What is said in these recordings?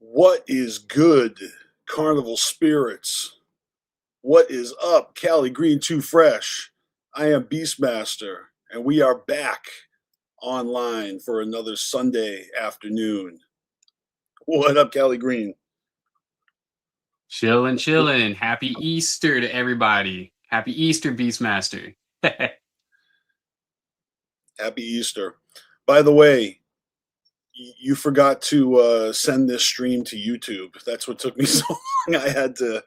What is good, Carnival Spirits? What is up, Caligreen Too Fresh? I am BstMstR, and we are back online for another Sunday afternoon. What up, Caligreen? Chillin', chillin'. Happy Easter to everybody. Happy Easter, BstMstR. Happy Easter. By the way, you forgot to send this stream to YouTube. That's what took me so long. I had to.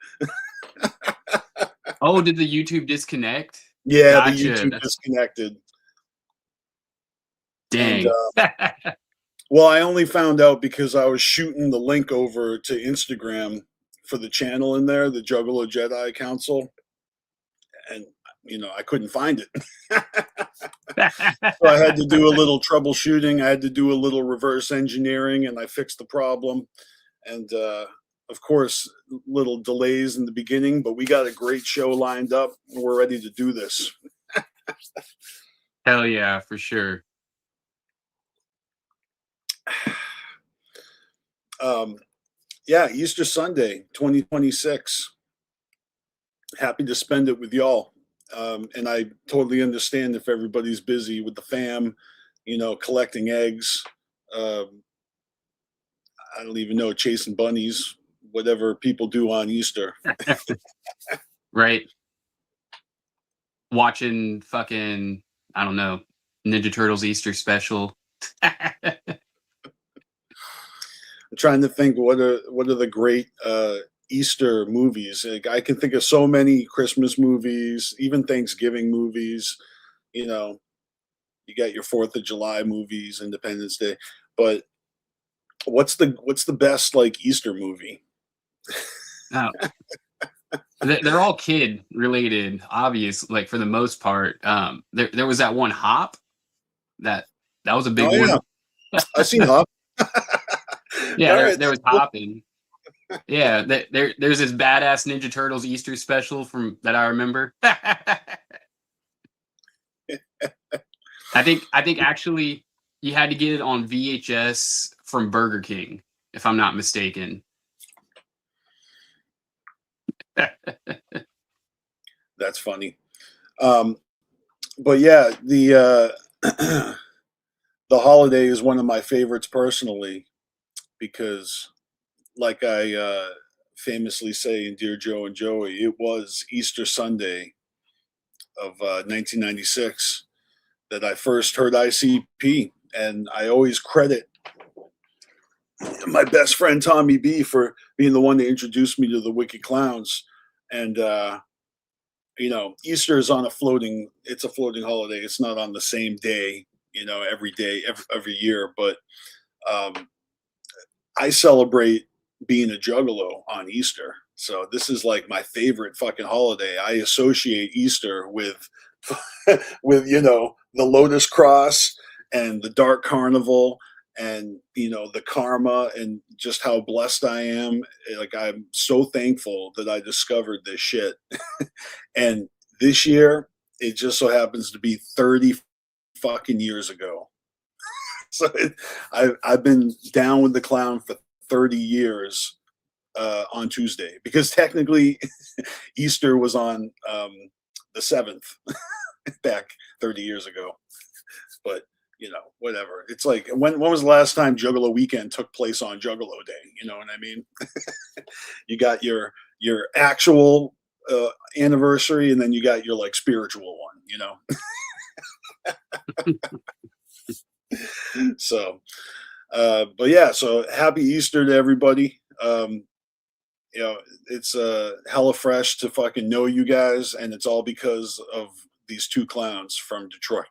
Oh, did the YouTube disconnect? Yeah, Gotcha. the YouTube disconnected. Dang. And, well, I only found out because I was shooting the link over to Instagram for the channel in there, the Juggalo Jedi Council, and I couldn't find it. So I had to do a little troubleshooting. I had to do a little reverse engineering, and I fixed the problem. And of course, little delays in the beginning, but we got a great show lined up. We're ready to do this. Hell yeah, for sure. Yeah, Easter Sunday, 2026. Happy to spend it with y'all. And I totally understand if everybody's busy with the fam, collecting eggs. I don't even know, chasing bunnies, whatever people do on Easter. Right. Watching fucking, I don't know, Ninja Turtles Easter special. I'm trying to think what are the great Easter movies. Like, I can think of so many Christmas movies, even Thanksgiving movies. You got your 4th of July movies, Independence Day. But what's the best like Easter movie? Oh. They're all kid related, obvious, like for the most part. There was that one Hop that was a big one. I've seen Hop. Yeah, there was Hop, and yeah, there's this badass Ninja Turtles Easter special from that I remember. I think actually you had to get it on VHS from Burger King, if I'm not mistaken. That's funny. But yeah, the the holiday is one of my favorites personally, because like I famously say in Dear Joe and Joey, it was Easter Sunday of 1996 that I first heard ICP, and I always credit my best friend Tommy B for being the one that introduced me to the Wicked Clowns. And Easter is on it's a floating holiday. It's not on the same day, every day, every year. But I celebrate being a Juggalo on Easter. So this is like my favorite fucking holiday. I associate Easter with the Lotus Cross and the Dark Carnival, and the karma, and just how blessed I am. Like, I'm so thankful that I discovered this shit. And this year it just so happens to be 30 fucking years ago. So I've been down with the clown for 30 years on Tuesday, because technically Easter was on the 7th back 30 years ago. But whatever. It's like, when was the last time Juggalo weekend took place on Juggalo Day? You know what I mean? You got your actual anniversary, and then you got your like spiritual one, So but yeah, so happy Easter to everybody. It's hella fresh to fucking know you guys, and it's all because of these two clowns from Detroit.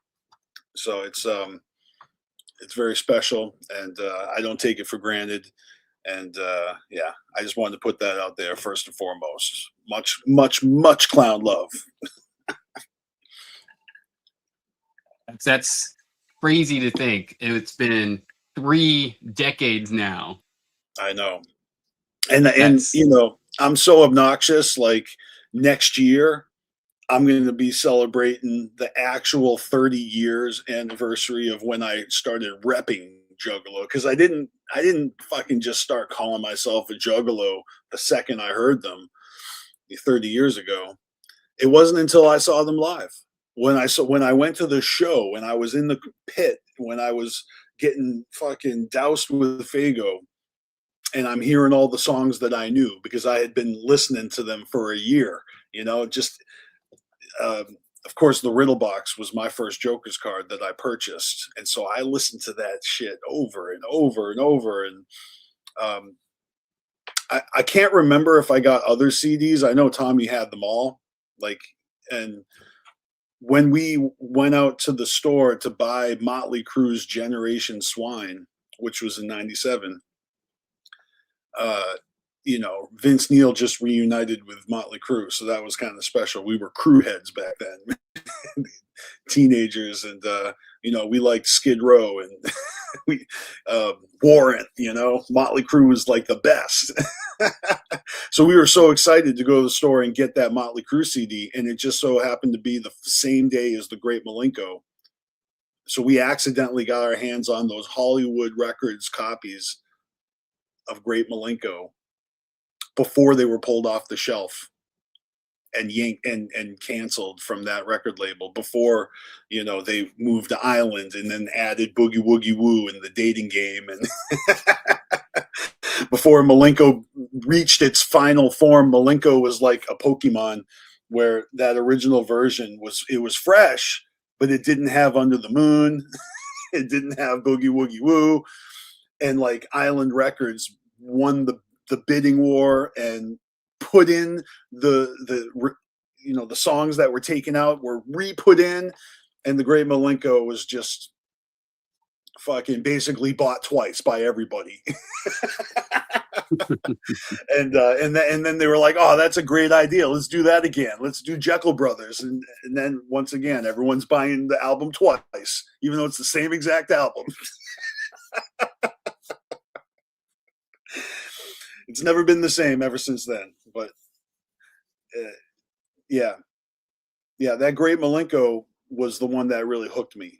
So it's very special, and I don't take it for granted. And yeah, I just wanted to put that out there first and foremost. Much clown love. That's crazy to think. It's been 3 decades now. I know. And I'm so obnoxious. Like, next year I'm going to be celebrating the actual 30 years anniversary of when I started repping Juggalo, because I I didn't fucking just start calling myself a Juggalo the second I heard them 30 years ago. It wasn't until I saw them live. When I went to the show, when I was in the pit, when I was getting fucking doused with Fago, and I'm hearing all the songs that I knew because I had been listening to them for a year. Just of course, the Riddle Box was my first Joker's card that I purchased, and so I listened to that shit over and over and over. And um, I can't remember if I got other CDs. I know Tommy had them all. And when we went out to the store to buy Motley Crue's Generation Swine, which was in '97, Vince Neil just reunited with Motley Crue, so that was kind of special. We were crew heads back then, teenagers, and we liked Skid Row and we Warrant. Motley Crue was like the best. So we were so excited to go to the store and get that Motley Crue CD, and it just so happened to be the same day as the Great Malenko. So we accidentally got our hands on those Hollywood Records copies of Great Malenko before they were pulled off the shelf and yanked and canceled from that record label, before they moved to Island and then added Boogie Woogie Woo in the Dating Game, and before Malenko reached its final form. Malenko was like a Pokemon, where that original version was fresh, but it didn't have Under the Moon, it didn't have Boogie Woogie Woo, and like Island Records won the bidding war and put in the songs that were taken out were re-put in, and the Great Malenko was just fucking basically bought twice by everybody. And then they were like, oh, that's a great idea, let's do that again, let's do Jekyll Brothers, and then once again everyone's buying the album twice, even though it's the same exact album. It's never been the same ever since then. But yeah, that Great Malenko was the one that really hooked me.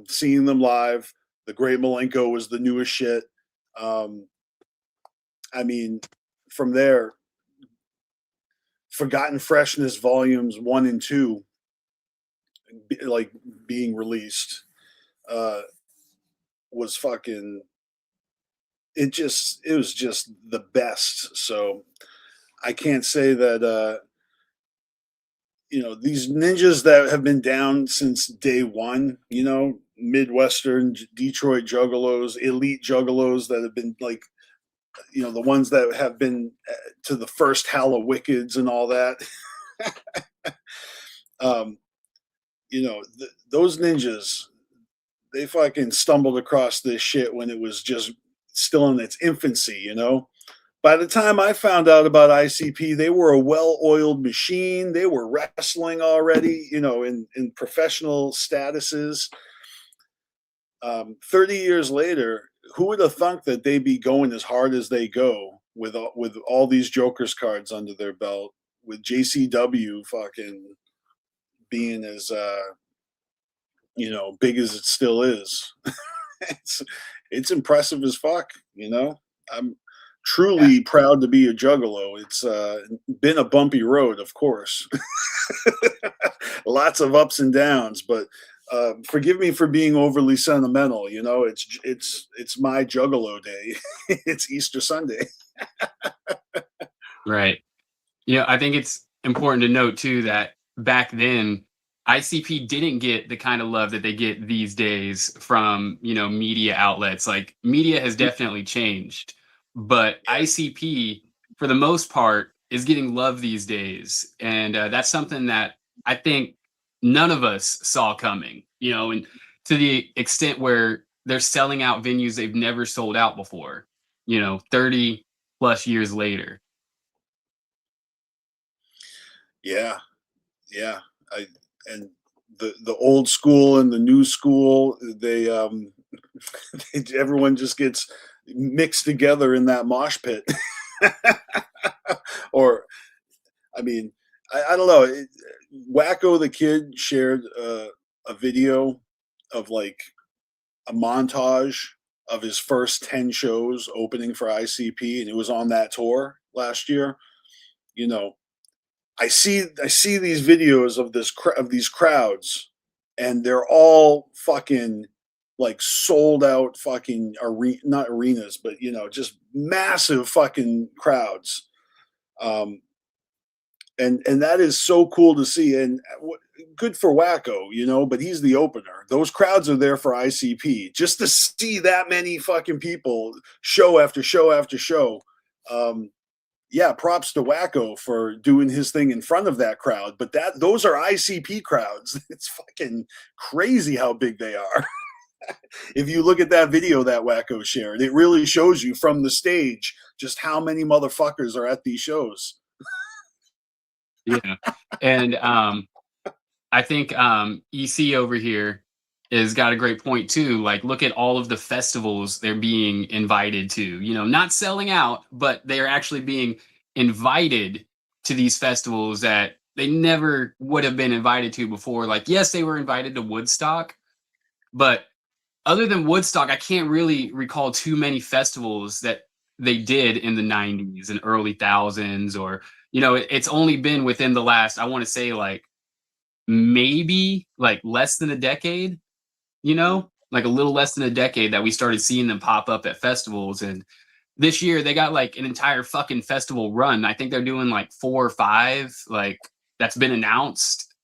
Seeing them live, the Great Malenko was the newest shit. I mean, from there, Forgotten Freshness volumes 1 and 2, like being released, was fucking. It was just the best. So I can't say that these ninjas that have been down since day one, Midwestern Detroit Juggalos, elite Juggalos that have been like, the ones that have been to the first Hall of Wickeds and all that. Those ninjas, they fucking stumbled across this shit when it was just still in its infancy. By the time I found out about ICP, they were a well-oiled machine. They were wrestling already, in professional statuses. 30 years later, who would have thunk that they'd be going as hard as they go with all these Joker's cards under their belt, with JCW fucking being as big as it still is. It's impressive as fuck. I'm truly proud to be a Juggalo. It's been a bumpy road, of course. Lots of ups and downs, but forgive me for being overly sentimental. It's my Juggalo day. It's Easter Sunday. Right. I think it's important to note too that back then ICP didn't get the kind of love that they get these days from, media outlets. Like, media has definitely changed, but ICP, for the most part, is getting love these days. And that's something that I think none of us saw coming, and to the extent where they're selling out venues they've never sold out before, 30 plus years later. Yeah. And the old school and the new school, they everyone just gets mixed together in that mosh pit. Or, I mean, I don't know. Wacko the Kid shared a video of like a montage of his first 10 shows opening for ICP, and it was on that tour last year. You know, I see these videos of these crowds, and they're all fucking like sold out fucking not arenas, but just massive fucking crowds. And that is so cool to see, and good for Wacko, but he's the opener. Those crowds are there for ICP. Just to see that many fucking people show after show after show. Yeah, props to Wacko for doing his thing in front of that crowd. But those are ICP crowds. It's fucking crazy how big they are. If you look at that video that Wacko shared, it really shows you from the stage just how many motherfuckers are at these shows. Yeah. And I think EC over here has got a great point too. Like, look at all of the festivals they're being invited to, not selling out, but they're actually being invited to these festivals that they never would have been invited to before. Like, yes, they were invited to Woodstock, but other than Woodstock, I can't really recall too many festivals that they did in the 90s and early thousands, or, it's only been within the last, I want to say, like, maybe like less than a decade, like a little less than a decade that we started seeing them pop up at festivals. And this year they got like an entire fucking festival run. I think they're doing like 4 or 5, like, that's been announced.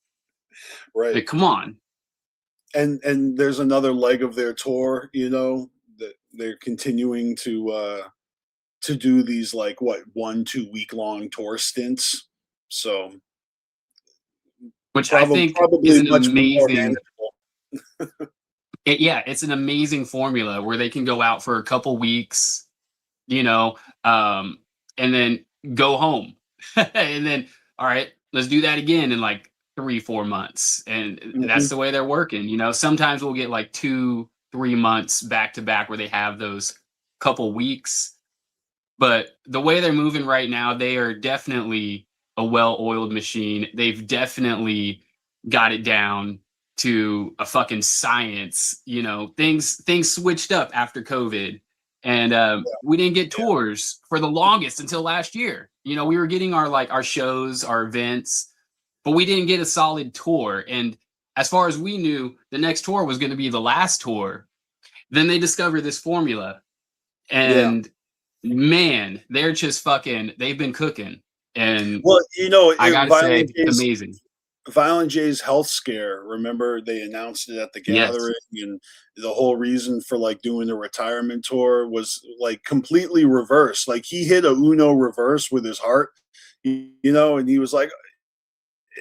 Right. Like, come on. And there's another leg of their tour, that they're continuing to do these like 1-2 week long tour stints. So which I think is an amazing it's an amazing formula where they can go out for a couple weeks, and then go home. And then, all right, let's do that again in like 3-4 months. And that's the way they're working. Sometimes we'll get like 2-3 months back to back where they have those couple weeks. But the way they're moving right now, they are definitely a well-oiled machine. They've definitely got it down to a fucking science. Things switched up after COVID, and we didn't get tours for the longest until last year. We were getting our shows, our events, but we didn't get a solid tour. And as far as we knew, the next tour was going to be the last tour. Then they discovered this formula, and man, they're just they've been cooking. And well, I gotta say, it's amazing. Violent J's health scare, remember they announced it at the gathering, and the whole reason for like doing the retirement tour was like completely reversed. Like he hit a Uno reverse with his heart, and he was like,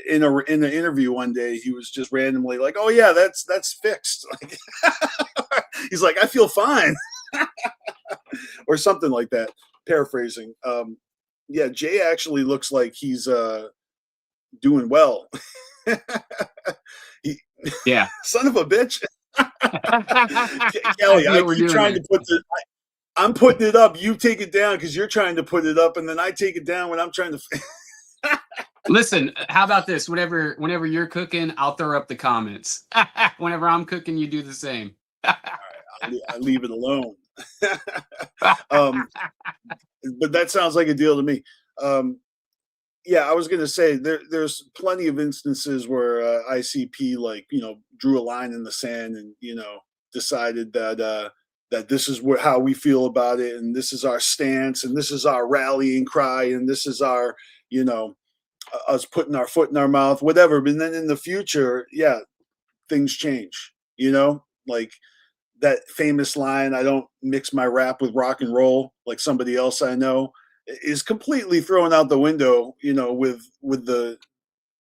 in an interview one day, he was just randomly like, "Oh yeah, that's fixed." Like, he's like, "I feel fine," or something like that. Paraphrasing. Yeah, Jay actually looks like he's doing well. Yeah. Son of a bitch. Kelly, I keep trying to put I'm putting it up. You take it down because you're trying to put it up, and then I take it down when I'm trying to. Listen, how about this? Whenever you're cooking, I'll throw up the comments. Whenever I'm cooking, you do the same. All right, I leave it alone. But that sounds like a deal to me. Yeah, I was gonna say there's plenty of instances where ICP drew a line in the sand and decided that this is how we feel about it, and this is our stance, and this is our rallying cry, and this is our us putting our foot in our mouth, whatever. But then in the future, yeah, things change. Like that famous line, "I don't mix my rap with rock and roll," like somebody else I know, is completely thrown out the window, with the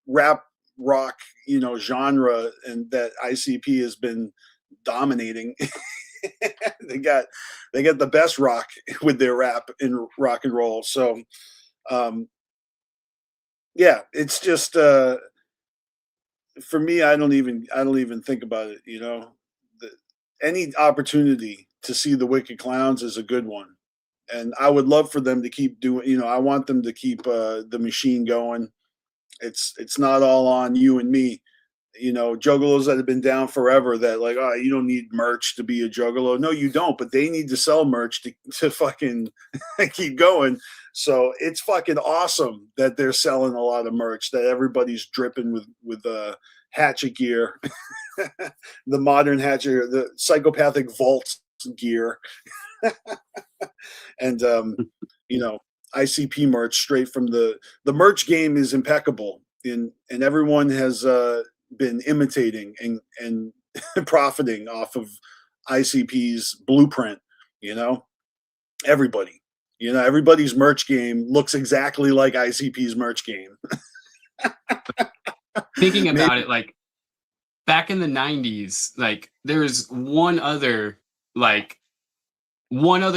rap rock, genre, and that ICP has been dominating. they got the best rock with their rap in rock and roll. So, yeah, it's just for me, I don't even think about it. Any opportunity to see the Wicked Clowns is a good one. And I would love for them to keep doing, I want them to keep the machine going. It's not all on you and me. juggalos that have been down forever that like, oh, you don't need merch to be a juggalo. No, you don't, but they need to sell merch to fucking keep going. So it's fucking awesome that they're selling a lot of merch, that everybody's dripping with hatchet gear, the modern hatchet, the psychopathic vault gear, and ICP merch straight from the merch game is impeccable, and everyone has been imitating and profiting off of ICP's blueprint. Everybody. Everybody's merch game looks exactly like ICP's merch game. Thinking about it, like back in the 90s, like there's one other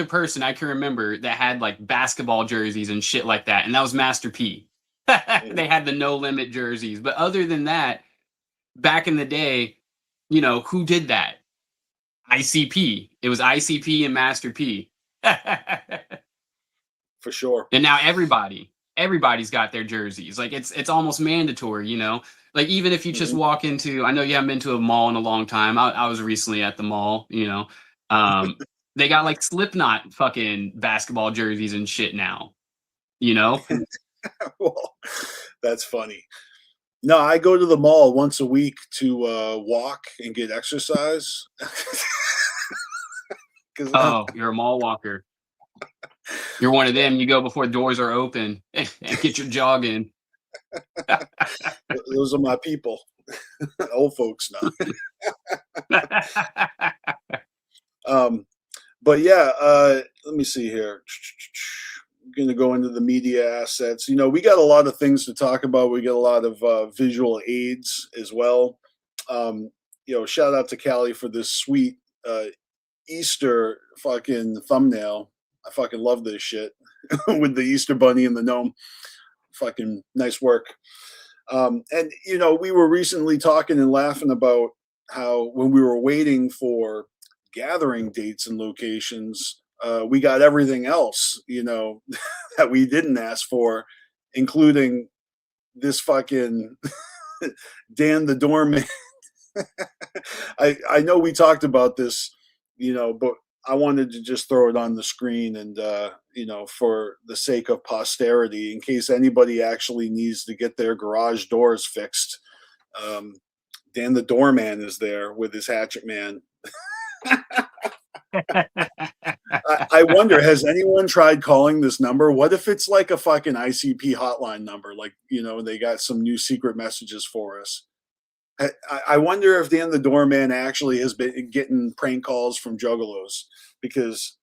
person I can remember that had like basketball jerseys and shit like that, and that was Master P. They had the No Limit jerseys, but other than that, back in the day, who did that? ICP. It was ICP and Master P. For sure. And now everybody's got their jerseys. Like it's almost mandatory, Like even if you just walk into, I know you haven't been to a mall in a long time. I was recently at the mall, they got like Slipknot fucking basketball jerseys and shit now, Well, that's funny. No, I go to the mall once a week to walk and get exercise. Oh, you're a mall walker. You're one of them. You go before doors are open and get your jog in. Those are my people. Old folks now. But yeah, let me see here. I'm going to go into the media assets. We got a lot of things to talk about. We got a lot of visual aids as well. Shout out to Callie for this sweet Easter fucking thumbnail. I fucking love this shit with the Easter bunny and the gnome. Fucking nice work. And we were recently talking and laughing about how when we were waiting for gathering dates and locations, we got everything else, that we didn't ask for, including this fucking Dan the Doorman. I know we talked about this, but I wanted to just throw it on the screen and, for the sake of posterity, in case anybody actually needs to get their garage doors fixed. Dan the Doorman is there with his hatchet man. I wonder, has anyone tried calling this number? What if it's like a fucking ICP hotline number? Like, they got some new secret messages for us. I wonder if Dan the Doorman actually has been getting prank calls from Juggalos, because,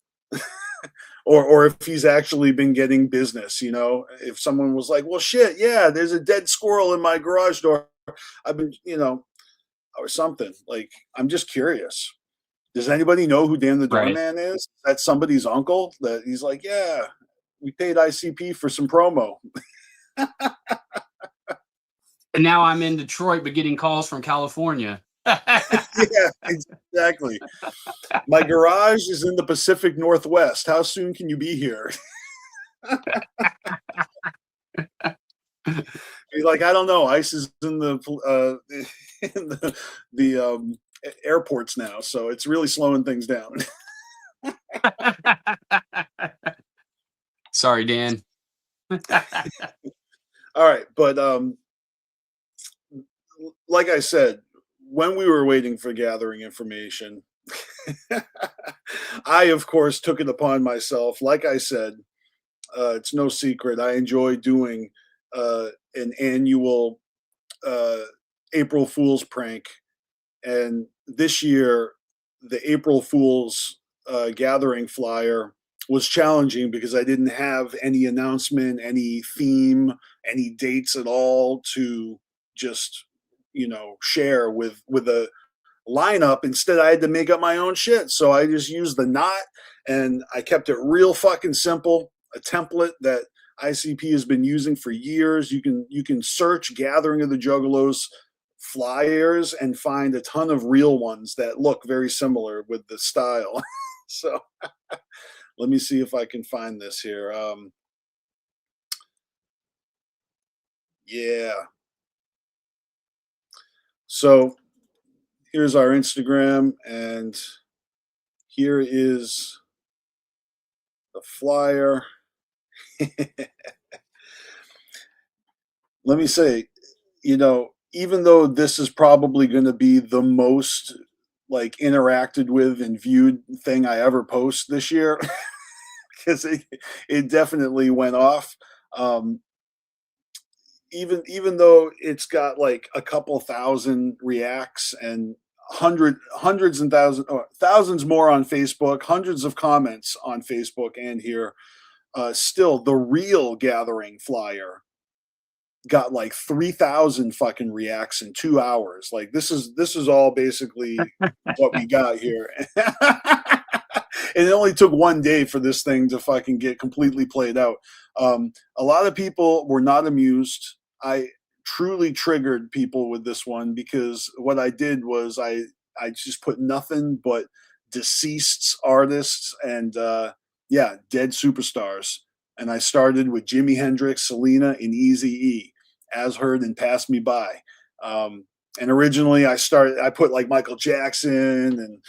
or if he's actually been getting business. If someone was like, well, shit, yeah, there's a dead squirrel in my garage door. I've been, or something. Like, I'm just curious. Does anybody know who Dan the Doorman is? That's somebody's uncle that he's like, yeah, we paid ICP for some promo. And now I'm in Detroit, but getting calls from California. Yeah, exactly. My garage is in the Pacific Northwest. How soon can you be here? He's like, I don't know. ICE is in the airports now, so it's really slowing things down. Sorry, Dan. All right, but like I said, when we were waiting for gathering information, I, of course, took it upon myself. Like I said, it's no secret. I enjoy doing an annual April Fool's prank. And this year, the April Fool's gathering flyer was challenging because I didn't have any announcement, any theme, any dates at all to just share with a lineup. Instead, I had to make up my own shit. So I just used the knot, and I kept it real fucking simple. A template that ICP has been using for years. You can search Gathering of the Juggalos flyers and find a ton of real ones that look very similar with the style. So let me see if I can find this here. Yeah. So here's our Instagram, and here is the flyer. Let me say, even though this is probably going to be the most like interacted with and viewed thing I ever post this year, because it definitely went off. Um, even though it's got like a couple thousand reacts and hundreds and thousands or thousands more on Facebook, hundreds of comments on Facebook and here, still the real gathering flyer got like 3,000 fucking reacts in 2 hours. Like this is all basically what we got here. And it only took one day for this thing to fucking get completely played out. A lot of people were not amused. I truly triggered people with this one because what I did was I just put nothing but deceased artists and dead superstars. And I started with Jimi Hendrix, Selena, and Eazy-E, As Heard and Pass Me By. And originally I put like Michael Jackson and,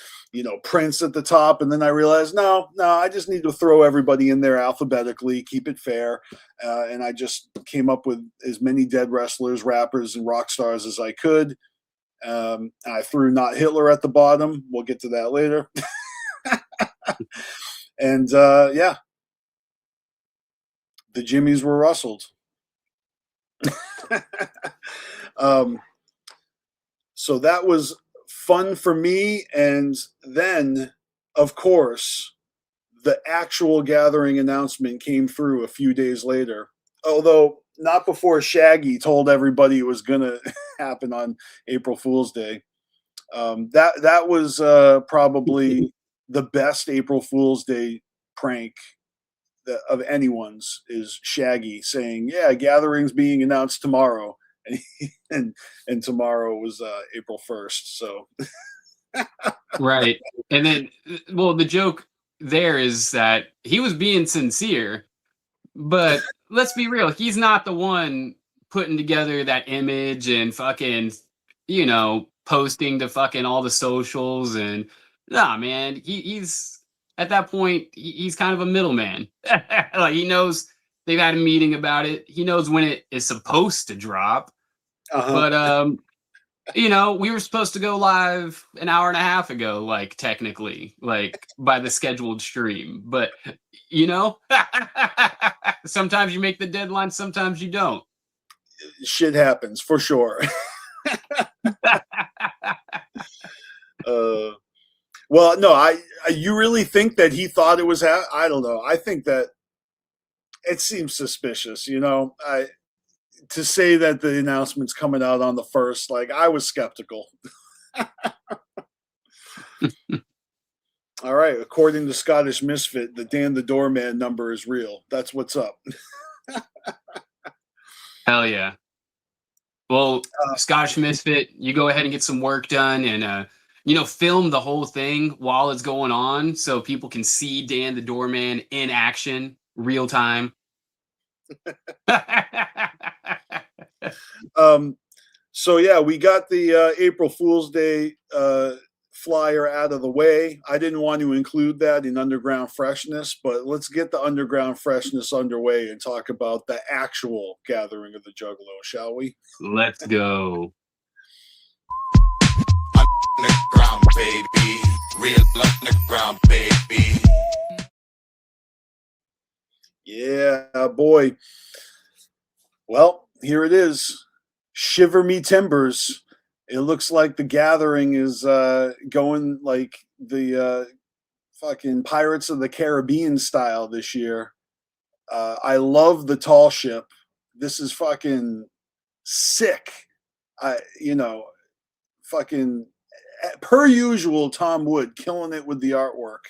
Prince at the top. And then I realized, no, I just need to throw everybody in there alphabetically, keep it fair. And I just came up with as many dead wrestlers, rappers, and rock stars as I could. I threw Not Hitler at the bottom. We'll get to that later. And the Jimmys were rustled. So that was fun for me. And then, of course, the actual gathering announcement came through a few days later, although not before Shaggy told everybody it was going to happen on April Fool's Day. That was probably the best April Fool's Day prank of anyone's, is Shaggy saying, "Yeah, gathering's being announced tomorrow," and tomorrow was April 1st. So Right. And then, well, the joke there is that he was being sincere, but let's be real, he's not the one putting together that image and fucking, posting to fucking all the socials. And nah, man, he's at that point, he's kind of a middleman. Like, he knows they've had a meeting about it. He knows when it is supposed to drop. But we were supposed to go live an hour and a half ago, like technically, like by the scheduled stream. But sometimes you make the deadline, sometimes you don't. Shit happens for sure. Well, no, you really think that he thought it was? I don't know. I think that it seems suspicious. To say that the announcement's coming out on the 1st, like, I was skeptical. All right, according to Scottish Misfit, the Dan the Doorman number is real. That's what's up. Hell yeah. Well, Scottish Misfit, you go ahead and get some work done and film the whole thing while it's going on so people can see Dan the Doorman in action, real time. So yeah, we got the April Fool's Day flyer out of the way. I didn't want to include that in Underground Freshness, but let's get the Underground Freshness underway and talk about the actual gathering of the Juggalo, shall we? Let's go. Underground, baby. Real underground, baby. Yeah, boy. Well, here it is. Shiver me timbers. It looks like the gathering is going like the fucking Pirates of the Caribbean style this year. I love the tall ship. This is fucking sick. Fucking per usual, Tom Wood killing it with the artwork.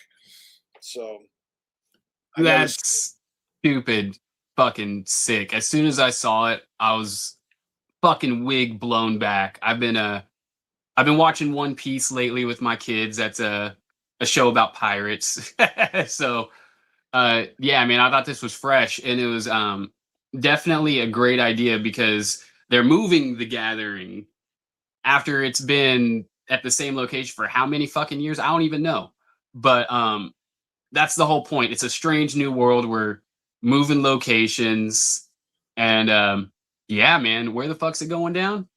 So that's stupid fucking sick. As soon as I saw it, I was fucking wig blown back. I've been watching One Piece lately with my kids. That's a show about pirates. So yeah, man, I thought this was fresh, and it was definitely a great idea because they're moving the gathering after it's been at the same location for how many fucking years? I don't even know. But that's the whole point. It's a strange new world. We're moving locations, and yeah, man, where the fuck's it going down?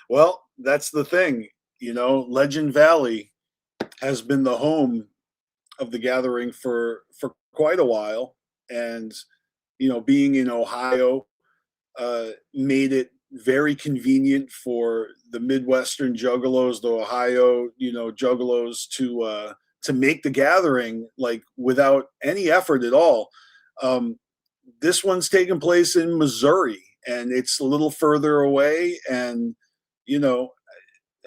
Well, that's the thing. You know, Legend Valley has been the home of the gathering for quite a while, and you know, being in Ohio made it very convenient for the Midwestern Juggalos, the Ohio, you know, Juggalos to make the gathering like without any effort at all. This one's taking place in Missouri, and it's a little further away. And you know,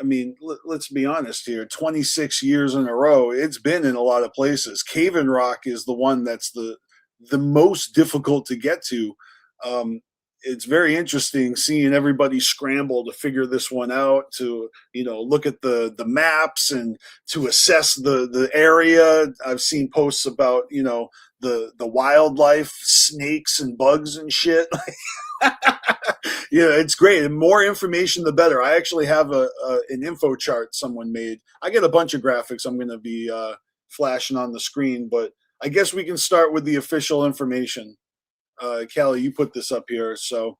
I mean, let's be honest here. 26 years in a row, it's been in a lot of places. Cave and Rock is the one that's the most difficult to get to. It's very interesting seeing everybody scramble to figure this one out, to you know, look at the maps and to assess the area. I've seen posts about, you know, the wildlife, snakes and bugs and shit. Yeah, it's great. And more information, the better. I actually have an info chart someone made. I get a bunch of graphics I'm going to be flashing on the screen, but I guess we can start with the official information. Callie, you put this up here. So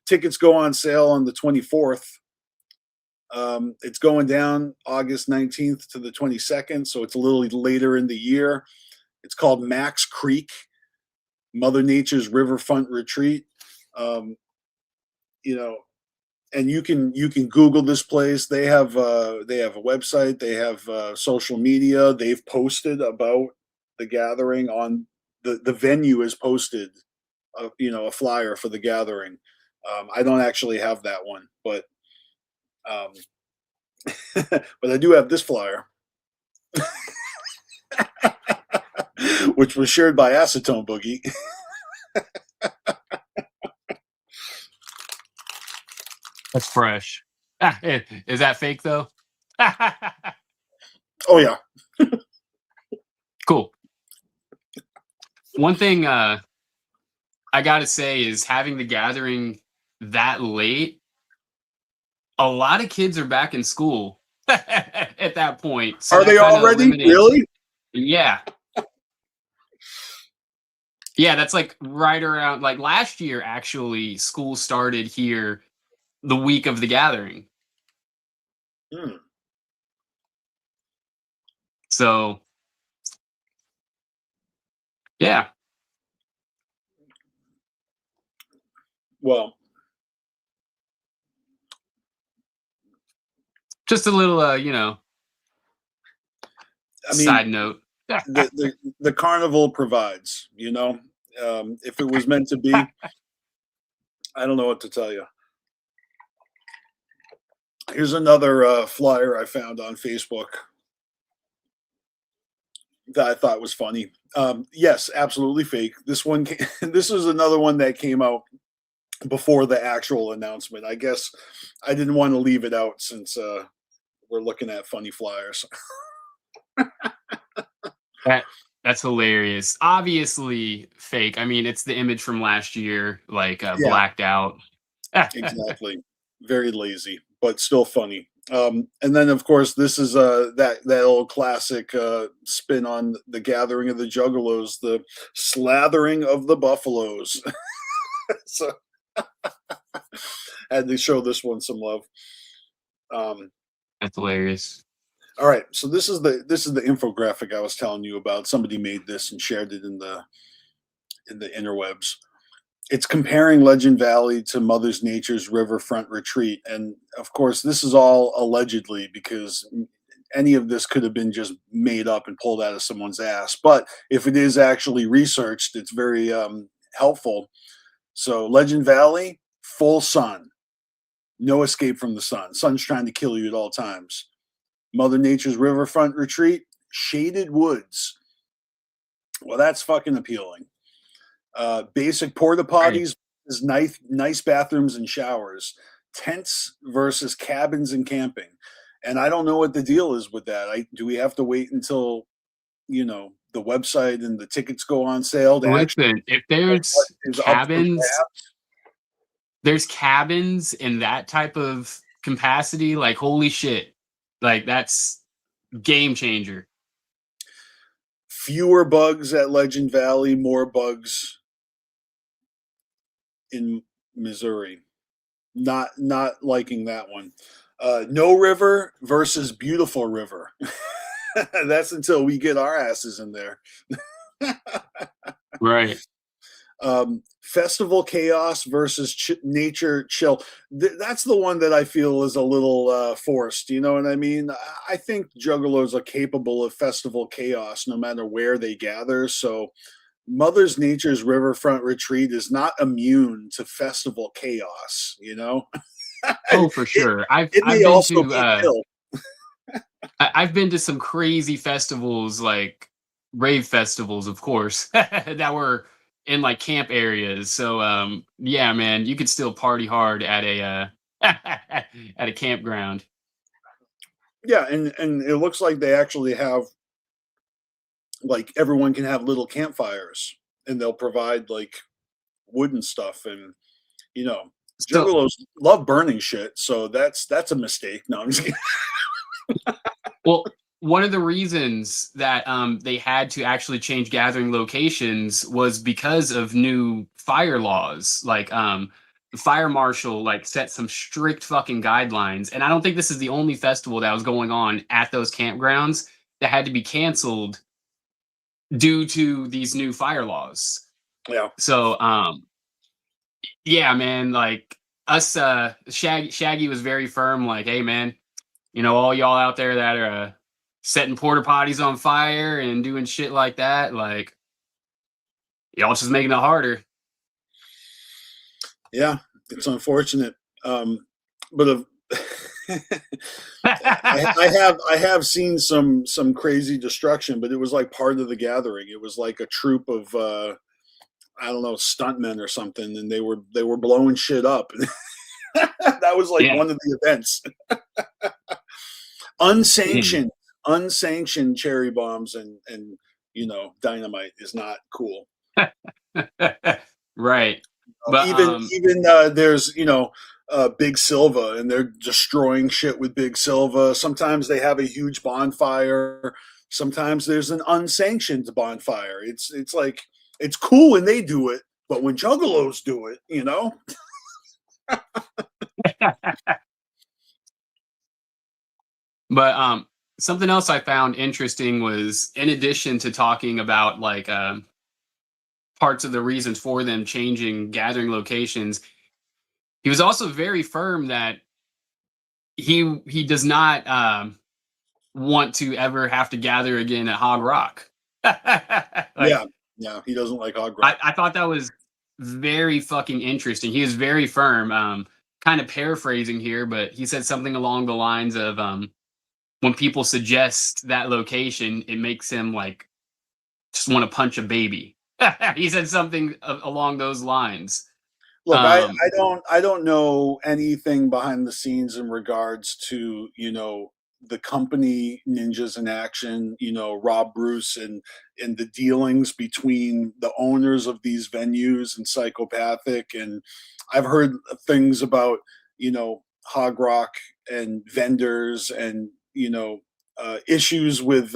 tickets go on sale on the 24th. It's going down August 19th to the 22nd, so it's a little later in the year. It's called Max Creek, Mother Nature's Riverfront Retreat. You know, and you can Google this place. They have a website. They have social media. They've posted about the gathering on the venue is posted, you know, a flyer for the gathering. I don't actually have that one, but but I do have this flyer, which was shared by Acetone Boogie. That's fresh. Is that fake though? Oh yeah. Cool. One thing I gotta say is having the gathering that late, a lot of kids are back in school at that point. So are they already? Really? Yeah. Yeah, that's like right around, like last year, actually, school started here the week of the gathering. So, yeah. Well, just a little, you know, I mean, side note. the carnival provides, you know, if it was meant to be, I don't know what to tell you. Here's another flyer I found on Facebook that I thought was funny. Yes, absolutely fake. This one, this is another one that came out before the actual announcement. I guess I didn't want to leave it out since we're looking at funny flyers. That's hilarious. Obviously fake. I mean, it's the image from last year, like blacked out. Exactly. Very lazy, but still funny. And then, of course, this is that old classic spin on the gathering of the Juggalos, the slathering of the buffaloes. So had to show this one some love. That's hilarious. All right, so this is the infographic I was telling you about. Somebody made this and shared it in the interwebs. It's comparing Legend Valley to Mother Nature's Riverfront Retreat, and of course, this is all allegedly, because any of this could have been just made up and pulled out of someone's ass. But if it is actually researched, it's very helpful. So, Legend Valley, full sun, no escape from the sun. Sun's trying to kill you at all times. Mother Nature's Riverfront Retreat, shaded woods. Well, that's fucking appealing. Basic porta potties is nice bathrooms and showers. Tents versus cabins and camping. And I don't know what the deal is with that. Do we have to wait until, you know, the website and the tickets go on sale? Listen, if there's cabins, there's cabins in that type of capacity, like holy shit, like that's game changer. Fewer bugs at Legend Valley, more bugs in Missouri. Not liking that one. No River versus Beautiful River. That's until we get our asses in there. Right. Festival Chaos versus Nature Chill. That's the one that I feel is a little forced. You know what I mean? I think Juggalos are capable of Festival Chaos no matter where they gather. So Mother's Nature's Riverfront Retreat is not immune to Festival Chaos. You know? Oh, for sure. I've may been also to be chill. I've been to some crazy festivals, like rave festivals, of course, that were in like camp areas. So yeah, man, you could still party hard at a at a campground. Yeah, and it looks like they actually have, like, everyone can have little campfires, and they'll provide like wood and stuff, and you know, So Juggalos love burning shit, so that's a mistake. No, I'm just kidding. well, one of the reasons that they had to actually change gathering locations was because of new fire laws. Like the fire marshal like set some strict fucking guidelines, and I don't think this is the only festival that was going on at those campgrounds that had to be canceled due to these new fire laws. Yeah, So yeah, man, like us Shaggy was very firm, like, hey man, you know, all y'all out there that are setting porta potties on fire and doing shit like that, like y'all just making it harder. yeah, it's unfortunate, but I have seen some crazy destruction, but it was like part of the gathering. It was like a troop of I don't know, stuntmen or something, and they were blowing shit up. That was like Yeah. one of the events. Unsanctioned cherry bombs and you know, dynamite is not cool. Right. But Even there's, you know, Big Silva, and they're destroying shit with Big Silva. Sometimes they have a huge bonfire. Sometimes there's an unsanctioned bonfire. It's like, it's cool when they do it, but when Juggalos do it, you know. but something else I found interesting was, in addition to talking about like parts of the reasons for them changing gathering locations, he was also very firm that he does not want to ever have to gather again at Hog Rock. Like, Yeah, he doesn't like Hog Rock. I thought that was very fucking interesting. He was very firm. Kind of paraphrasing here, but he said something along the lines of when people suggest that location, it makes him like just want to punch a baby. He said something along those lines. Look, I don't know anything behind the scenes in regards to, you know, the company Ninjas in Action, you know, Rob Bruce, and the dealings between the owners of these venues and Psychopathic. And I've heard things about, you know, Hog Rock and vendors, and you know, issues with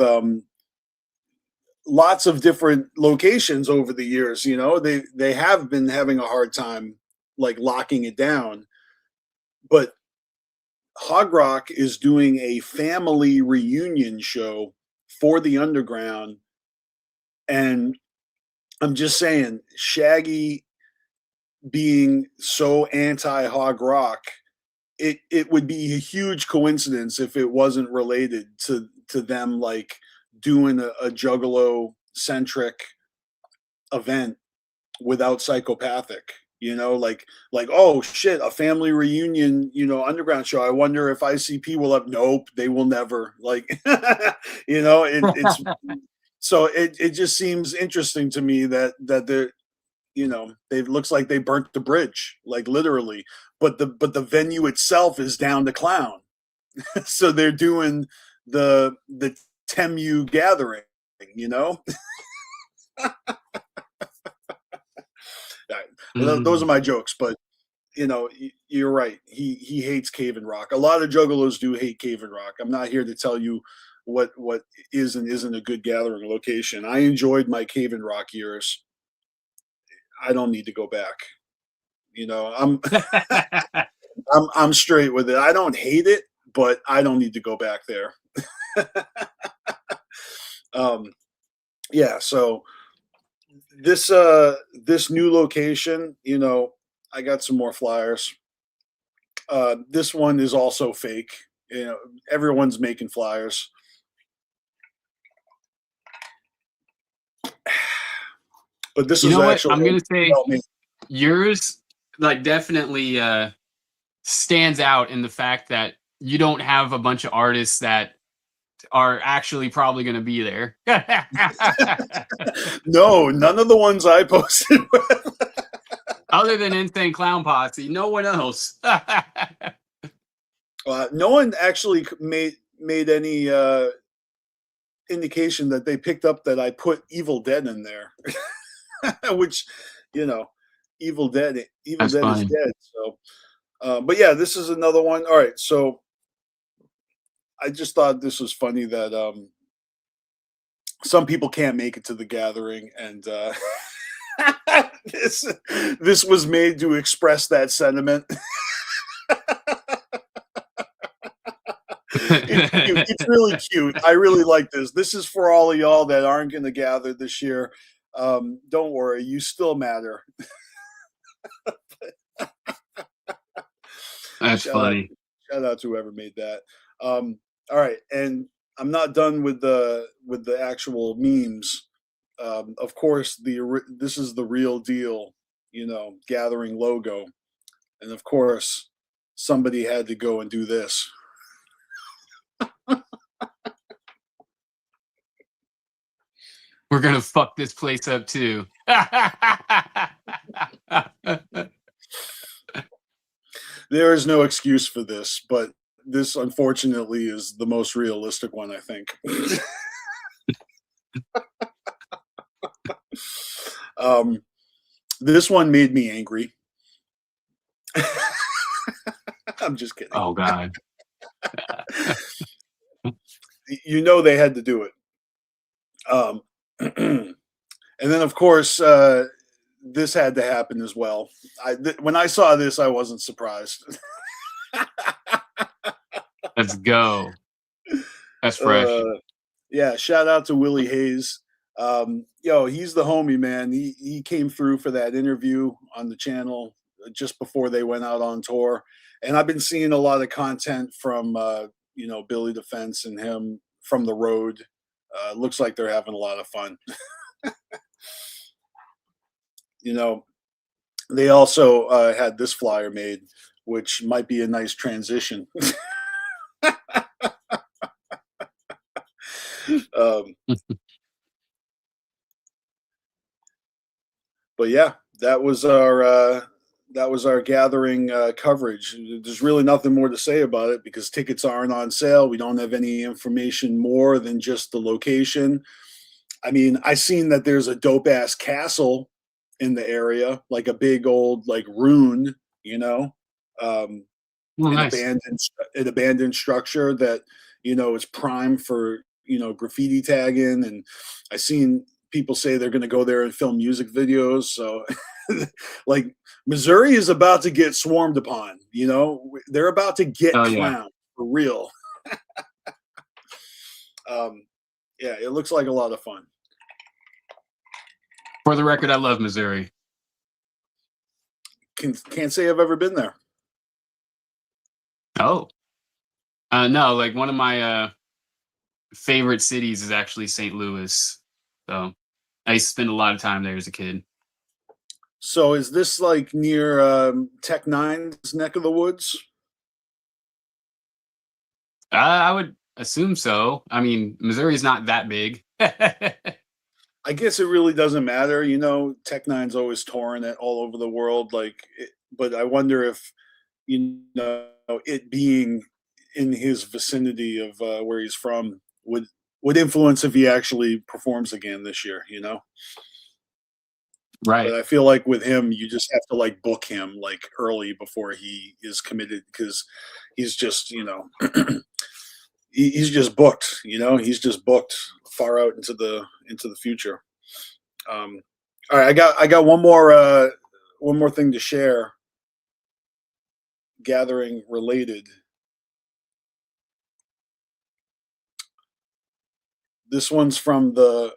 lots of different locations over the years. You know, they have been having a hard time like locking it down, but Hog Rock is doing a family reunion show for the underground, and I'm just saying, Shaggy being so anti Hog Rock, it would be a huge coincidence if it wasn't related to them like doing a Juggalo centric event without Psychopathic. You know, like, oh shit, a family reunion, you know, underground show. I wonder if ICP will have. Nope, they will never. Like, you know, it's so it just seems interesting to me that they're, you know, they looks like they burnt the bridge, like literally, but the venue itself is down to clown. So they're doing the Temu gathering, you know. Those are my jokes, but you know, you're right. He hates cave and rock. A lot of juggalos do hate cave and rock. I'm not here to tell you what is and isn't a good gathering location. I enjoyed my cave and rock years. I don't need to go back. You know, I'm straight with it. I don't hate it, but I don't need to go back there. Yeah, so this new location, you know, I got some more flyers. This one is also fake. You know, everyone's making flyers. But this You is know what? actually I'm gonna say well made. yours like definitely stands out in the fact that you don't have a bunch of artists that are actually probably going to be there. No, none of the ones I posted. Other than Insane Clown Posse, no one else. No one actually made any indication that they picked up that I put Evil Dead in there, which, you know, Evil Dead That's is funny. dead. So, but yeah, this is another one. All right, so I just thought this was funny that some people can't make it to the gathering, and this was made to express that sentiment. It's cute. It's really cute. I really like this. This is for all of y'all that aren't going to gather this year. Don't worry, you still matter. That's funny. Shout out to whoever made that. All right, and I'm not done with the actual memes. Of course, this is the real deal, you know, gathering logo, and of course, somebody had to go and do this. We're gonna fuck this place up too. There is no excuse for this, but this unfortunately is the most realistic one, I think. This one made me angry. I'm just kidding. Oh God. You know they had to do it. And then of course this had to happen as well. When I saw this, I wasn't surprised. Let's go. That's fresh. Yeah, shout out to Willie Hayes. Yo, he's the homie, man. He came through for that interview on the channel just before they went out on tour, and I've been seeing a lot of content from you know, Billy Defense and him from the road. Looks like they're having a lot of fun. You know, they also had this flyer made, which might be a nice transition. But yeah, that was our gathering coverage. There's really nothing more to say about it because tickets aren't on sale. We don't have any information more than just the location. I mean, I seen that there's a dope ass castle in the area, like a big old like ruin, you know, Oh, an nice. abandoned structure that, you know, is prime for, you know, graffiti tagging. And I seen people say they're going to go there and film music videos. So like Missouri is about to get swarmed upon, you know, they're about to get Oh, yeah. clowned for real. Yeah, it looks like a lot of fun. For the record, I love Missouri. Can't say I've ever been there. Oh. No, like one of my favorite cities is actually St. Louis. So I used to spend a lot of time there as a kid. So is this like near Tech Nine's neck of the woods? I would assume so. I mean, Missouri's not that big. I guess it really doesn't matter. You know, Tech Nine's always touring it all over the world. But I wonder if, you know, it being in his vicinity of where he's from would influence if he actually performs again this year. You know. Right. But I feel like with him, you just have to like book him like early before he is committed because he's just, he's just booked, he's just booked far out into the future. All right, I got one more thing to share, gathering related. This one's from the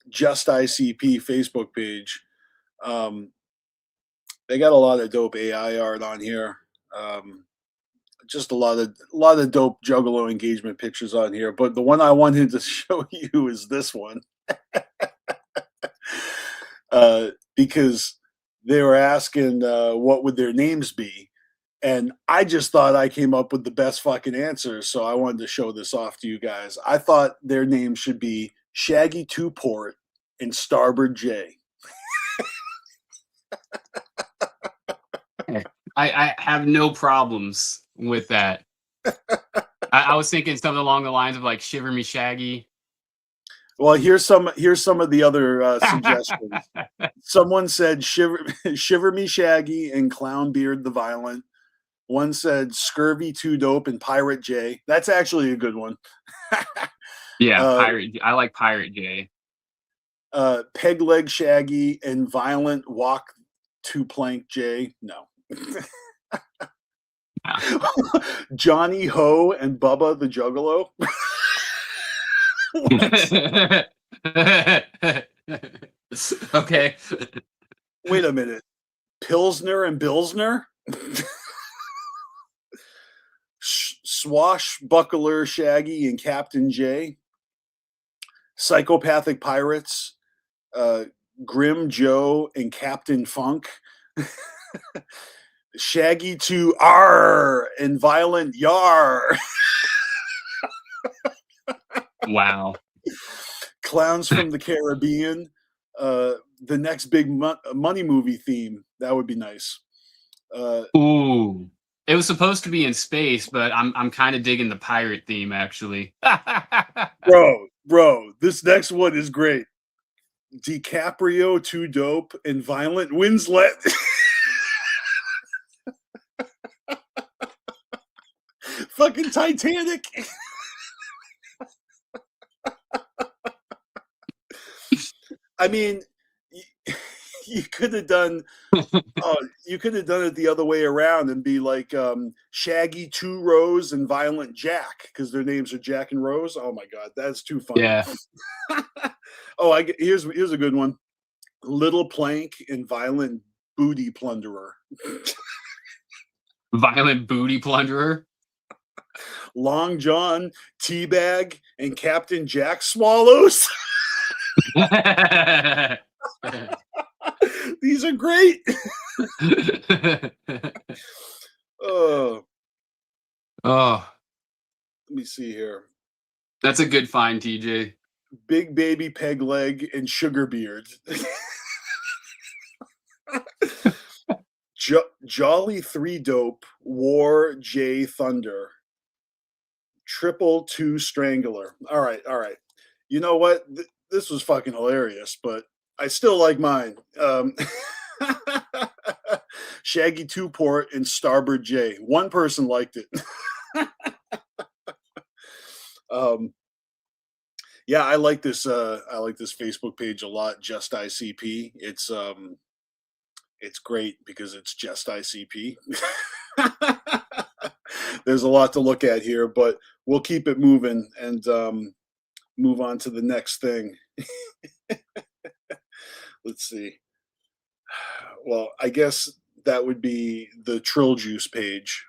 Just ICP Facebook page. They got a lot of dope AI art on here. Just a lot of dope Juggalo engagement pictures on here. But the one I wanted to show you is this one. Because they were asking what would their names be. And I just thought I came up with the best fucking answers, so I wanted to show this off to you guys. I thought their names should be Shaggy Two Port and Starboard J. I have no problems with that. I was thinking something along the lines of like Shiver Me Shaggy. Well, here's some of the other suggestions. Someone said Shiver Me Shaggy and Clown Beard the Violent. One said Scurvy Two Dope and Pirate J. That's actually a good one. Yeah, Pirate. I like Pirate J. Peg Leg Shaggy and Violent Walk Two Plank J. No. Johnny Ho and Bubba the Juggalo. Okay. Wait a minute. Pilsner and Bilsner? Swashbuckler Shaggy and Captain J. Psychopathic Pirates. Grim Joe and Captain Funk. Shaggy to R and Violent Yar. Wow. Clowns from the Caribbean. The next big money movie theme. That would be nice. Ooh. It was supposed to be in space, but I'm kind of digging the pirate theme actually. Bro, this next one is great. DiCaprio Too Dope and Violent Winslet. Fucking Titanic. I mean, you could have done it the other way around and be like Shaggy Two Rose and Violent Jack because their names are Jack and Rose. Oh my god, that's too funny. Yeah. Here's a good one. Little Plank and Violent Booty Plunderer. Violent Booty Plunderer. Long John, Teabag, and Captain Jack Swallows. These are great. Oh. Let me see here. That's a good find, TJ. Big Baby Peg Leg and Sugar Beard. Jolly Three Dope, War J Thunder. Triple Two Strangler. All right. You know what? This was fucking hilarious, but I still like mine. Shaggy Two Port and Starboard J. One person liked it. Yeah, I like this Facebook page a lot. Just ICP. It's great because it's just ICP. There's a lot to look at here, but we'll keep it moving and move on to the next thing. Let's see. Well, I guess that would be the Trill Juice page.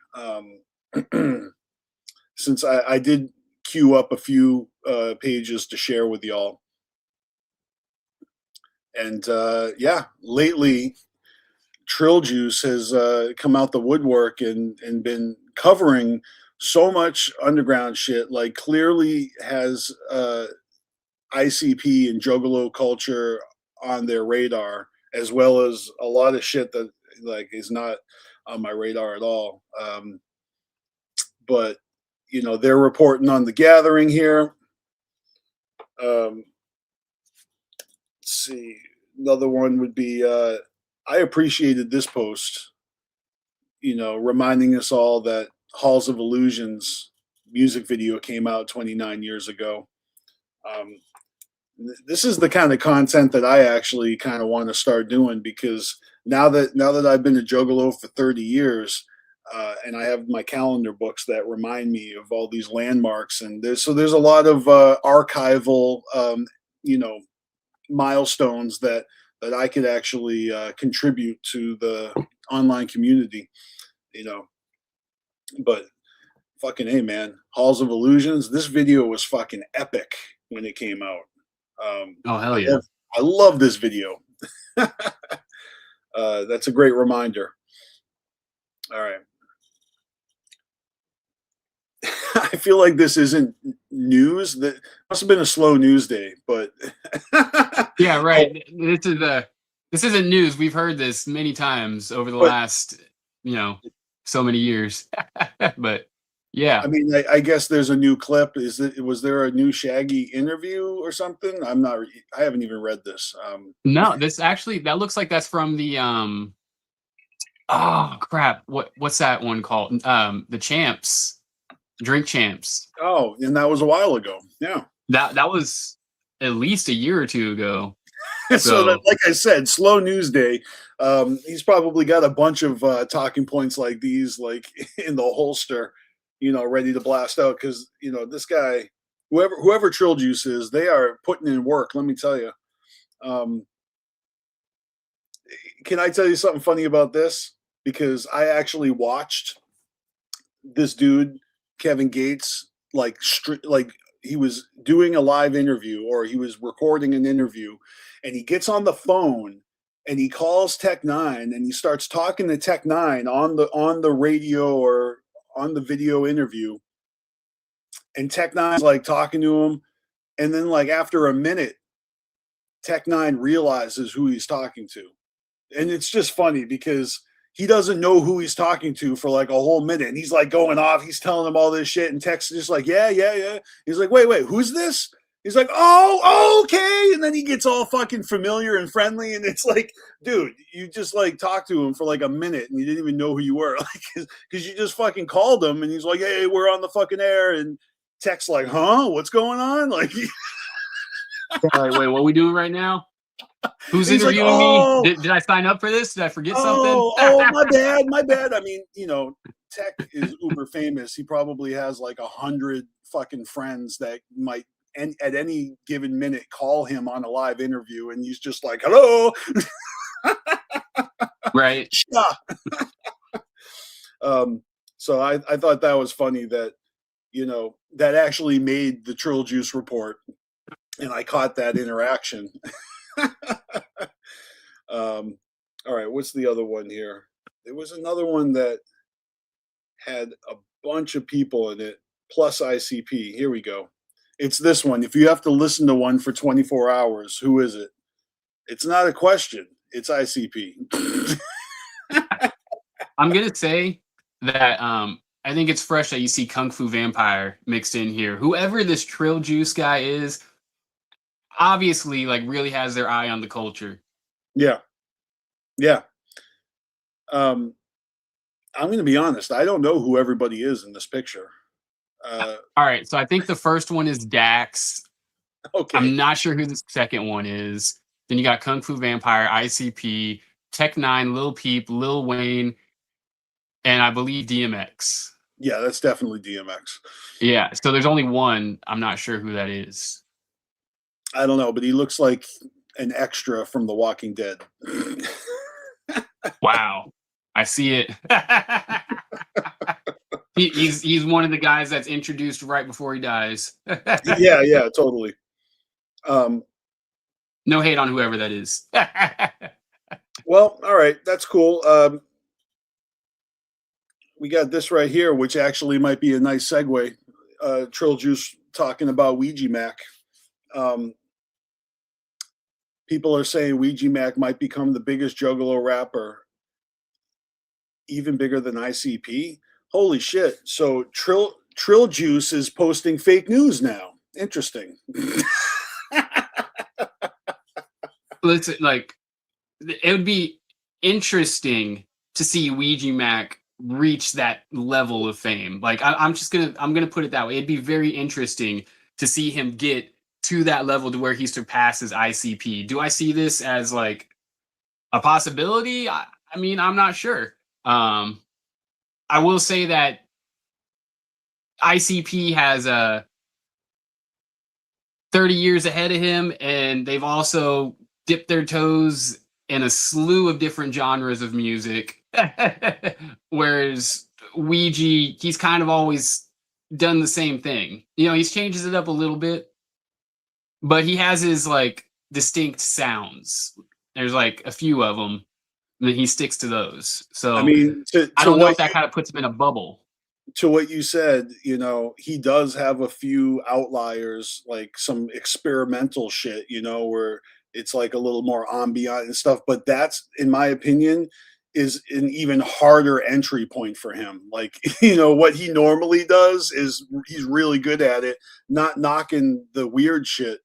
Since I did queue up a few pages to share with y'all. And yeah, lately Trill Juice has come out the woodwork and been covering so much underground shit, like clearly has ICP and Juggalo culture on their radar, as well as a lot of shit that like is not on my radar at all. But you know, they're reporting on the gathering here. Let's see. Another one would be I appreciated this post, reminding us all that Halls of Illusions music video came out 29 years ago. This is the kind of content that I actually kind of want to start doing, because now that I've been a Juggalo for 30 years, and I have my calendar books that remind me of all these landmarks, and there's a lot of archival, milestones that I could actually contribute to the online community, But fucking hey, man, Halls of Illusions. This video was fucking epic when it came out. Oh hell yeah! I love this video. That's a great reminder. All right. I feel like this isn't news. That must have been a slow news day, but Yeah, right. This isn't news. We've heard this many times over the last, so many years. But yeah, I mean, I guess there's a new clip. Was there a new Shaggy interview or something? I haven't even read this. no, that looks like that's from the oh crap, what's that one called? The Champs, Drink Champs. Oh, and that was a while ago. Yeah. That was at least a year or two ago. So that, like I said, slow news day. He's probably got a bunch of talking points like these, like in the holster, ready to blast out. Because this guy, whoever Trill Juice is, they are putting in work. Let me tell you. Can I tell you something funny about this? Because I actually watched this dude, Kevin Gates, like he was doing a live interview, or he was recording an interview, and he gets on the phone and he calls Tech Nine, and he starts talking to Tech Nine on the radio or on the video interview, and Tech Nine's like talking to him, and then like after a minute, Tech Nine realizes who he's talking to, and it's just funny because he doesn't know who he's talking to for like a whole minute. And he's like going off. He's telling him all this shit. And Tech's just like, yeah. He's like, wait, who's this? He's like, oh, okay. And then he gets all fucking familiar and friendly. And it's like, dude, you just like talked to him for like a minute and you didn't even know who you were. Like, because you just fucking called him and he's like, hey, we're on the fucking air. And Tech's like, huh? What's going on? Like, wait, what are we doing right now? Who's he's interviewing like, me? Did I sign up for this? Did I forget something? Oh, my bad. I mean, Tech is uber famous. He probably has like 100 fucking friends that might at any given minute call him on a live interview, and he's just like, hello. Right. So I thought that was funny that, that actually made the Trill Juice report, and I caught that interaction. All right, what's the other one here? There was another one that had a bunch of people in it, plus ICP. Here we go. It's this one. If you have to listen to one for 24 hours, who is it? It's not a question. It's ICP. I'm going to say that I think it's fresh that you see Kung Fu Vampire mixed in here. Whoever this Trill Juice guy is, obviously like really has their eye on the culture. Yeah. I'm going to be honest. I don't know who everybody is in this picture. All right, so I think the first one is Dax. Okay. I'm not sure who the second one is. Then you got Kung Fu Vampire, ICP, Tech Nine, Lil Peep, Lil Wayne, and I believe DMX. Yeah, that's definitely DMX. Yeah, so there's only one. I'm not sure who that is. I don't know, but he looks like an extra from The Walking Dead. Wow, I see it. He's one of the guys that's introduced right before he dies. Yeah, totally. No hate on whoever that is. Well, all right, that's cool. We got this right here, which actually might be a nice segue. Trill Juice talking about Ouija Macc. People are saying Ouija Macc might become the biggest Juggalo rapper, even bigger than ICP. Holy shit. So Trill Juice is posting fake news now. Interesting. listen, like it would be interesting to see Ouija Macc reach that level of fame. Like I'm gonna put it that way. It'd be very interesting to see him get to that level to where he surpasses ICP. Do I see this as like a possibility? I mean, I'm not sure. I will say that ICP has 30 years ahead of him, and they've also dipped their toes in a slew of different genres of music. Whereas Ouija, he's kind of always done the same thing. You know, he changes it up a little bit, but he has his like distinct sounds. There's like a few of them, and he sticks to those. So I mean, I don't know if that kind of puts him in a bubble. To what you said, you know, he does have a few outliers, like some experimental shit, you know, where it's like a little more ambient and stuff. But that's, in my opinion, is an even harder entry point for him. Like, you know, what he normally does is he's really good at it, not knocking the weird shit.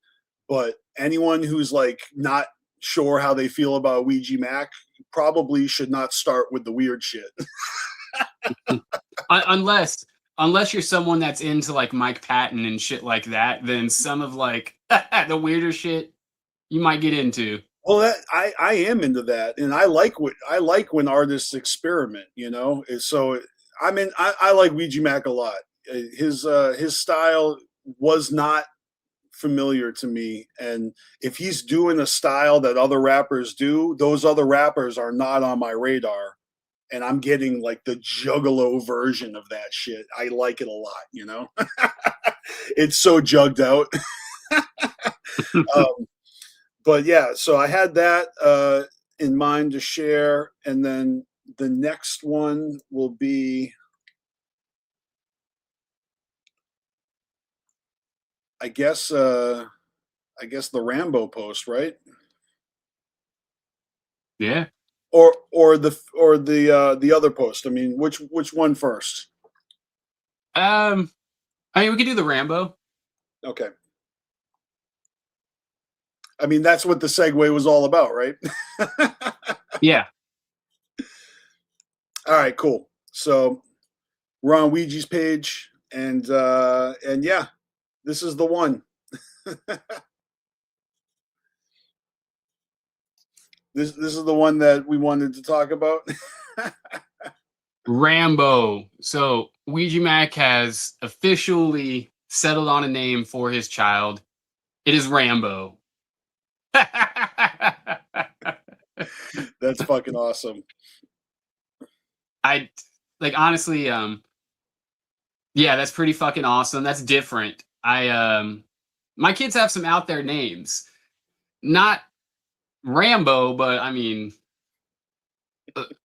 But anyone who's like not sure how they feel about Ouija Macc probably should not start with the weird shit. unless you're someone that's into like Mike Patton and shit like that, then some of like the weirder shit you might get into. Well, I am into that, and I like when artists experiment. You know, so I like Ouija Macc a lot. His style was not familiar to me, and if he's doing a style that other rappers do, those other rappers are not on my radar. And I'm getting like the Juggalo version of that shit. I like it a lot, you know? It's so jugged out. But yeah, so I had that in mind to share. And then the next one will be, I guess the Rambo post, right? Yeah. Or the other post. I mean, which one first? I mean, we could do the Rambo. Okay. I mean, that's what the segue was all about, right? Yeah. All right, cool. So we're on Ouija's page, and yeah, this is the one. This is the one that we wanted to talk about. Rambo. So Ouija Macc has officially settled on a name for his child. It is Rambo. That's fucking awesome. I like honestly, yeah, that's pretty fucking awesome. That's different. My kids have some out there names. Not Rambo, but I mean,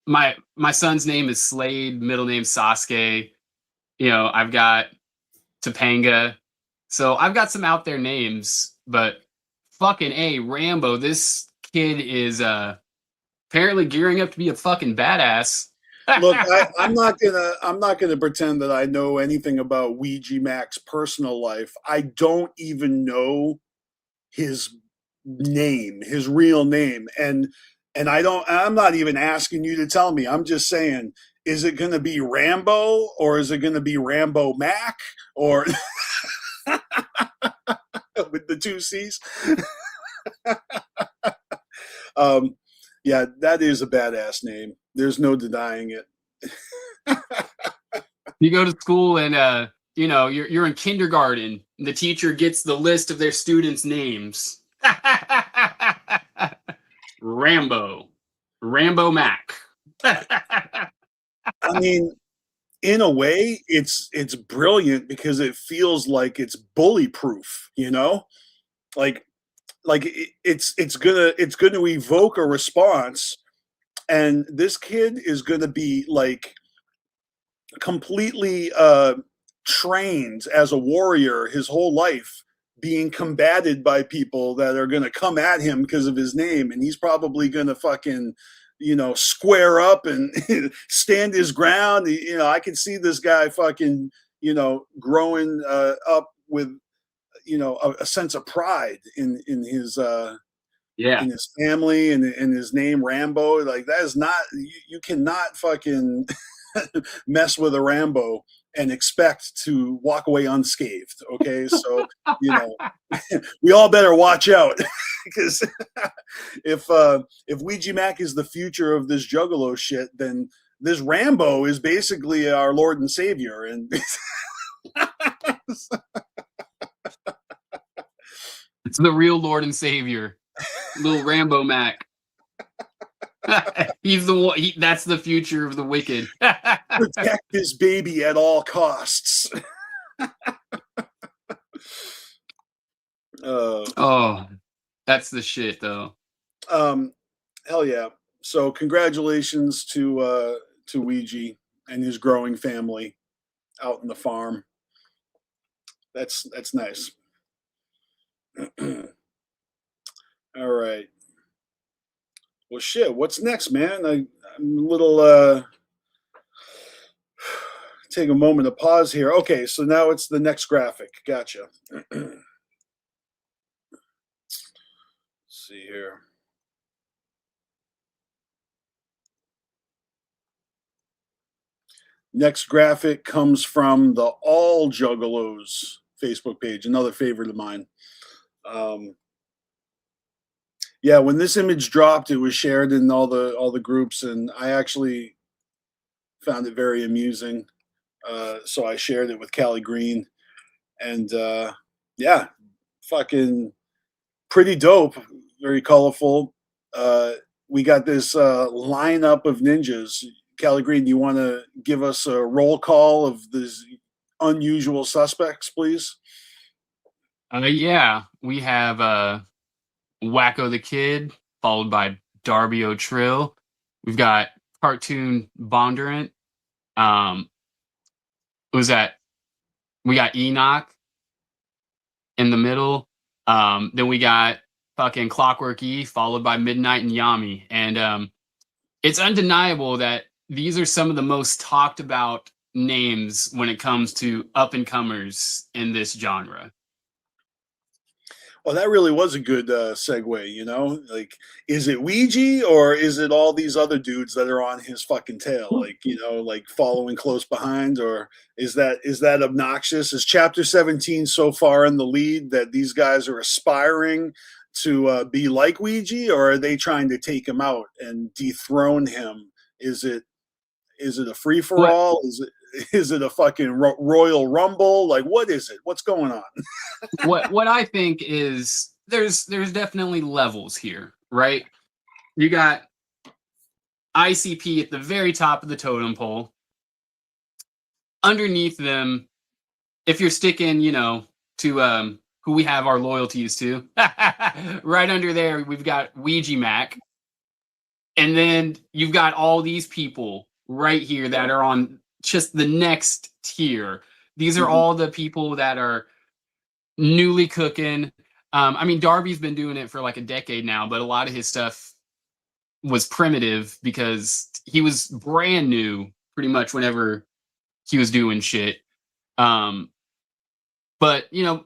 my son's name is Slade, middle name Sasuke. You know, I've got Topanga. So I've got some out there names, but fucking A, Rambo, this kid is apparently gearing up to be a fucking badass. Look, I'm not gonna pretend that I know anything about Ouija Macc's personal life. I don't even know his name, his real name, and I'm not even asking you to tell me. I'm just saying, is it going to be Rambo or is it going to be Rambo Macc or with the two C's? Yeah, that is a badass name. There's no denying it. You go to school and you know, you're in kindergarten. And the teacher gets the list of their students' names. Rambo Macc. I mean, in a way, it's brilliant because it feels like it's bully proof. You know, like it's gonna evoke a response, and this kid is gonna be like completely trained as a warrior his whole life, being combated by people that are going to come at him because of his name, and he's probably going to fucking, you know, square up and stand his ground. You know, I can see this guy fucking, you know, growing up with, you know, a sense of pride in his Yeah. in his family and his name Rambo. Like that is not you cannot fucking mess with a Rambo and expect to walk away unscathed. Okay, so you know we all better watch out because if Ouija Macc is the future of this Juggalo shit, then this Rambo is basically our Lord and Savior. And It's the real Lord and Savior, little Rambo Mac. He's the one. That's the future of the wicked. protect this baby at all costs. Oh, that's the shit, though. Hell yeah! So congratulations to Ouija and his growing family out in the farm. That's nice. All right. Well, shit. What's next, man? I'm a little. Take a moment to pause here. Okay, so now it's the next graphic. Gotcha. Let's see here. Next graphic comes from the All Juggalos Facebook page, another favorite of mine. Yeah, when this image dropped, it was shared in all the groups, and I actually found it very amusing. So I shared it with Caligreen, and yeah, fucking pretty dope, very colorful. We got this lineup of ninjas. Caligreen, do you want to give us a roll call of these unusual suspects, please? Yeah, we have Wacko the Kid, followed by Darby O'Trill. We've got Cartoon Bondurant. Who's that? We got Enoch in the middle. Then we got fucking Clockwork E, followed by Midnight and Yami. And it's undeniable that these are some of the most talked about names when it comes to up and comers in this genre. Well, that really was a good segue, you know? Like, is it Ouija or is it all these other dudes that are on his fucking tail? Like, you know, like following close behind? Or is that obnoxious? Is Chapter 17 so far in the lead that these guys are aspiring to be like Ouija, or are they trying to take him out and dethrone him? Is it a free for all? Is it a fucking Royal Rumble? Like, what is it? What's going on? what I think is there's definitely levels here, right? You got ICP at the very top of the totem pole. Underneath them, if you're sticking, you know, to who we have our loyalties to, right under there, we've got Ouija Macc. And then you've got all these people right here that are on just the next tier. These are all the people that are newly cooking. I mean, Darby's been doing it for like a decade now, but a lot of his stuff was primitive because he was brand new pretty much whenever he was doing shit. But, you know,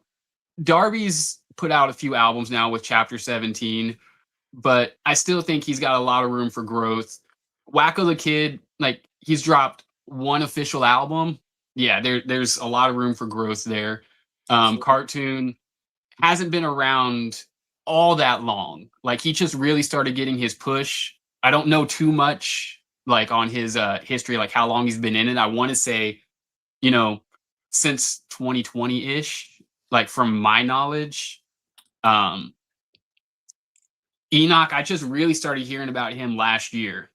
Darby's put out a few albums now with Chapter 17, but I still think he's got a lot of room for growth. Wacko the Kid, like, he's dropped one official album. Yeah, there's a lot of room for growth there. Cartoon hasn't been around all that long. Like, he just really started getting his push. I don't know too much like on his history, like how long he's been in it. I want to say, you know, since 2020-ish, like from my knowledge. Enoch, I just really started hearing about him last year.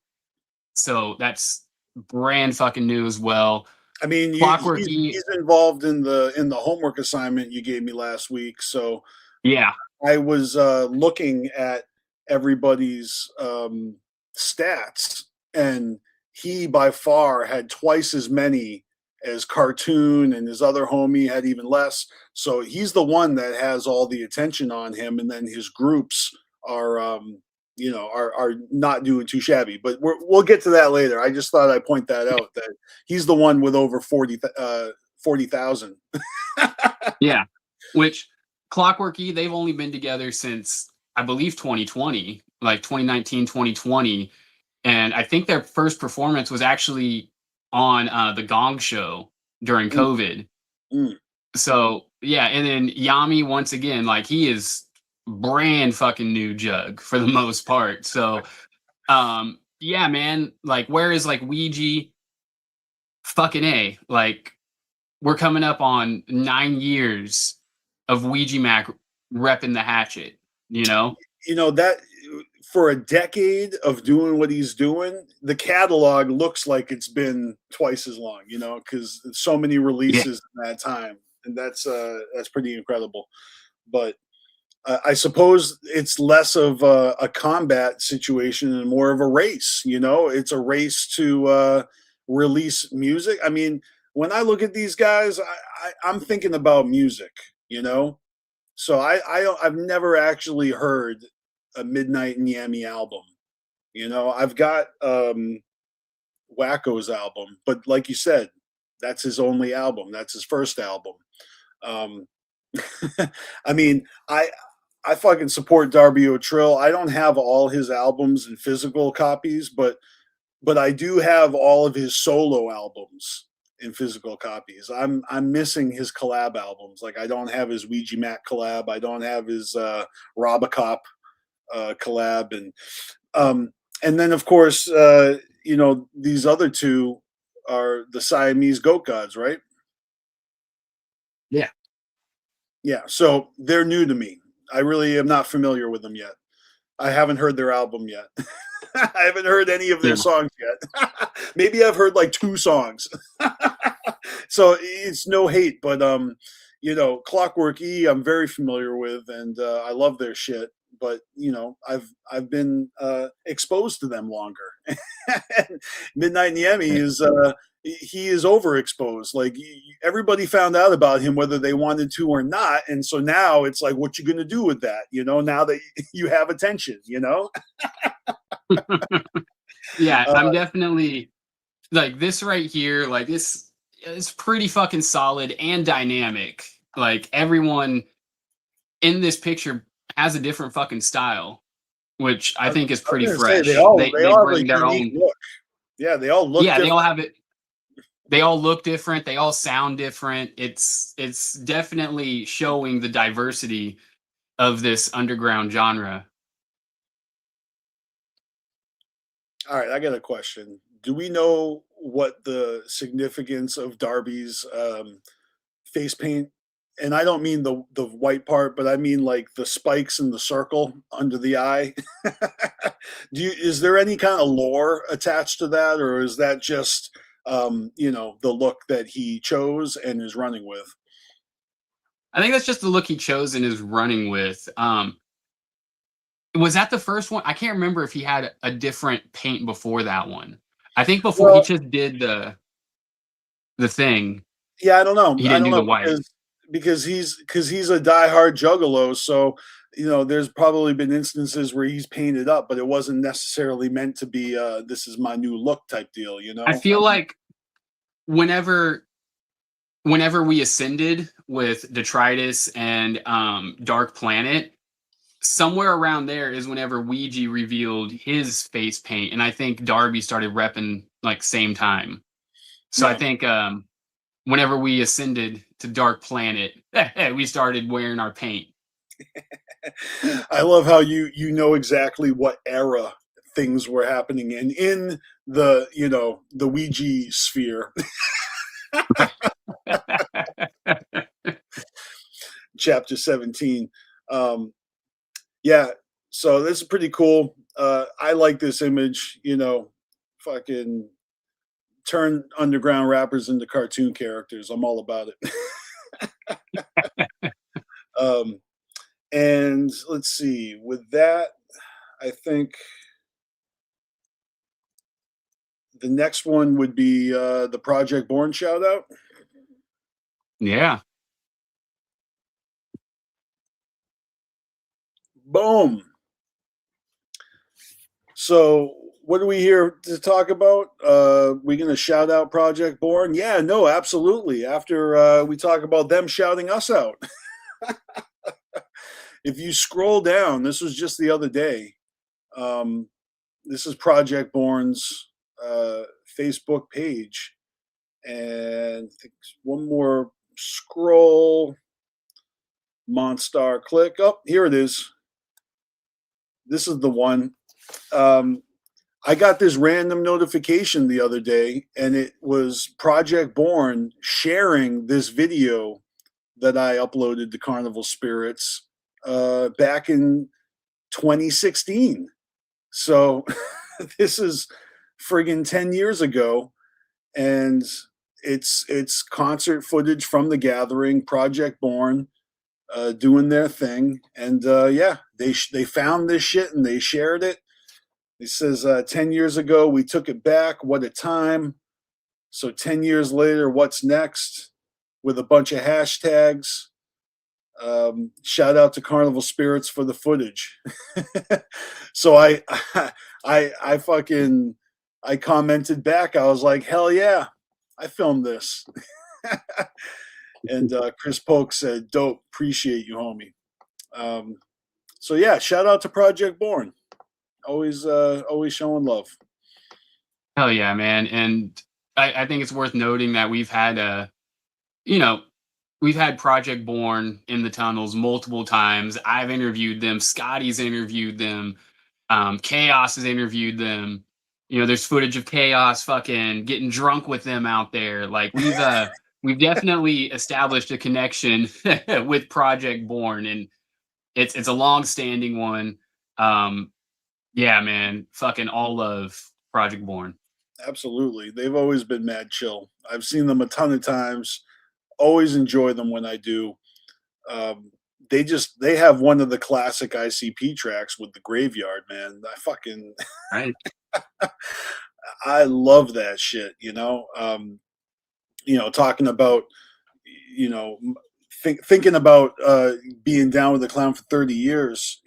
So that's brand fucking new as well. I mean, he's involved in the homework assignment you gave me last week. So yeah, I was looking at everybody's stats, and he by far had twice as many as Cartoon, and his other homie had even less. So he's the one that has all the attention on him, and then his groups are you know, are not doing too shabby. But we'll get to that later. I just thought I'd point that out, that he's the one with over 40,000. Yeah, which Clockwork E, they've only been together since I believe 2020, like 2019, 2020. And I think their first performance was actually on the Gong Show during COVID. Mm. So yeah, and then Yami once again, like he is brand fucking new Jug for the most part. So yeah, man, like where is like Ouija fucking A? Like we're coming up on 9 years of Ouija Macc repping the hatchet, you know? You know, that for a decade of doing what he's doing, the catalog looks like it's been twice as long, you know, because so many releases in that time. And that's pretty incredible. But I suppose it's less of a combat situation and more of a race. You know, it's a race to release music. I mean, when I look at these guys, I'm thinking about music. You know, so I've never actually heard a Midnight in Miami album. You know, I've got Wacko's album, but like you said, that's his only album. That's his first album. Um, I mean, I fucking support Darby O'Trill. I don't have all his albums in physical copies, but I do have all of his solo albums in physical copies. I'm missing his collab albums. Like I don't have his Ouija Macc collab. I don't have his Robocop collab, and then of course you know, these other two are the Siamese Goat Gods, right? Yeah. Yeah, so they're new to me. I really am not familiar with them yet. I haven't heard their album yet. I haven't heard any of their songs yet. Maybe I've heard like 2 songs. So it's no hate, but you know, Clockwork E I'm very familiar with, and I love their shit. But you know, I've been exposed to them longer. Midnight Miami is he is overexposed. Like everybody found out about him whether they wanted to or not, and so now it's like, what you gonna do with that? You know, now that you have attention, you know. Yeah, I'm definitely like this right here. Like this is pretty fucking solid and dynamic. Like everyone in this picture has a different fucking style, which I think is pretty fresh. They all bring their own look. Yeah, they all look. Yeah, different. they all have it. They all look different. They all sound different. It's definitely showing the diversity of this underground genre. All right, I got a question. Do we know what the significance of Darby's face paint? And I don't mean the white part, but I mean like the spikes in the circle under the eye. Is there any kind of lore attached to that, or is that just you know, the look that he chose and is running with? I think that's just the look he chose and is running with. Was that the first one? I can't remember if he had a different paint before that one. I think before he just did the thing. Yeah, I don't know. He didn't do the white. Because he's a diehard Juggalo, so you know, there's probably been instances where he's painted up, but it wasn't necessarily meant to be this is my new look type deal, you know. I feel like whenever we ascended with Detritus and Dark Planet, somewhere around there is whenever Ouija revealed his face paint, and I think Darby started repping like same time. So yeah. I think whenever we ascended to Dark Planet, we started wearing our paint. I love how you know exactly what era things were happening in the, you know, the Ouija sphere. Chapter 17. Yeah, so this is pretty cool. I like this image, you know, fucking turn underground rappers into cartoon characters. I'm all about it. And let's see, with that, I think the next one would be the Project Born shout out. Yeah. Boom. So what are we here to talk about? We going to shout out Project Born? Yeah, no, absolutely. After we talk about them shouting us out. if you scroll down, this was just the other day. This is Project Born's Facebook page, and I think one more scroll. Monstar, click. Oh, here it is. This is the one. I got this random notification the other day, and it was Project Born sharing this video that I uploaded to Carnival Spirits back in 2016. So this is friggin' 10 years ago, and it's concert footage from the gathering, Project Born doing their thing, and yeah, they found this shit and they shared it. It says 10 years ago we took it back. What a time! So 10 years later, what's next? With a bunch of hashtags. Shout out to Carnival Spirits for the footage. So I commented back. I was like, hell yeah, I filmed this. And Chris Polk said, dope, appreciate you, homie. So yeah, shout out to Project Born. Always showing love. Hell yeah, man. And I think it's worth noting that we've had we've had Project Born in the tunnels multiple times. I've interviewed them. Scotty's interviewed them. Chaos has interviewed them. There's footage of Chaos fucking getting drunk with them out there. Like we've definitely established a connection with Project Born, and it's a long-standing one. Yeah, man, fucking all love Project Born. Absolutely, they've always been mad chill. I've seen them a ton of times. Always enjoy them when I do. They have one of the classic ICP tracks with the Graveyard, man. I fucking right. I love that shit. Talking about thinking about being down with the Clown for 30 years.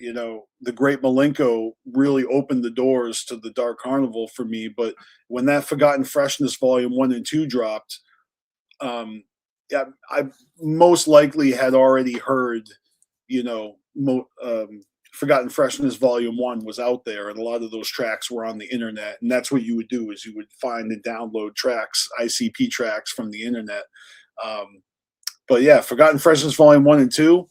The Great Malenko really opened the doors to the Dark Carnival for me. But when that Forgotten Freshness Volume 1 and 2 dropped, yeah, I most likely had already heard, Forgotten Freshness Volume 1 was out there, and a lot of those tracks were on the internet. And that's what you would do, is you would find and download tracks, ICP tracks from the internet. But yeah, Forgotten Freshness Volume 1 and 2,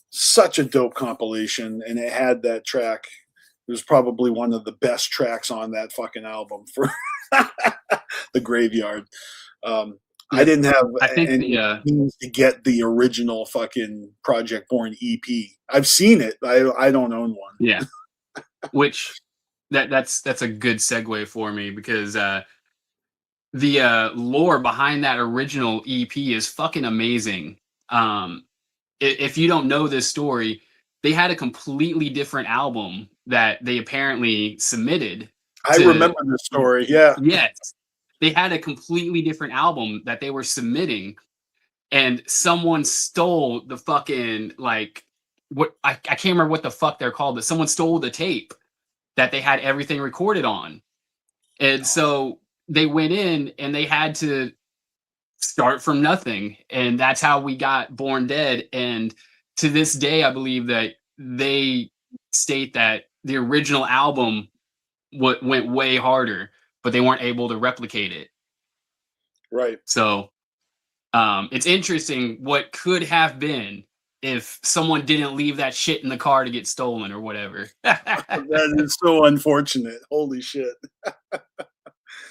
such a dope compilation, and it had that track. It was probably one of the best tracks on that fucking album for The Graveyard. I didn't have any means to get the original fucking Project Born EP. I've seen it. I don't own one. Yeah. Which that's a good segue for me, because the lore behind that original EP is fucking amazing. If you don't know this story, they had a completely different album that they apparently submitted. I remember the story. Yeah. Yes. They had a completely different album that they were submitting, and someone stole the fucking, like, what I can't remember what the fuck they're called, but someone stole the tape that they had everything recorded on. And so they went in and they had to start from nothing. And that's how we got Born Dead. And to this day, I believe that they state that the original album went way harder, but they weren't able to replicate it. Right. So it's interesting what could have been if someone didn't leave that shit in the car to get stolen or whatever. That is so unfortunate. Holy shit.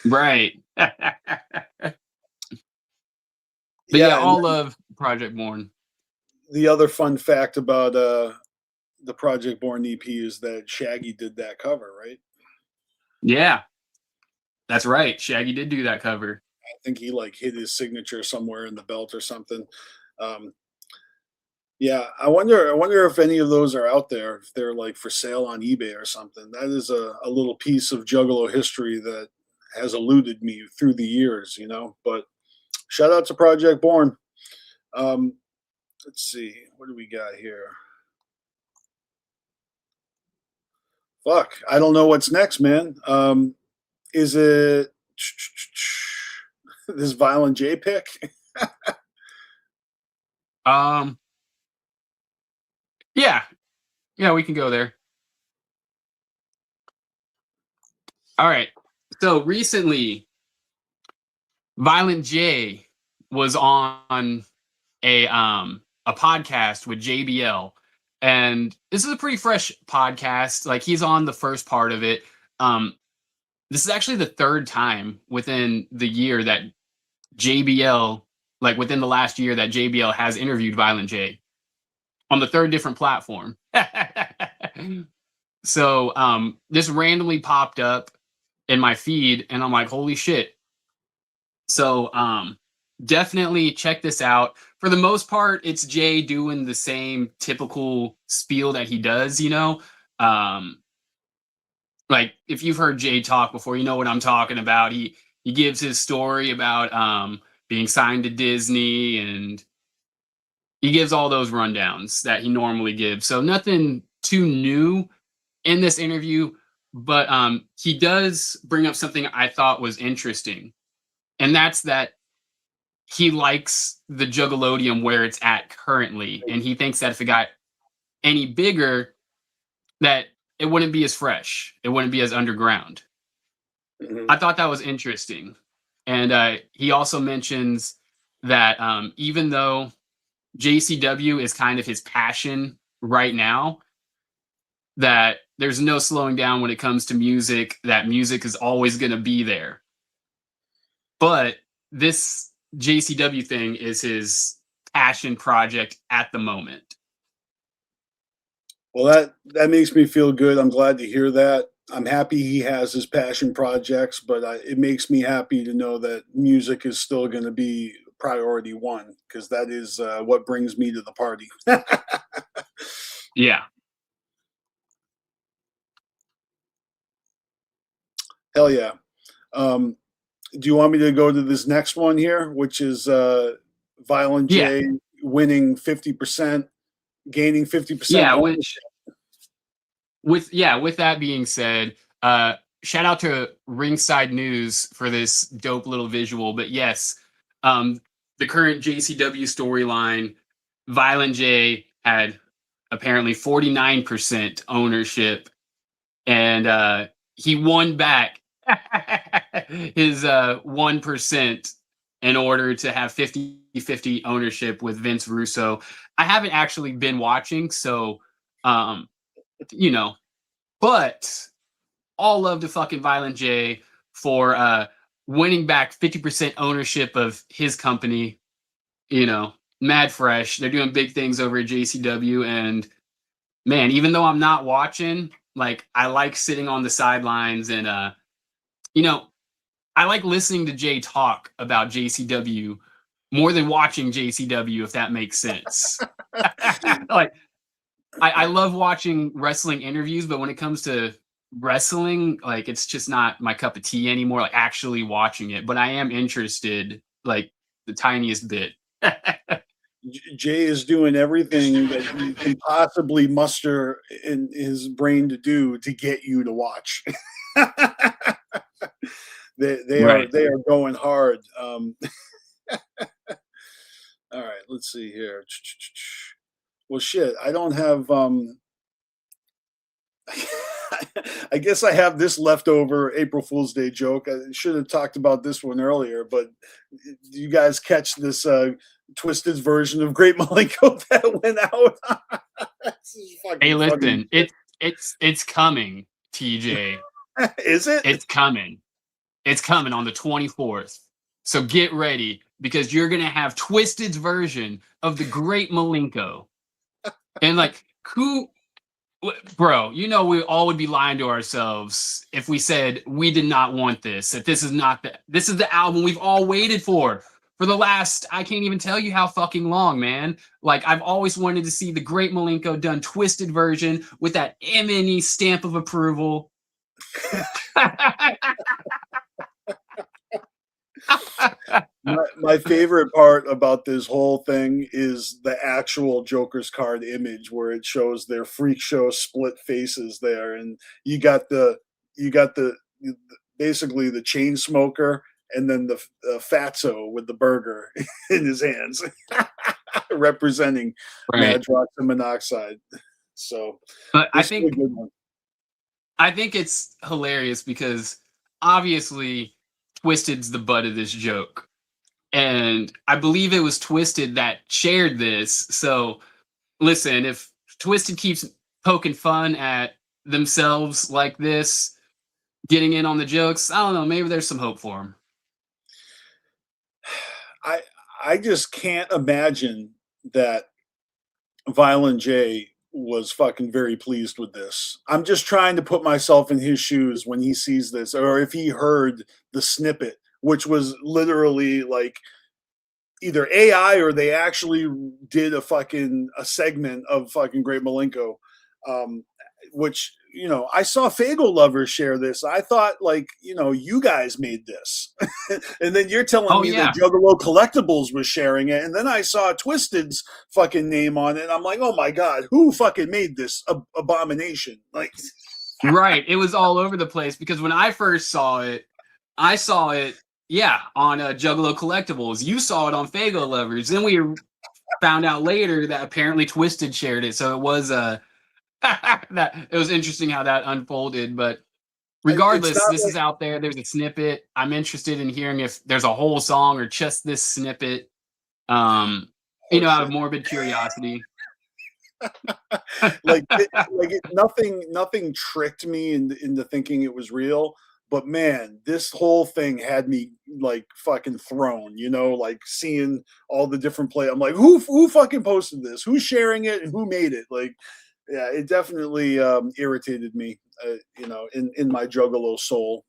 Right. But yeah, all love Project Born. The other fun fact about the Project Born EP is that Shaggy did that cover, right? Yeah. That's right. Shaggy did do that cover. I think he hid his signature somewhere in the belt or something. Yeah, I wonder if any of those are out there, if they're for sale on eBay or something. That is a little piece of Juggalo history that has eluded me through the years, But shout out to Project Born. Let's see, what do we got here? Fuck, I don't know what's next, man. Is it this Violent J pick? Yeah, Yeah, we can go there. All right. So recently, Violent J was on a podcast with JBL, and this is a pretty fresh podcast. Like he's on the first part of it. This is actually the third time within the year that JBL, like within the last year, that JBL has interviewed Violent J on the third different platform. So this randomly popped up in my feed, and I'm like, holy shit. So definitely check this out. For the most part, it's Jay doing the same typical spiel that he does, you know. Like if you've heard Jay talk before, you know what I'm talking about. He gives his story about being signed to Disney, and he gives all those rundowns that he normally gives. So nothing too new in this interview, but he does bring up something I thought was interesting, and that's that he likes the Juggalodium where it's at currently, and he thinks that if it got any bigger, that it wouldn't be as fresh, it wouldn't be as underground. Mhm. I thought that was interesting, and he also mentions that even though JCW is kind of his passion right now, that there's no slowing down when it comes to music, that music is always going to be there. But this JCW thing is his passion project at the moment. Well, that makes me feel good. I'm glad to hear that. I'm happy he has his passion projects, but it makes me happy to know that music is still going to be priority one, because that is what brings me to the party. Yeah. Hell yeah. Do you want me to go to this next one here, which is Violent Yeah. J winning 50%, gaining 50%? Yeah, with that being said, shout out to Ringside News for this dope little visual. But yes, the current JCW storyline, Violent J had apparently 49% ownership, and he won back his 1% in order to have 50-50 ownership with Vince Russo. I haven't actually been watching, so you know, but all love to fucking Violent J for winning back 50% ownership of his company. You know, mad fresh. They're doing big things over at JCW, and man, even though I'm not watching, like I like sitting on the sidelines, and you know, I like listening to Jay talk about JCW more than watching JCW, if that makes sense. Like I love watching wrestling interviews, but when it comes to wrestling, like it's just not my cup of tea anymore, like actually watching it. But I am interested, like the tiniest bit. Jay is doing everything that he can possibly muster in his brain to do to get you to watch. They Right. are going hard. All right, let's see here. Well, shit, I don't have. I guess I have this leftover April Fool's Day joke. I should have talked about this one earlier, but do you guys catch this twisted version of Great Malenko that went out? This is fucking Hey, funny. listen, it's coming, TJ. Is it? It's coming. It's coming on the 24th. So get ready, because you're gonna have Twisted's version of the Great Malenko. And like, bro, you know we all would be lying to ourselves if we said we did not want this. That this is not this is the album we've all waited for the last, I can't even tell you how fucking long, man. Like I've always wanted to see the Great Malenko done Twisted version with that MNE stamp of approval. My favorite part about this whole thing is the actual Joker's card image where it shows their freak show split faces there, and you got the basically the chain smoker and then the fatso with the burger in his hands representing Right. madrox and monoxide. So But this is a good one. I think it's hilarious because obviously Twisted's the butt of this joke. And I believe it was Twisted that shared this. So listen, if Twisted keeps poking fun at themselves like this, getting in on the jokes, I don't know, maybe there's some hope for him. I just can't imagine that Violent J was fucking very pleased with this. I'm just trying to put myself in his shoes when he sees this, or if he heard the snippet, which was literally like either AI or they actually did a segment of fucking Great Malenko, which, you know, I saw Fagel Lovers share this. I thought, like, you know, you guys made this. And then you're telling me that Juggalo Collectibles was sharing it. And then I saw Twisted's fucking name on it. And I'm like, oh my God, who fucking made this abomination? Like, right. It was all over the place because when I first saw it, yeah, on Juggalo Collectibles. You saw it on Fagel Lovers. Then we found out later that apparently Twisted shared it. So it was that it was interesting how that unfolded. But regardless, this is out there. There's a snippet. I'm interested in hearing if there's a whole song or just this snippet. Out of morbid curiosity. Nothing tricked me into thinking it was real. But man, this whole thing had me like fucking thrown, you know, like seeing all the different play. I'm like, who fucking posted this? Who's sharing it and who made it? Like, yeah, it definitely irritated me, you know, in my Juggalo soul.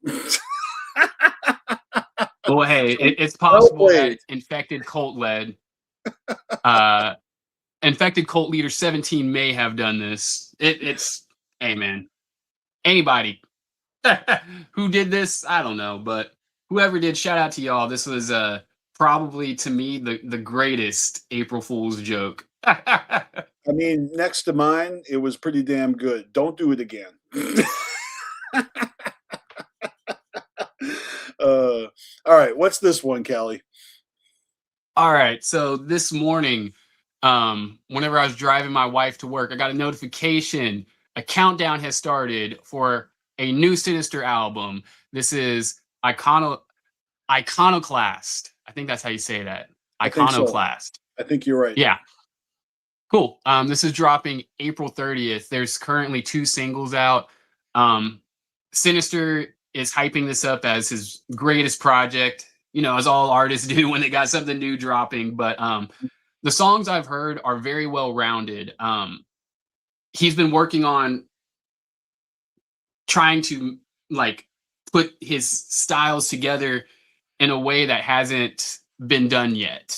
Well, hey, it's possible that it's infected cult led. Infected cult leader 17 may have done this. It's hey man, anybody who did this, I don't know, but whoever did, shout out to y'all. This was probably to me the greatest April Fool's joke. I mean, next to mine, it was pretty damn good. Don't do it again. All right, what's this one, Callie? All right, so this morning, whenever I was driving my wife to work, I got a notification. A countdown has started for a new Sinister album. This is Iconoclast. I think that's how you say that. Iconoclast. I think you're right. Yeah. Cool. This is dropping April 30th. There's currently 2 singles out. Sinister is hyping this up as his greatest project, you know, as all artists do when they got something new dropping. But the songs I've heard are very well rounded. He's been working on trying to like put his styles together in a way that hasn't been done yet.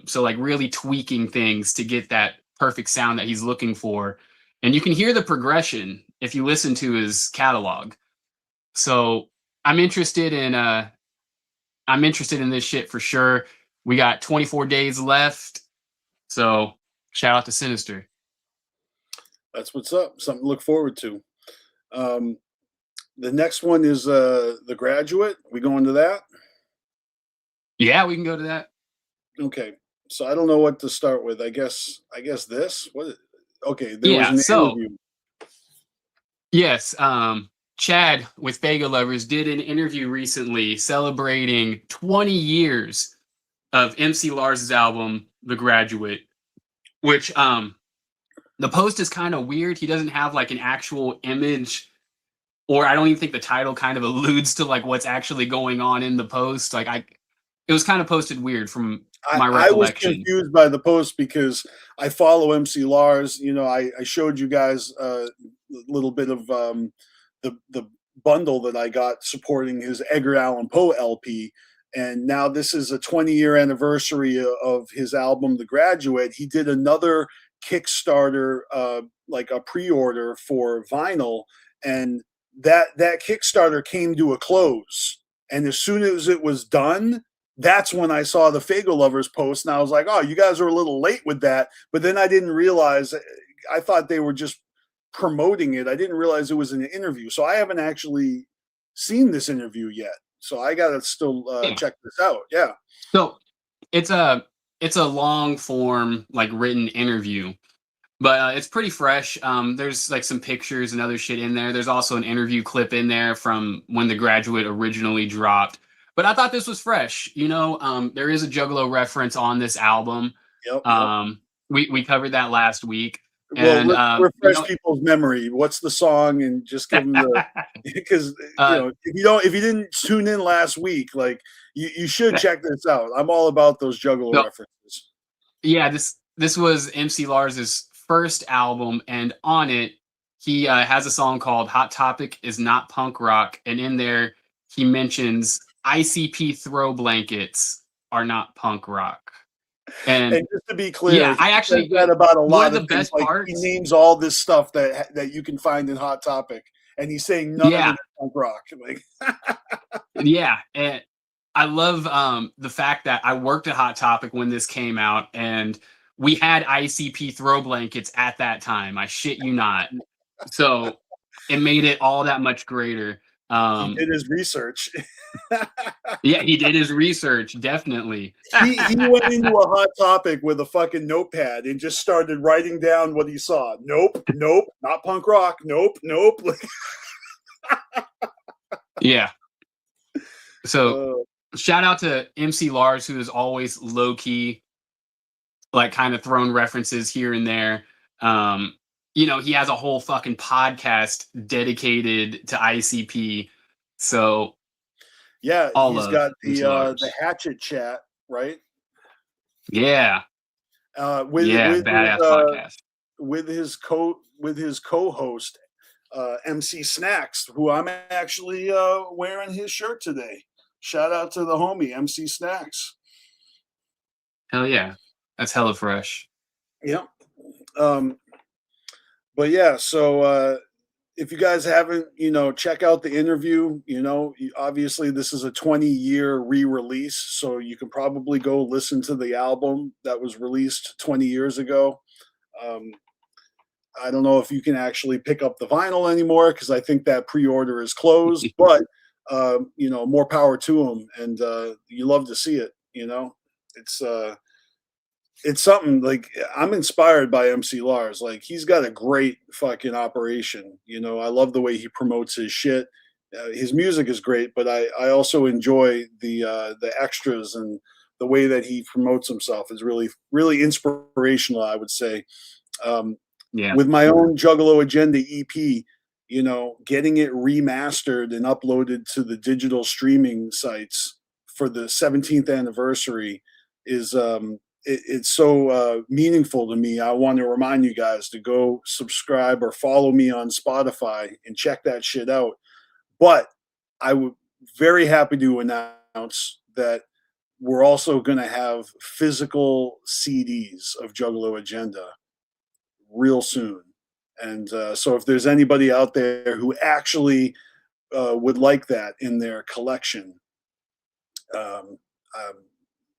So like really tweaking things to get that perfect sound that he's looking for. And you can hear the progression if you listen to his catalog. So I'm interested in this shit for sure. We got 24 days left. So shout out to Sinister. That's what's up. Something to look forward to. The next one is The Graduate. We going to that? Yeah, we can go to that. Okay. So I don't know what to start with. I guess this. What? Okay. There was an interview. Yes. Chad with Fagel Lovers did an interview recently celebrating 20 years of MC Lars's album, The Graduate, which the post is kind of weird. He doesn't have like an actual image, or I don't even think the title kind of alludes to like what's actually going on in the post. Like it was kind of posted weird from my recollection. I was confused by the post because I follow MC Lars. You know, I showed you guys a little bit of the bundle that I got supporting his Edgar Allan Poe LP. And now this is a 20-year anniversary of his album, The Graduate. He did another Kickstarter, like a pre-order for vinyl. And that Kickstarter came to a close. And as soon as it was done, that's when I saw the Fagel Lovers post. And I was like, oh, you guys are a little late with that. But then I didn't realize, I thought they were just promoting it. I didn't realize it was an interview. So I haven't actually seen this interview yet. So I got to still check this out. Yeah. So it's a long form, like written interview. But it's pretty fresh. There's like some pictures and other shit in there. There's also an interview clip in there from when The Graduate originally dropped. But I thought this was fresh. There is a Juggalo reference on this album. Yep. We covered that last week. Well, And let's refresh people's memory. What's the song, and just give them the because if you didn't tune in last week, like you should check this out. I'm all about those Juggalo references. Yeah, this was MC Lars's first album, and on it he has a song called "Hot Topic Is Not Punk Rock," and in there he mentions ICP throw blankets are not punk rock. And just to be clear, yeah, I actually said that about a lot of the best things. parts. He names all this stuff that you can find in Hot Topic, and he's saying none of it is punk rock. Like, yeah, and I love the fact that I worked at Hot Topic when this came out, and we had ICP throw blankets at that time. I shit you not. So it made it all that much greater. He did his research. Yeah, he did his research, definitely. He went into a Hot Topic with a fucking notepad and just started writing down what he saw. Nope, not punk rock. Nope. Yeah. So shout out to MC Lars, who is always low key, like kind of thrown references here and there. He has a whole fucking podcast dedicated to ICP. So yeah, he's got the Hatchet Chat, right? Yeah. Badass podcast. With his co-host MC Snacks, who I'm actually wearing his shirt today. Shout out to the homie MC Snacks. Hell yeah, that's hella fresh. Yep. But yeah, so if you guys haven't, check out the interview. Obviously this is a 20-year re-release, so you can probably go listen to the album that was released 20 years ago. I don't know if you can actually pick up the vinyl anymore, because I think that pre-order is closed, but more power to them, and you love to see it. It's something. Like, I'm inspired by MC Lars. Like, he's got a great fucking operation. I love the way he promotes his shit. His music is great, but I also enjoy the extras, and the way that he promotes himself is really, really inspirational, I would say. With my own Juggalo Agenda EP, getting it remastered and uploaded to the digital streaming sites for the 17th anniversary is it's so meaningful to me. I want to remind you guys to go subscribe or follow me on Spotify and check that shit out. But I would very happy to announce that we're also going to have physical CDs of Juggalo Agenda real soon. And so if there's anybody out there who actually would like that in their collection,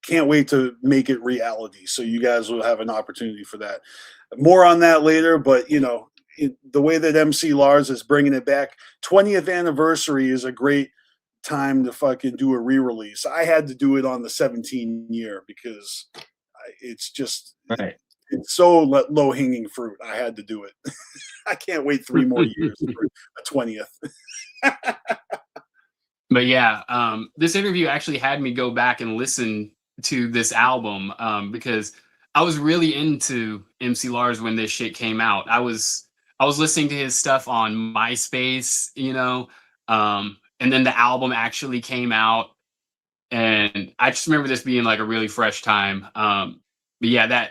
can't wait to make it reality. So you guys will have an opportunity for that. More on that later, but the way that MC Lars is bringing it back, 20th anniversary is a great time to fucking do a re-release. I had to do it on the 17 year because it's just right. It's so low hanging fruit. I had to do it. I can't wait 3 more years for a 20th. But yeah, this interview actually had me go back and listen to this album because I was really into MC Lars when this shit came out. I was listening to his stuff on MySpace, and then the album actually came out, and I just remember this being like a really fresh time. But yeah,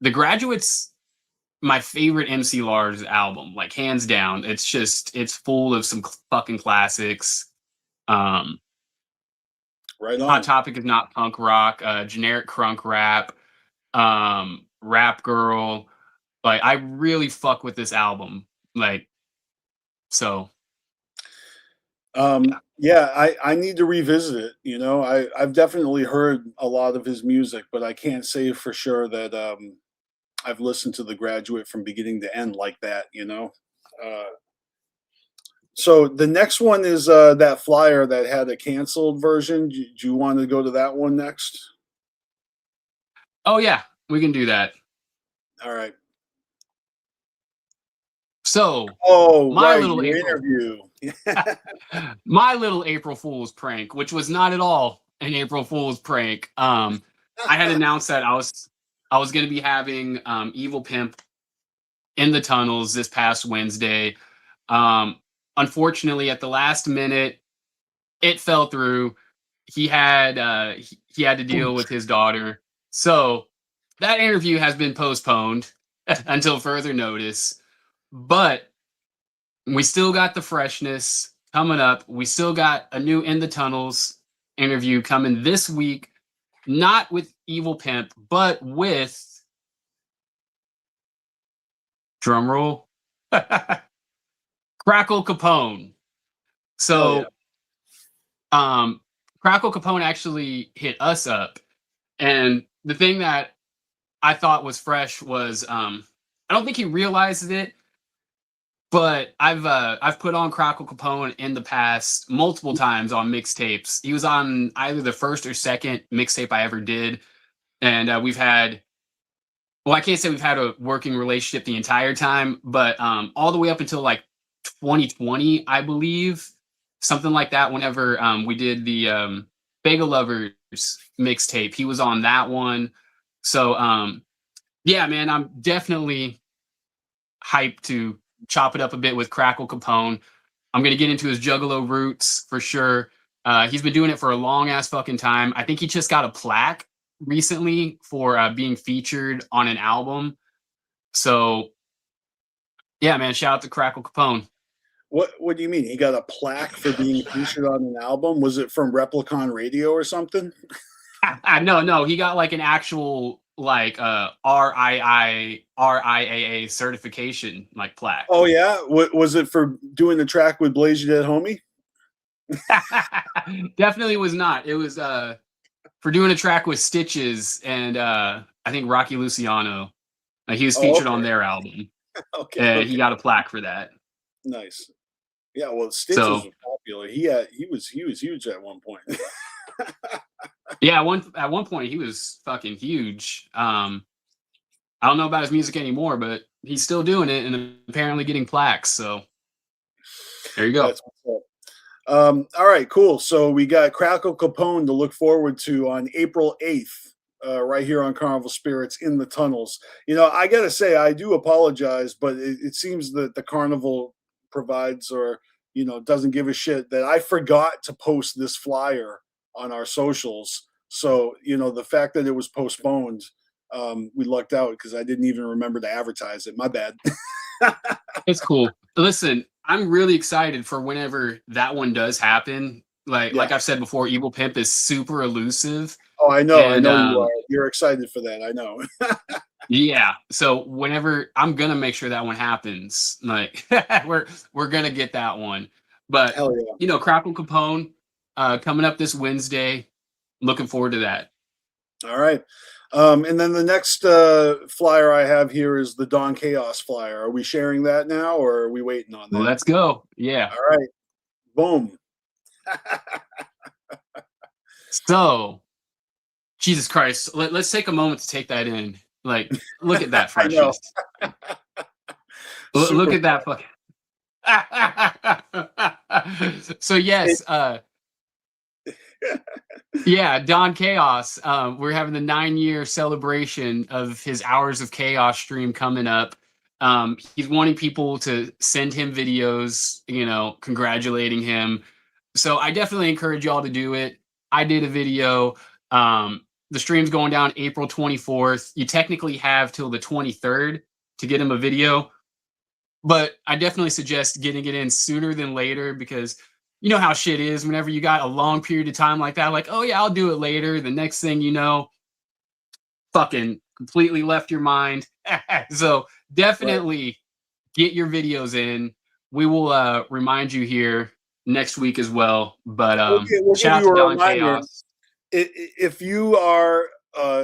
The Graduate's my favorite MC Lars album, like hands down. It's full of some fucking classics. Right on. Hot Topic Is Not Punk Rock, Generic Crunk Rap, Rap Girl. Like, I really fuck with this album. Like, so. Yeah, I need to revisit it. I've definitely heard a lot of his music, but I can't say for sure that I've listened to The Graduate from beginning to end like that. So the next one is that flyer that had a canceled version. Do you want to go to that one next? Oh yeah, we can do that. All right. So Oh, my right, little your April interview. my little April Fool's prank, which was not at all an April Fool's prank. I had announced that I was going to be having Evil Pimp in the tunnels this past Wednesday. Um, Unfortunately, at the last minute, it fell through. He had to deal with his daughter, so that interview has been postponed until further notice. But we still got the freshness coming up. We still got a new In the Tunnels interview coming this week, not with Evil Pimp, but with drumroll Crackle Capone. So Crackle Capone actually hit us up. And the thing that I thought was fresh was I don't think he realized it, but I've put on Crackle Capone in the past multiple times on mixtapes. He was on either the first or second mixtape I ever did, and we've had, well, I can't say we've had a working relationship the entire time, but all the way up until like 2020, I believe, something like that. Whenever we did the Bagel Lovers mixtape, he was on that one. So yeah, man, I'm definitely hyped to chop it up a bit with Crackle Capone. I'm gonna get into his Juggalo roots for sure. He's been doing it for a long ass fucking time. I think he just got a plaque recently for being featured on an album. So yeah, man, shout out to Crackle Capone. What do you mean? He got a plaque for being featured on an album? Was it from Replicon Radio or something? No, he got like an actual like RIAA certification like plaque. Oh yeah, was it for doing the track with Blaze You Dead Homie? Definitely was not. It was for doing a track with Stitches and I think Rocky Luciano. He was featured on their album. Okay, He got a plaque for that. Nice. Yeah, well, Stitches was popular. He was huge at one point. Yeah, at one point he was fucking huge. I don't know about his music anymore, but he's still doing it and apparently getting plaques. So there you go. That's what's up. All right, cool. So we got Crackle Capone to look forward to on April 8th, right here on Carnival Spirits in the Tunnels. You know, I gotta say, I do apologize, but it seems that the Carnival provides, or doesn't give a shit, that I forgot to post this flyer on our socials. So the fact that it was postponed, we lucked out because I didn't even remember to advertise it. My bad. It's cool. Listen, I'm really excited for whenever that one does happen. Like I've said before, Evil Pimp is super elusive. Oh, I know. And, I know you are. You're excited for that. I know. Yeah. So whenever, I'm gonna make sure that one happens. Like we're gonna get that one. But Hell yeah. Crackle Capone coming up this Wednesday. Looking forward to that. All right. And then the next flyer I have here is the Dawn Chaos flyer. Are we sharing that now, or are we waiting on that? Let's go. Yeah. All right. Boom. So, Jesus Christ, let's take a moment to take that in. Like, look at that freshness. Look at that fucking. So yes, yeah, Don Chaos. We're having the 9-year celebration of his Hours of Chaos stream coming up. He's wanting people to send him videos, congratulating him. So I definitely encourage y'all to do it. I did a video. The stream's going down April 24th. You technically have till the 23rd to get him a video, but I definitely suggest getting it in sooner than later, because you know how shit is whenever you got a long period of time like that, like, oh yeah, I'll do it later. The next thing you know, fucking completely left your mind. So definitely get your videos in. We will remind you here next week as well. But we'll shout out to Don Chaos. If you are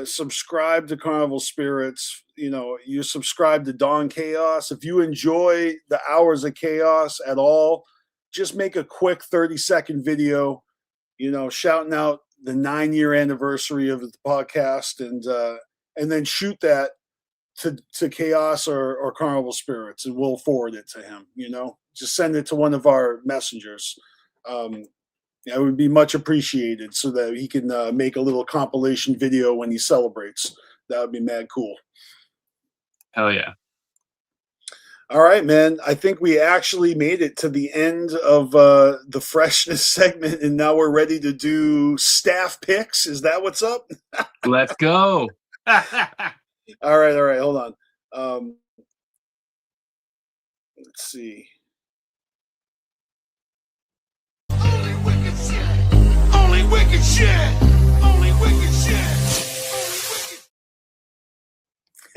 subscribed to Carnival Spirits, you subscribe to Dawn Chaos. If you enjoy the Hours of Chaos at all, just make a quick 30-second video, shouting out the 9-year anniversary of the podcast, and then shoot that to Chaos or Carnival Spirits, and we'll forward it to him. Just send it to one of our messengers. It would be much appreciated, so that he can make a little compilation video when he celebrates. That would be mad cool. Hell yeah. All right, man. I think we actually made it to the end of the freshness segment, and now we're ready to do staff picks. Is that what's up? Let's go. All right. Hold on. Let's see. Only wicked shit. Only wicked shit. Only wicked shit. Only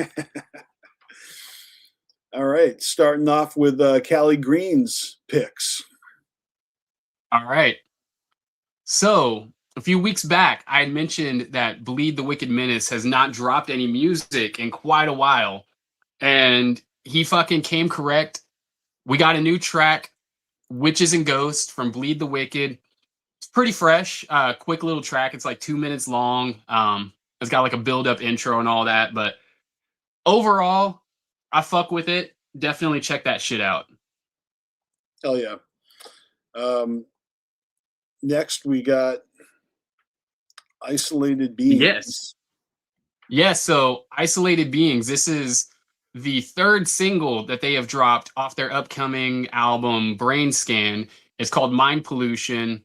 wicked. All right, starting off with Caligreen's picks. All right. So a few weeks back, I had mentioned that Bleed the Wicked Menace has not dropped any music in quite a while. And he fucking came correct. We got a new track, Witches and Ghosts from Bleed the Wicked. It's pretty fresh, quick little track. It's like 2 minutes long. It's got like a build-up intro and all that. But overall, I fuck with it. Definitely check that shit out. Hell yeah. Next, we got Isolated Beings. Yes, so Isolated Beings. This is the third single that they have dropped off their upcoming album, Brain Scan. It's called Mind Pollution.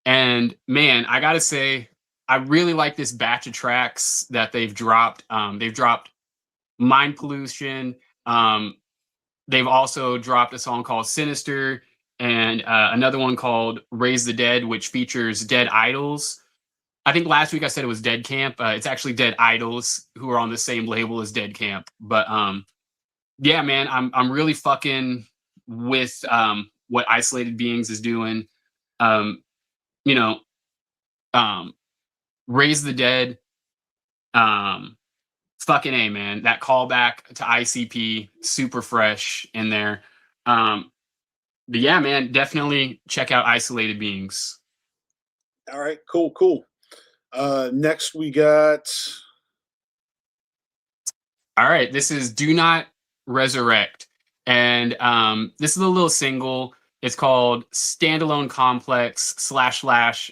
And man, I gotta say, I really like this batch of tracks that they've dropped. They've dropped Mind Pollution. They've also dropped a song called Sinister and another one called Raise the Dead, which features Dead Idols. I think last week I said it was Dead Camp. It's actually Dead Idols, who are on the same label as Dead Camp. But yeah, man, I'm really fucking with what Isolated Beings is doing. Raise the Dead. Fucking A, man. That callback to ICP, super fresh in there. But yeah, man, definitely check out Isolated Beings. All right, cool. Next, we got... All right, this is Do Not Resurrect. And this is a little single. It's called Standalone Complex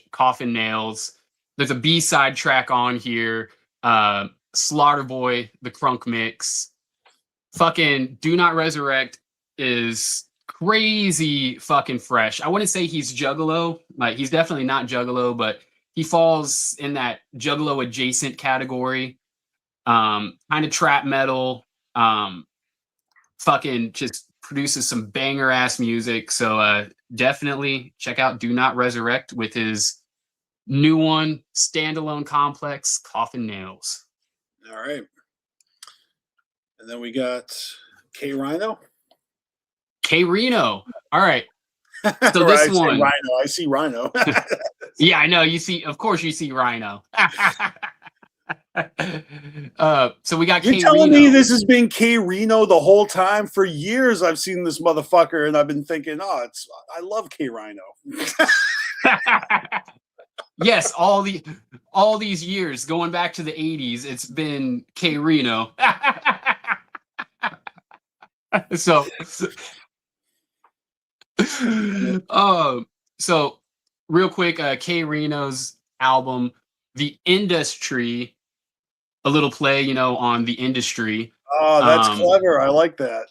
/ Coffin Nails. There's a B-side track on here. Slaughter Boy, the Crunk Mix. Fucking Do Not Resurrect is crazy fucking fresh. I wouldn't say he's Juggalo. Like, he's definitely not Juggalo, but he falls in that Juggalo adjacent category. Kind of trap metal. Fucking just produces some banger ass music. So definitely check out Do Not Resurrect with his new one, Standalone Complex, Coffin Nails. All right. And then we got K Rhino. K Reno. All right. So this one. I see Rhino. Yeah, I know. You see, of course you see Rhino. So we got You're K telling Reno. me this has been K Reno the whole time? For years I've seen this motherfucker and I've been thinking, I love K Rhino. Yes, all these years going back to the 80s, it's been K Reno. So real quick, K Reno's album, The Industry, a little play, on the industry. Oh, that's clever. I like that.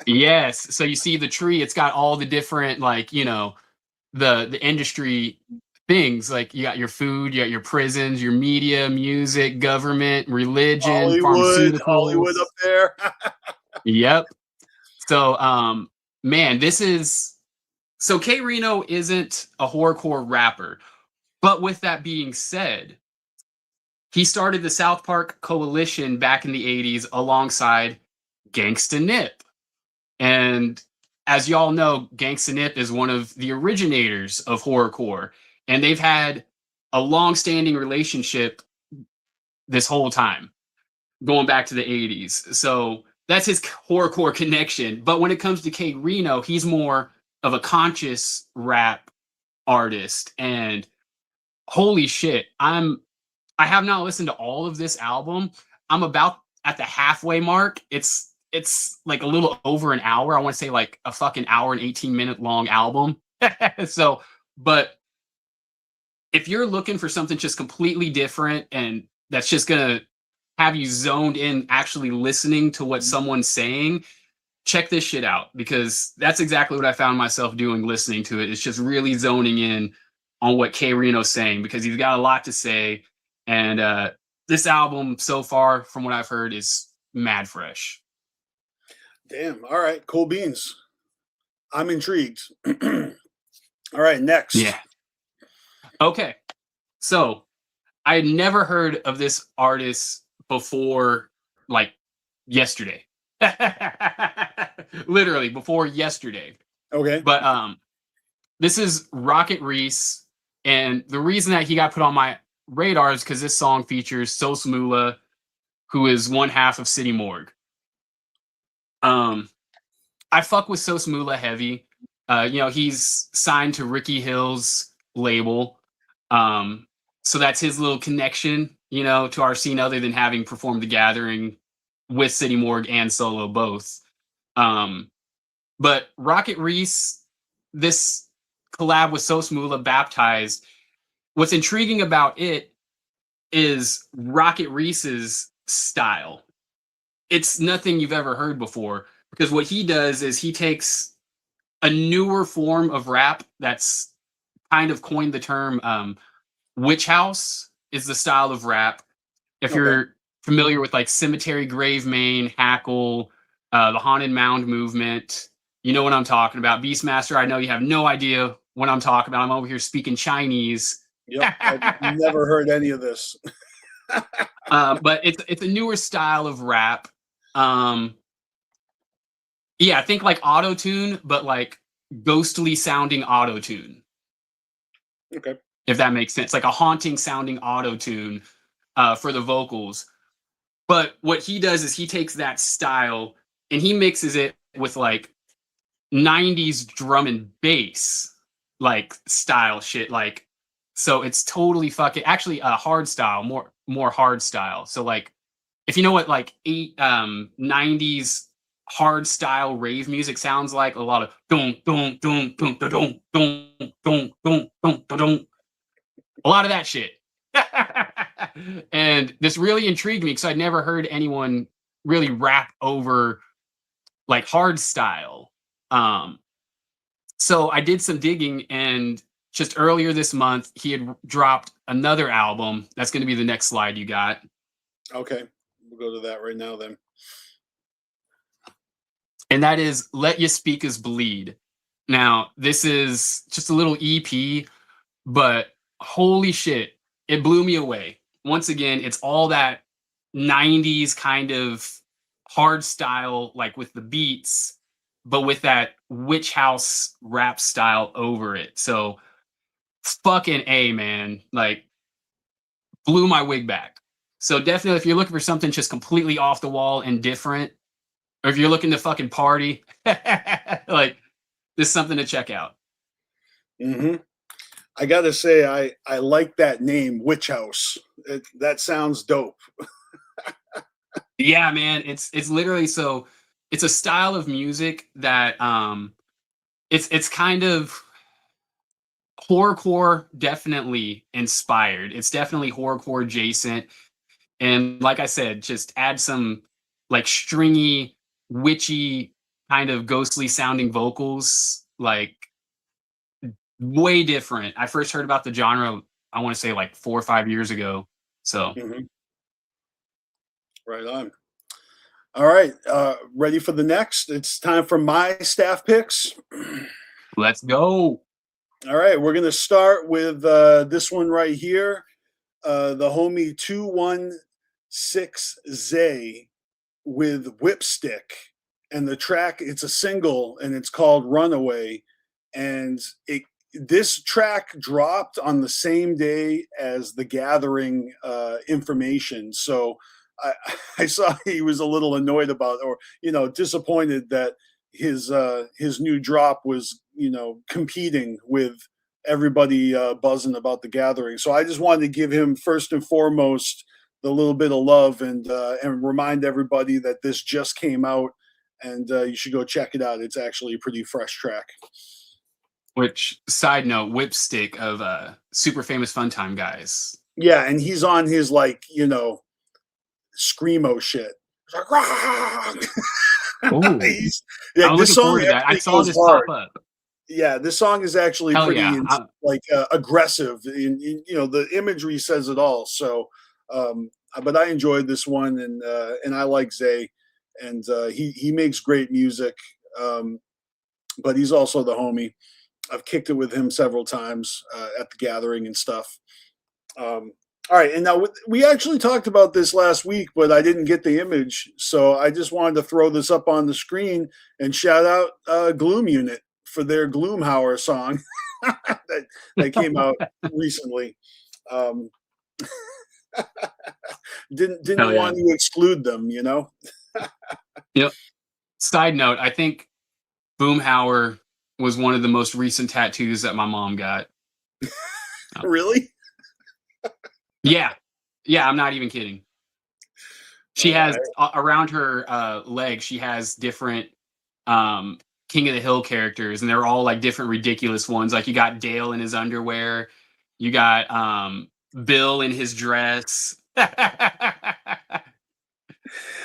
Yes. So you see the tree, it's got all the different, the industry things. Like, you got your food, you got your prisons, your media, music, government, religion, Hollywood up there. Yep. So, man, so K Reno isn't a horrorcore rapper. But with that being said, he started the South Park Coalition back in the 80s alongside Gangsta Nip. And as y'all know, Gangsta Nip is one of the originators of horrorcore. And they've had a long-standing relationship this whole time, going back to the 80s. So that's his horrorcore connection. But when it comes to K Reno, he's more of a conscious rap artist. And holy shit, I have not listened to all of this album. I'm about at the halfway mark. It's like a little over an hour. I want to say like a fucking hour and 18-minute long album. So, but if you're looking for something just completely different and that's just gonna have you zoned in actually listening to what someone's saying, check this shit out, because that's exactly what I found myself doing listening to it. It's just really zoning in on what K Reno's saying, because he's got a lot to say. And this album so far, from what I've heard, is mad fresh. Damn. All right. Cool beans. I'm intrigued. All right. Next. Yeah. Okay. So I had never heard of this artist before, like, yesterday. Literally before yesterday. Okay. But this is Rocket Reese, and the reason that he got put on my radar is because this song features Sos Mula, who is one half of City Morgue. I fuck with Sos Mula heavy. He's signed to Ricky Hill's label. So that's his little connection, to our scene, other than having performed The Gathering with City Morgue and solo both. But Rocket Reese, this collab with Sos Mula, Baptized, what's intriguing about it is Rocket Reese's style. It's nothing you've ever heard before, because what he does is he takes a newer form of rap that's kind of coined the term witch house is the style of rap. If you're familiar with like Cemetery Grave Main, Hackle, the Haunted Mound movement, you know what I'm talking about. BstMstR, I know you have no idea what I'm talking about. I'm over here speaking Chinese. Yep, I've never heard any of this. But it's a newer style of rap. Yeah, I think like auto-tune, but like ghostly sounding auto-tune. Okay. If that makes sense. Like a haunting sounding auto-tune for the vocals. But what he does is he takes that style and he mixes it with like 90s drum and bass like style shit. Like, so it's totally fucking actually a hard style, more hard style. So like, if you know what like 90s hard style rave music sounds like, a lot of dum dum dum dum dum dum dum dum dum dum dum, a lot of that shit. And this really intrigued me because I'd never heard anyone really rap over like hard style. So I did some digging, and just earlier this month he had dropped another album. That's going to be the next slide you got. Okay, we'll go to that right now then. And that is Let Ya Speakers Bleed. Now, this is just a little EP, but holy shit, it blew me away. Once again, it's all that 90s kind of hard style, like with the beats, but with that witch house rap style over it. So fucking A, man. Like, blew my wig back. So definitely, if you're looking for something just completely off the wall and different, or if you're looking to fucking party, like, this is something to check out. Mm-hmm. I gotta say, I like that name, Witch House. That sounds dope. Yeah, man. It's literally, so it's a style of music that it's kind of horrorcore definitely inspired. It's definitely horrorcore adjacent. And like I said, just add some like stringy, witchy, kind of ghostly sounding vocals, like way different. I first heard about the genre, I want to say like 4 or 5 years ago. So Right on. All right, ready for the next? It's time for my staff picks. Let's go. All right, we're gonna start with this one right here. The homie 216Z with Whipstick, and the track, it's a single and it's called Runaway, and this track dropped on the same day as The Gathering information. So I saw he was a little annoyed about, or disappointed that his new drop was competing with everybody buzzing about The Gathering. So I just wanted to give him first and foremost little bit of love and remind everybody that this just came out, and you should go check it out. It's actually a pretty fresh track. Which, side note, Whipstick of Super Famous Funtime guys. Yeah, and he's on his, like, you know, screamo shit. Like, I'm looking forward to that. I saw this pop up. Yeah, this song is actually Hell pretty yeah. aggressive. You know, the imagery says it all. So, but I enjoyed this one, and I like Zay, and he makes great music. But he's also the homie. I've kicked it with him several times at the gathering and stuff. All right, and now we actually talked about this last week, but I didn't get the image, so I just wanted to throw this up on the screen and shout out Gloom Unit for their Gloomhauer song that came out recently. Didn't want to exclude them, you know. Yep. Side note: I think Boomhauer was one of the most recent tattoos that my mom got. Really? Yeah, I'm not even kidding. She has around her leg. She has different King of the Hill characters, and they're all like different ridiculous ones. Like you got Dale in his underwear, you got Bill in his dress. Yeah,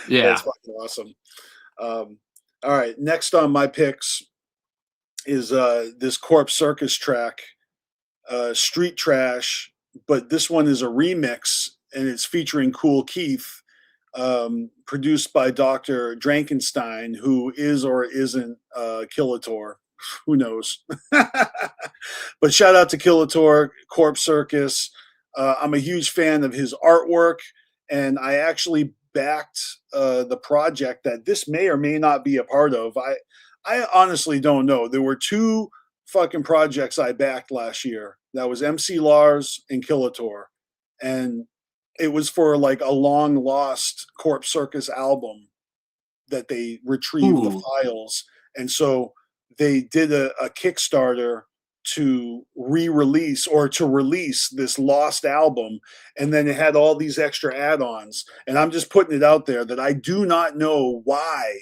that's fucking awesome. All right, next on my picks is this Corpse Circus track, Street Trash, but this one is a remix, and it's featuring Kool Keith, produced by Dr. Drankenstein, who is or isn't Killator. Who knows? But shout out to Killator, Corpse Circus. I'm a huge fan of his artwork, and I actually backed the project that this may or may not be a part of. I honestly don't know. There were two fucking projects I backed last year. That was MC Lars and Killator. And it was for like a long lost Corpse Circus album that they retrieved the files. And so they did a Kickstarter to re-release or to release this lost album, and then it had all these extra add-ons. And I'm just putting it out there that I do not know why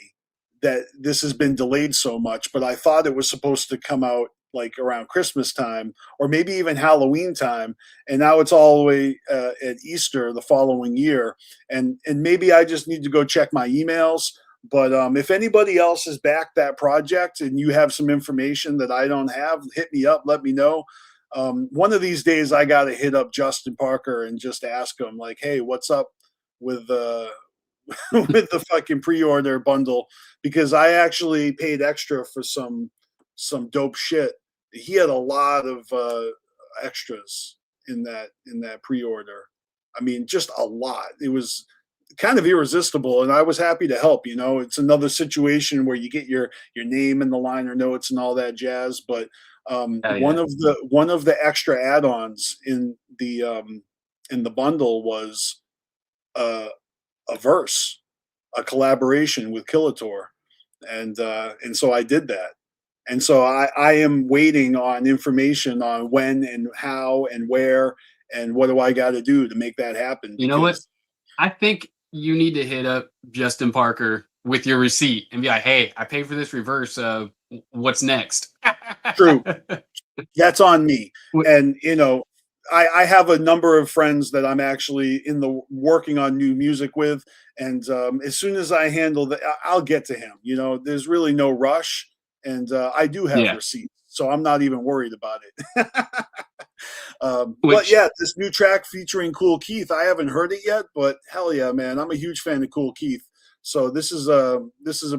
that this has been delayed so much, but I thought it was supposed to come out like around Christmas time or maybe even Halloween time, and now it's all the way at Easter the following year. And maybe I just need to go check my emails. But if anybody else has backed that project and you have some information that I don't have, hit me up, let me know. One of these days I got to hit up Justin Parker and just ask him, like, hey, what's up with with the fucking pre-order bundle? Because I actually paid extra for some dope shit. He had a lot of extras in that pre-order. I mean, just a lot. It was kind of irresistible, and I was happy to help. You know, it's another situation where you get your name in the liner notes and all that jazz. But one of the extra add-ons in the bundle was a verse, a collaboration with Killator, and so I did that. And so I am waiting on information on when and how and where and what do I got to do to make that happen. You know what? I think you need to hit up Justin Parker with your receipt and be like, hey, I paid for this reverse. What's next? True. That's on me. And, you know, I have a number of friends that I'm actually working on new music with. And as soon as I handle that, I'll get to him. You know, there's really no rush. And I do have receipts, so I'm not even worried about it. But yeah, this new track featuring Kool Keith, I haven't heard it yet, but hell yeah, man, I'm a huge fan of Kool Keith. So this is a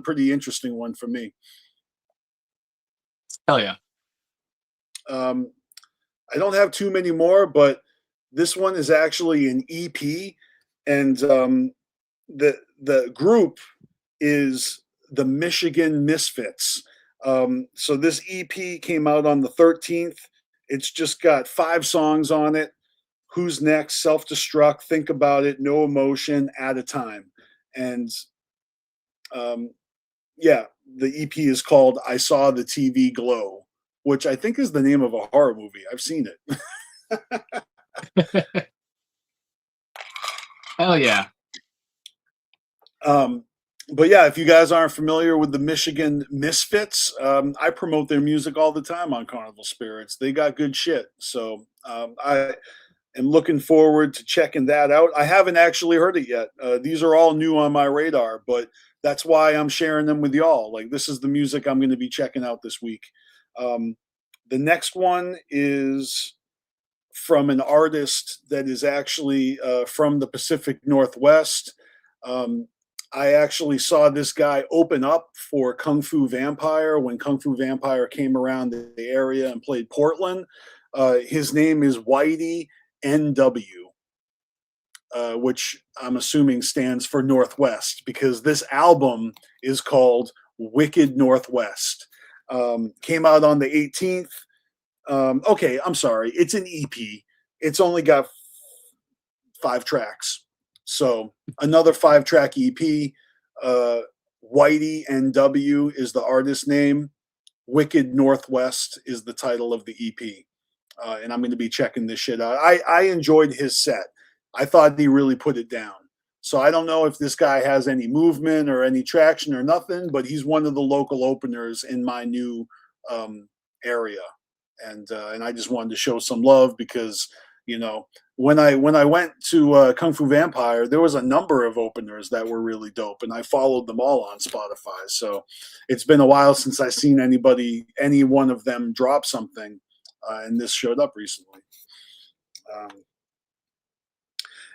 pretty interesting one for me. Hell yeah. I don't have too many more, but this one is actually an EP, and the group is the Michigan Misfits. So this EP came out on the 13th. It's just got 5 songs on it. Who's Next, Self-Destruct, Think About It, No Emotion, At a Time. And yeah, the EP is called I Saw the TV Glow, which I think is the name of a horror movie. I've seen it. Hell yeah. But yeah, if you guys aren't familiar with the Michigan Misfits, I promote their music all the time on Carnival Spirits. They got good shit. So I am looking forward to checking that out. I haven't actually heard it yet. These are all new on my radar, but that's why I'm sharing them with y'all. Like, this is the music I'm going to be checking out this week. The next one is from an artist that is actually from the Pacific Northwest. I actually saw this guy open up for Kung Fu Vampire when Kung Fu Vampire came around the area and played Portland. His name is Whitey NW, which I'm assuming stands for Northwest, because this album is called Wicked Northwest. Came out on the 18th. Okay, I'm sorry. It's an EP. It's only got 5 tracks. So another 5-track EP. Whitey NW is the artist name. Wicked Northwest is the title of the EP. And I'm going to be checking this shit out. I enjoyed his set. I thought he really put it down. So I don't know if this guy has any movement or any traction or nothing, but he's one of the local openers in my new area. And I just wanted to show some love because, you know, when I went to Kung Fu Vampire, there was a number of openers that were really dope, and I followed them all on Spotify. So it's been a while since I've seen any one of them drop something, and this showed up recently.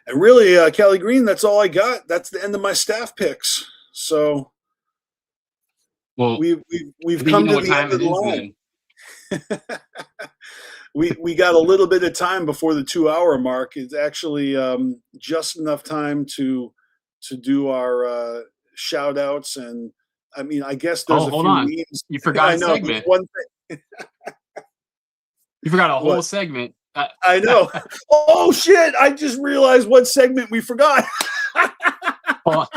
And really, Caligreen, that's all I got. That's the end of my staff picks. So Well, we've come to the end of the line. We got a little bit of time before the 2-hour mark. It's actually just enough time to do our shout outs. And I mean, I guess there's a few memes. You forgot a segment. One thing. You forgot a whole What? Segment. I know. Oh shit! I just realized what segment we forgot. Hold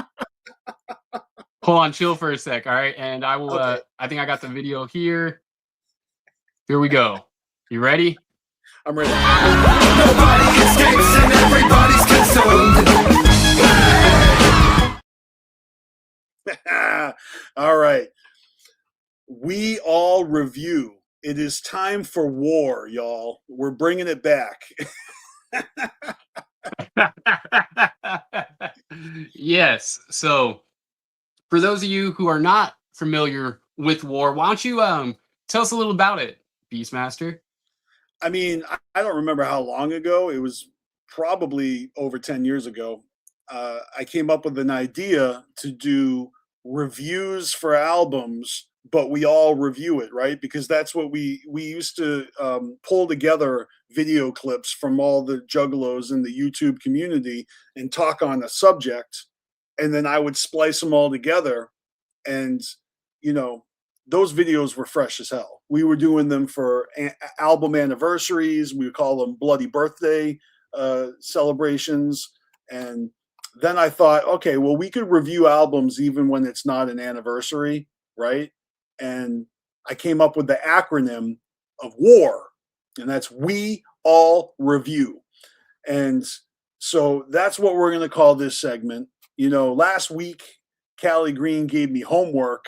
on, chill for a sec. All right, and I will. Okay. I think I got the video here. Here we go. You ready? I'm ready. Nobody escapes and everybody's consumed. All right. We all review. It is time for war, y'all. We're bringing it back. Yes. So, for those of you who are not familiar with war, why don't you tell us a little about it, Beastmaster? I mean, I don't remember how long ago. It was probably over 10 years ago. I came up with an idea to do reviews for albums, but we all review it, right? Because that's what we used to pull together video clips from all the Juggalos in the YouTube community and talk on a subject. And then I would splice them all together. And, you know, those videos were fresh as hell. We were doing them for album anniversaries. We would call them bloody birthday celebrations. And then I thought, okay, well, we could review albums even when it's not an anniversary, right? And I came up with the acronym of WAR, and that's We All Review. And so that's what we're going to call this segment. You know, last week, Caligreen gave me homework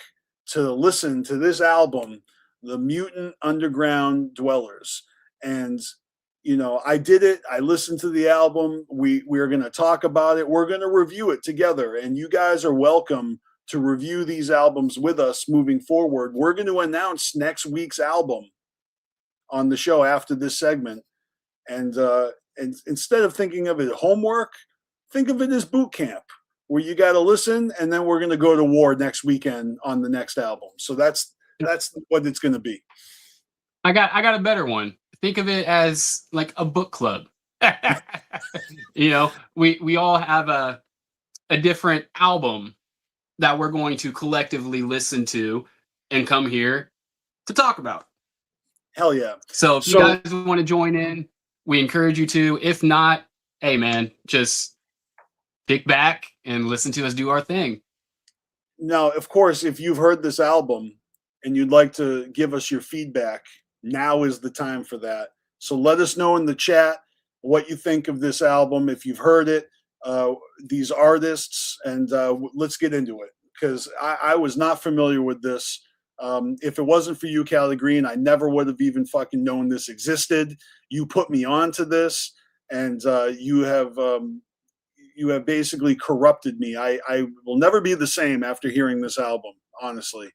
to listen to this album, The Mutant Underground Dwellers. And, you know, I did it. I listened to the album. We're going to talk about it. We're going to review it together. And you guys are welcome to review these albums with us moving forward. We're going to announce next week's album on the show after this segment. And instead of thinking of it as homework, think of it as boot camp, where you got to listen, and then we're going to go to war next weekend on the next album. So that's what it's going to be. I got a better one. Think of it as like a book club. You know, we all have a different album that we're going to collectively listen to and come here to talk about. Hell yeah. So if you guys want to join in, we encourage you to. If not, hey man, just kick back and listen to us do our thing. Now, of course, if you've heard this album and you'd like to give us your feedback, now is the time for that. So let us know in the chat what you think of this album. If you've heard it, these artists, and let's get into it, because I was not familiar with this. If it wasn't for you, Caligreen, I never would have even fucking known this existed. You put me onto this, and you have basically corrupted me. I will never be the same after hearing this album, honestly.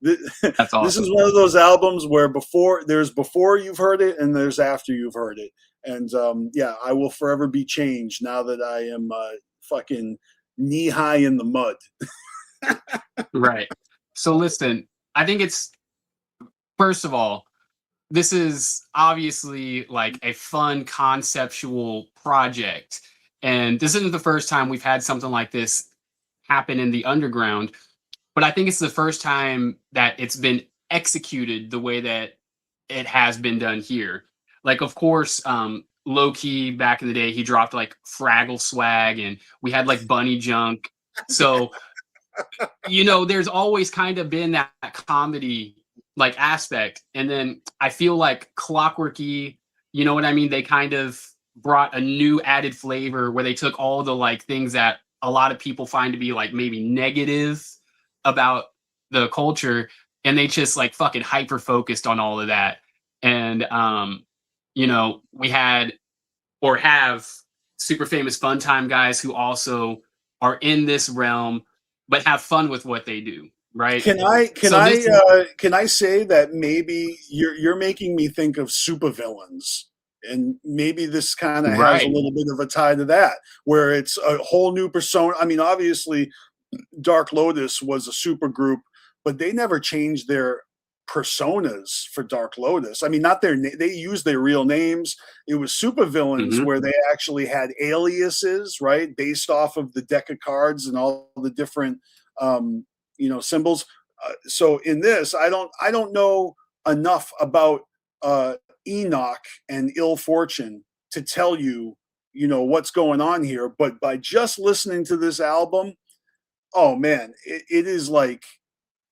That's awesome. This is one of those albums where before you've heard it and there's after you've heard it. And yeah, I will forever be changed now that I am fucking knee high in the mud. Right. So listen, I think it's, first of all, this is obviously like a fun conceptual project. And this isn't the first time we've had something like this happen in the underground, but I think it's the first time that it's been executed the way that it has been done here. Like, of course, low key back in the day, he dropped like Fraggle Swag, and we had like Bunny Junk. So, you know, there's always kind of been that comedy like aspect. And then I feel like Clockworky, you know what I mean? They kind of brought a new added flavor where they took all the like things that a lot of people find to be like maybe negative about the culture, and they just like fucking hyper focused on all of that. And you know, we had or have super famous fun time guys who also are in this realm but have fun with what they do, right? Can I say that maybe you're making me think of supervillains, and maybe this kind of has a little bit of a tie to that, where it's a whole new persona. I mean, obviously, Dark Lotus was a super group, but they never changed their personas for Dark Lotus. I mean, not they used their real names. It was supervillains where they actually had aliases, right, based off of the deck of cards and all the different you know, symbols. So in this, I don't know enough about Enoch and Ill Fortune to tell you, you know, what's going on here. But by just listening to this album, oh man, it is like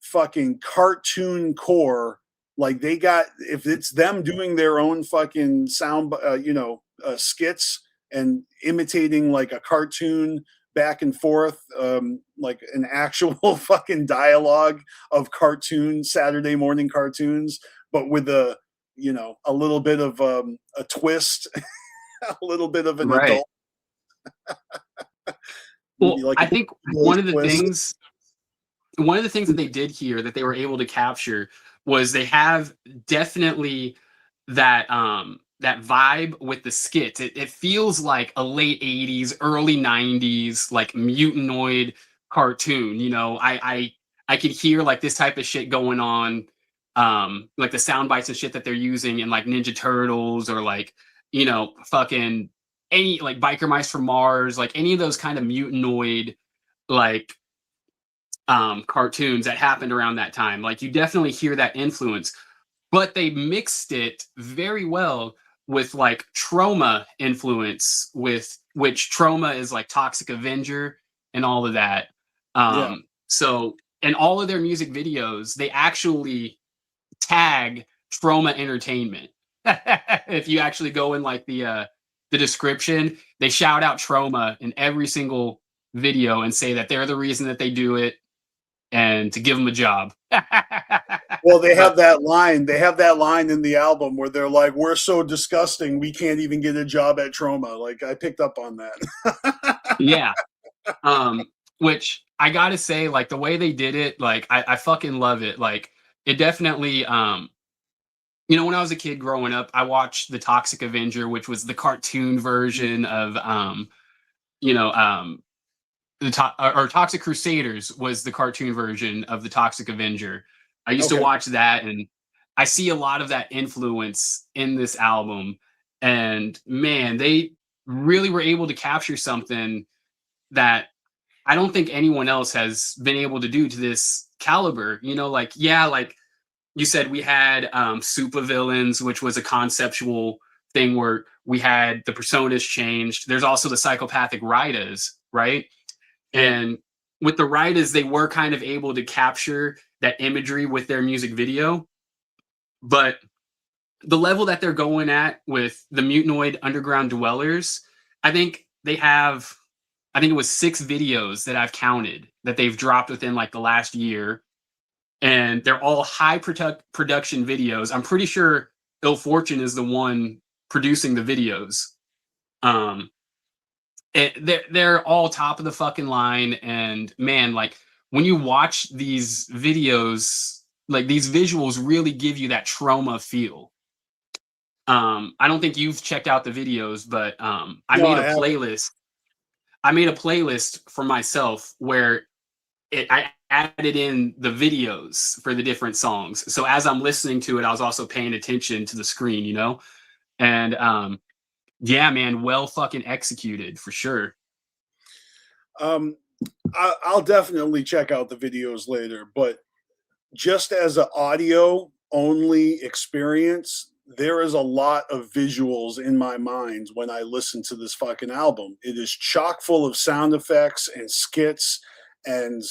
fucking cartoon core. Like, they got, if it's them doing their own fucking sound, you know, skits and imitating like a cartoon back and forth, like an actual fucking dialogue of cartoon Saturday morning cartoons, but with a, you know, a little bit of a twist, a little bit of an adult. Well, like I think one of the things that they did here that they were able to capture was they have definitely that that vibe with the skits. It feels like a late 80s, early 90s, like mutanoid cartoon. You know, I could hear like this type of shit going on, like the sound bites and shit that they're using in like Ninja Turtles, or like, you know, fucking any like Biker Mice from Mars, like any of those kind of mutanoid like cartoons that happened around that time. Like, you definitely hear that influence, but they mixed it very well with like Trauma influence, with which Trauma is like Toxic Avenger and all of that. So in all of their music videos, they actually tag Trauma Entertainment. If you actually go in like the description, they shout out Trauma in every single video and say that they're the reason that they do it, and to give them a job. Well, they have that line. They have that line in the album where they're like, "We're so disgusting, we can't even get a job at Trauma." Like, I picked up on that. Yeah. Which I gotta say, like, the way they did it, like, I fucking love it. Like, it definitely, you know, when I was a kid growing up, I watched the Toxic Avenger, which was the cartoon version of, you know, the Toxic Crusaders was the cartoon version of the Toxic Avenger. I used to watch that, and I see a lot of that influence in this album. And man, they really were able to capture something that I don't think anyone else has been able to do to this caliber. You know, like, yeah, like you said, we had supervillains, which was a conceptual thing where we had the personas changed. There's also the psychopathic Raidas, right? And with the Raidas, they were kind of able to capture that imagery with their music video. But the level that they're going at with the Mutanoid Underground Dwellers, I think they have, I think it was 6 videos that I've counted that they've dropped within like the last year. And they're all high production videos. I'm pretty sure Ill Fortune is the one producing the videos. They're all top of the fucking line. And man, like when you watch these videos, like these visuals really give you that trauma feel. I don't think you've checked out the videos, but I made a playlist. I made a playlist for myself where I added in the videos for the different songs. So as I'm listening to it, I was also paying attention to the screen, you know? And yeah, man, well fucking executed for sure. I'll definitely check out the videos later, but just as an audio only experience, there is a lot of visuals in my mind when I listen to this fucking album. It is chock full of sound effects and skits, and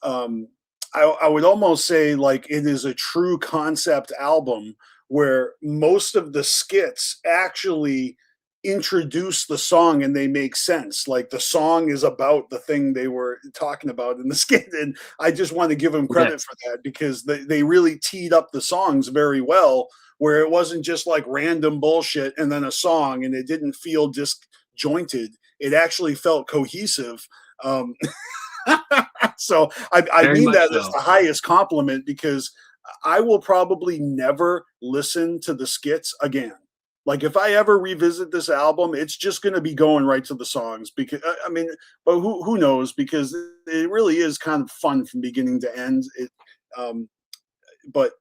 I would almost say like it is a true concept album where most of the skits actually introduce the song and they make sense. Like the song is about the thing they were talking about in the skit. And I just want to give them credit for that, because they really teed up the songs very well, where it wasn't just like random bullshit and then a song, and it didn't feel disjointed. It actually felt cohesive. So I mean that as the highest compliment, because I will probably never listen to the skits again. Like if I ever revisit this album, it's just going to be going right to the songs, because I mean, but who knows? Because it really is kind of fun from beginning to end. But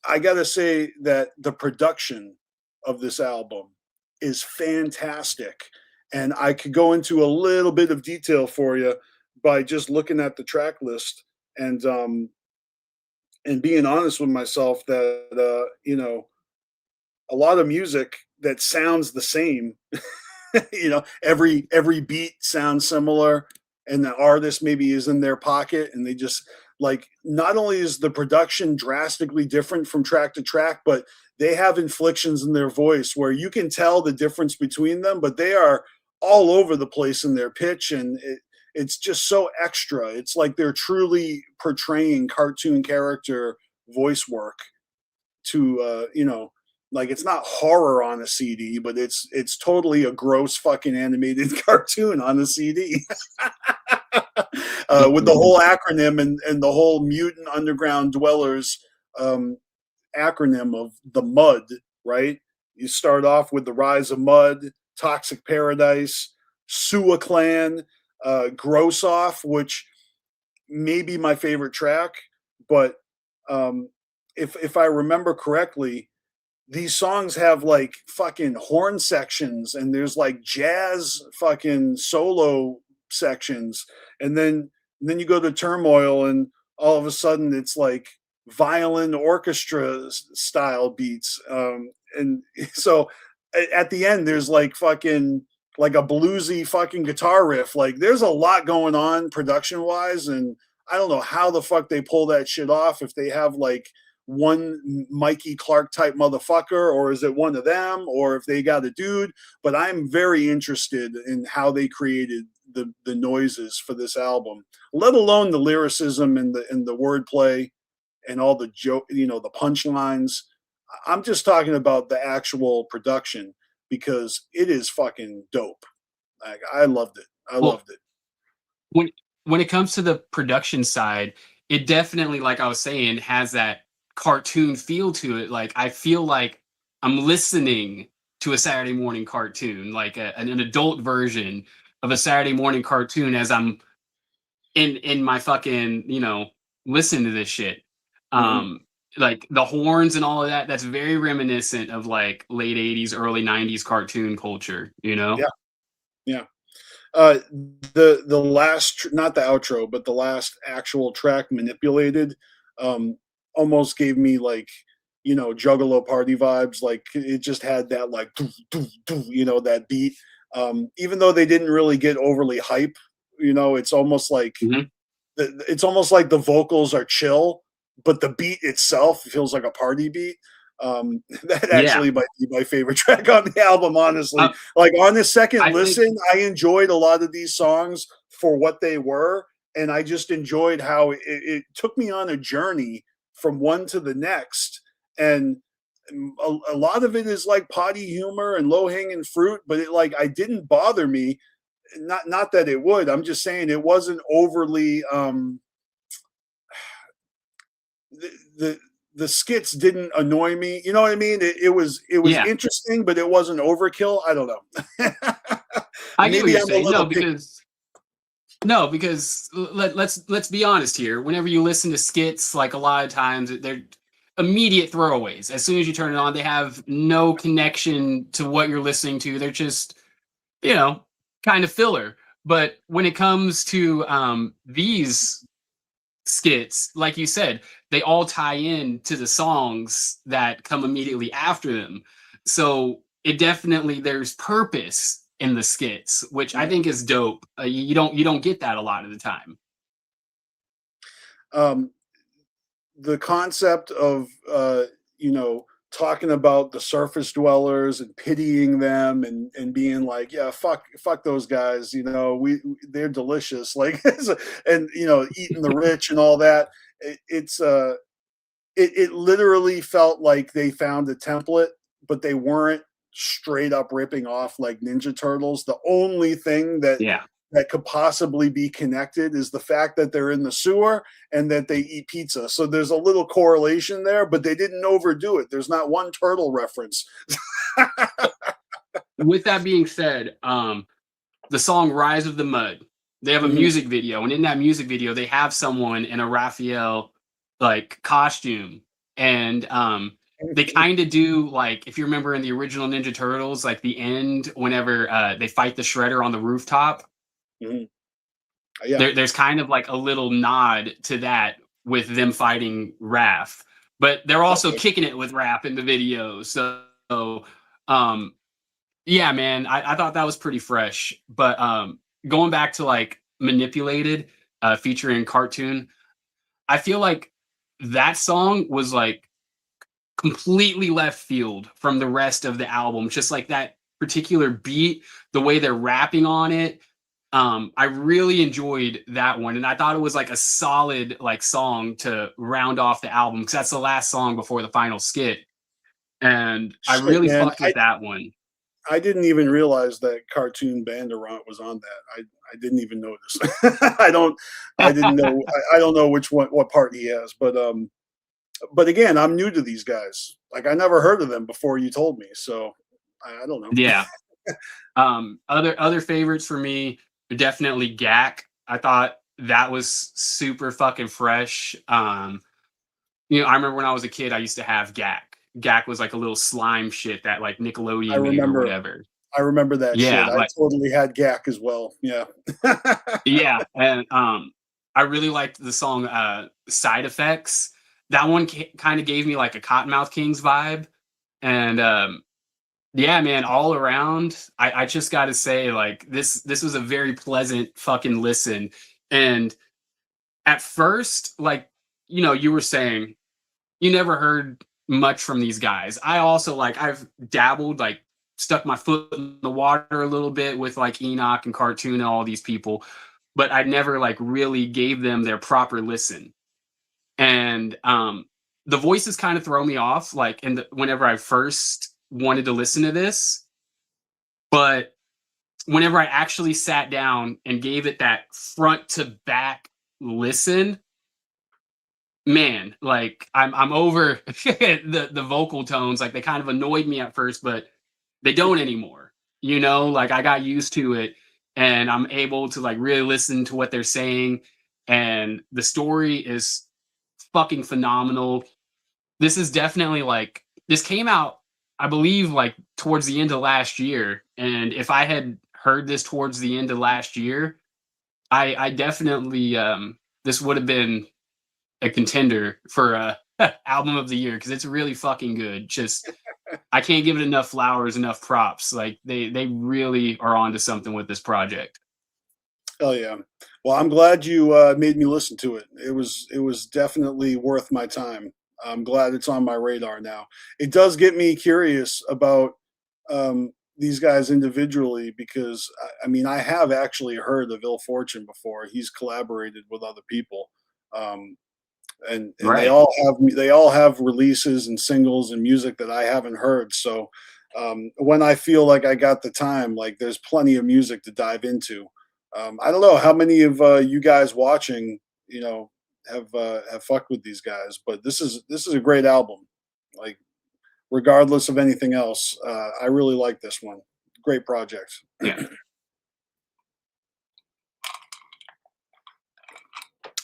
I gotta say that the production of this album is fantastic, and I could go into a little bit of detail for you by just looking at the track list and being honest with myself that you know, a lot of music that sounds the same. You know, every beat sounds similar, and the artist maybe is in their pocket, and they just like, not only is the production drastically different from track to track, but they have inflections in their voice where you can tell the difference between them, but they are all over the place in their pitch, and it's just so extra. It's like they're truly portraying cartoon character voice work to you know, like it's not horror on a CD, but it's totally a gross fucking animated cartoon on a CD. With the whole acronym and the whole Mutant Underground Dwellers acronym of the MUD, right? You start off with the Rise of Mud, Toxic Paradise, Sua Clan, Gross Off, which may be my favorite track, but if I remember correctly, these songs have like fucking horn sections, and there's like jazz fucking solo sections, and then you go to Turmoil, and all of a sudden it's like violin orchestra style beats, and so at the end there's like fucking like a bluesy fucking guitar riff. Like there's a lot going on production wise, and I don't know how the fuck they pull that shit off, if they have like one Mikey Clark type motherfucker, or is it one of them, or if they got a dude. But I'm very interested in how they created the noises for this album, let alone the lyricism and the wordplay and all the joke, you know, the punchlines. I'm just talking about the actual production, because it is fucking dope. Like I loved it. I loved it. When it comes to the production side, it definitely, like I was saying, has that cartoon feel to it. Like I feel like I'm listening to a Saturday morning cartoon, like an adult version of a Saturday morning cartoon, as I'm in my fucking, you know, listening to this shit. Like the horns and all of that, that's very reminiscent of like late 80s, early 90s cartoon culture, you know? Yeah. The last, not the outro, but the last actual track, Manipulated, almost gave me like, you know, Juggalo party vibes. Like it just had that like, you know, that beat. Even though they didn't really get overly hype, you know, it's almost like it's almost like the vocals are chill, but the beat itself feels like a party beat. That Yeah. actually might be my favorite track on the album, honestly. Uh, Like on the second I think listen, I enjoyed a lot of these songs for what they were, and I just enjoyed how it took me on a journey from one to the next. And a lot of it is like potty humor and low hanging fruit, but it like I didn't bother me. Not that it would. I'm just saying it wasn't overly the the skits didn't annoy me. You know what I mean? It was yeah. interesting, but it wasn't overkill. I don't know. I get what Maybe you're I'm a saying. little picky. No, because let's be honest here. Whenever you listen to skits, like a lot of times they're immediate throwaways. As soon as you turn it on, they have no connection to what you're listening to. They're just, you know, kind of filler. But when it comes to these skits, like you said, they all tie in to the songs that come immediately after them. So it definitely there's purpose in the skits, which I Yeah. think is dope. You don't get that a lot of the time. Um, the concept of you know, talking about the surface dwellers and pitying them and being like, yeah, fuck those guys, you know, they're delicious, like, and you know, eating the rich and all that. It literally felt like they found a template, but they weren't straight up ripping off like Ninja Turtles. The only thing Yeah. that could possibly be connected is the fact that they're in the sewer and that they eat pizza. So there's a little correlation there, but they didn't overdo it. There's not one turtle reference. With that being said, the song "Rise of the Mud," they have a Mhm. music video, and in that music video, they have someone in a Raphael like costume, and they kind of do like if you remember in the original Ninja Turtles, like the end whenever they fight the Shredder on the rooftop. Mhm. Yeah. There's kind of like a little nod to that with them fighting Raph, but they're also Okay. kicking it with Raph in the video. So, um, yeah, man, I thought that was pretty fresh. But going back to like manipulated, featuring cartoon, I feel like that song was like completely left field from the rest of the album. Just like that particular beat, the way they're rapping on it. I really enjoyed that one, and I thought it was like a solid like song to round off the album because that's the last song before the final skit, and I Shit, really man. fucked with that one. I didn't even realize that Cartoon Banderant was on that. I didn't even notice. I didn't know I don't know what part he has, but again, I'm new to these guys. Like I never heard of them before you told me, so I don't know. Yeah. Other favorites for me are definitely Gak. I thought that was super fucking fresh. I remember when I was a kid, I used to have Gak. Gak was like a little slime shit that like I Nickelodeon made or remember whatever. I remember that shit. Yeah, I like totally had GAC as well. Yeah. yeah, and I really liked the song Side Effects. That one kind of gave me like a Cottonmouth Kings vibe, and yeah, man, all around, I just got to say, like this was a very pleasant fucking listen. And at first, like you were saying, you never heard much from these guys. I also like I've dabbled, like stuck my foot in the water a little bit with like Enoch and Cartoon and all these people, but I never like really gave them their proper listen. And the voices kind of throw me off, like whenever I first wanted to listen to this, but whenever I actually sat down and gave it that front to back listen, man, like I'm over the vocal tones. Like they kind of annoyed me at first, but they don't anymore. Like I got used to it and I'm able to like really listen to what they're saying. And the story is fucking phenomenal. This is definitely like this came out, I believe, like towards the end of last year. And if I had heard this towards the end of last year, I definitely this would have been a contender for album of the year because it's really fucking good. Just I can't give it enough flowers, enough props. Like they really are onto something with this project. Hell yeah. Well, I'm glad you made me listen to it. It was definitely worth my time. I'm glad it's on my radar now. It does get me curious about these guys individually because I mean I have actually heard of Ill Fortune before. He's collaborated with other people, um, and Right. they all have releases and singles and music that I haven't heard. So when I feel like I got the time, like there's plenty of music to dive into. I don't know how many of you guys watching, you know, have fucked with these guys, but this is a great album. Like regardless of anything else, I really like this one. Great project. Yeah.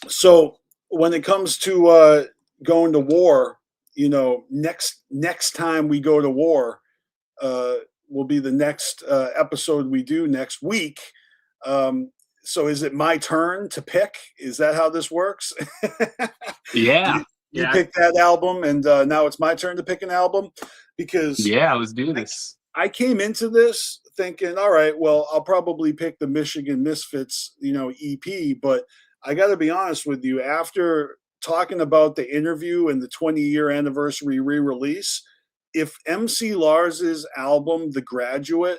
So when it comes to going to war, you know, next time we go to war, uh, will be the next episode we do next week. Um, so is it my turn to pick? Is that how this works? Yeah. you, you Yeah. picked that album, and now it's my turn to pick an album because Yeah. Let's do this. I came into this thinking, all right, well, I'll probably pick the Michigan Misfits, you know, EP, but I got to be honest with you, after talking about the interview and the 20-year anniversary re-release, if MC Lars's album The Graduate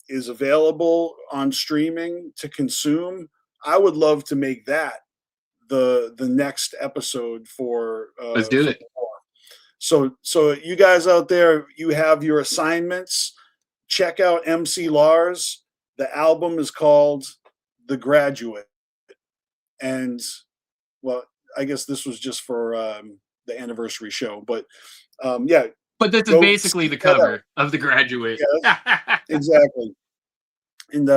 is available on streaming to consume, I would love to make that the next episode Let's do for it. so you guys out there, you have your assignments. Check out MC Lars. The album is called The Graduate. And well, I guess this was just for the anniversary show, but yeah. But this is Go basically the seek that out. cover of The Graduate. Yes, exactly. And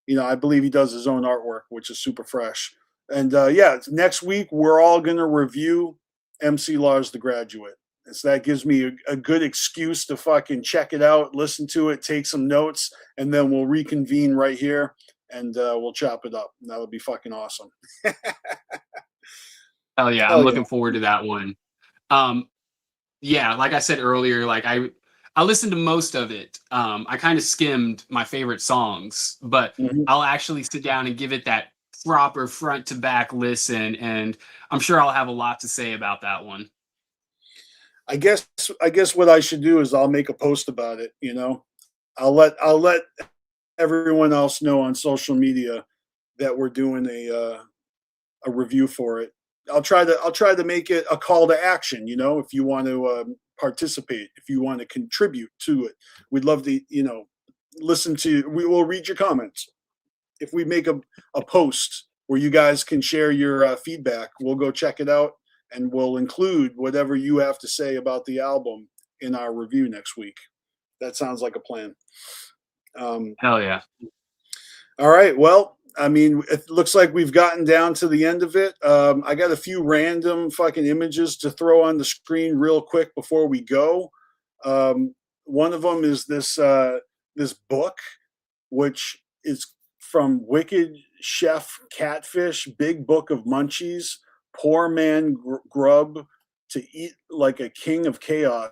you know, I believe he does his own artwork, which is super fresh. And yeah, next week we're all gonna review MC Lars The Graduate. And so that gives me a good excuse to fucking check it out, listen to it, take some notes, and then we'll reconvene right here and we'll chop it up. And that would be fucking awesome. Hell yeah. Hell I'm yeah. looking forward to that one. Yeah, like I said earlier, like I listened to most of it. I kind of skimmed my favorite songs, but Mhm. I'll actually sit down and give it that proper front to back listen, and I'm sure I'll have a lot to say about that one. I guess what I should do is I'll make a post about it, you know. I'll let everyone else know on social media that we're doing a review for it. I'll try to make it a call to action. You know, if you want to participate, if you want to contribute to it, we'd love to. You know, listen to. We will read your comments. If we make a post where you guys can share your feedback, we'll go check it out and we'll include whatever you have to say about the album in our review next week. That sounds like a plan. Hell yeah. All right. Well, I mean, it looks like we've gotten down to the end of it. I got a few random fucking images to throw on the screen real quick before we go. One of them is this book, which is from Wicked Chef Catfish, Big Book of Munchies, Poor Man Grub to Eat Like a King of Chaos.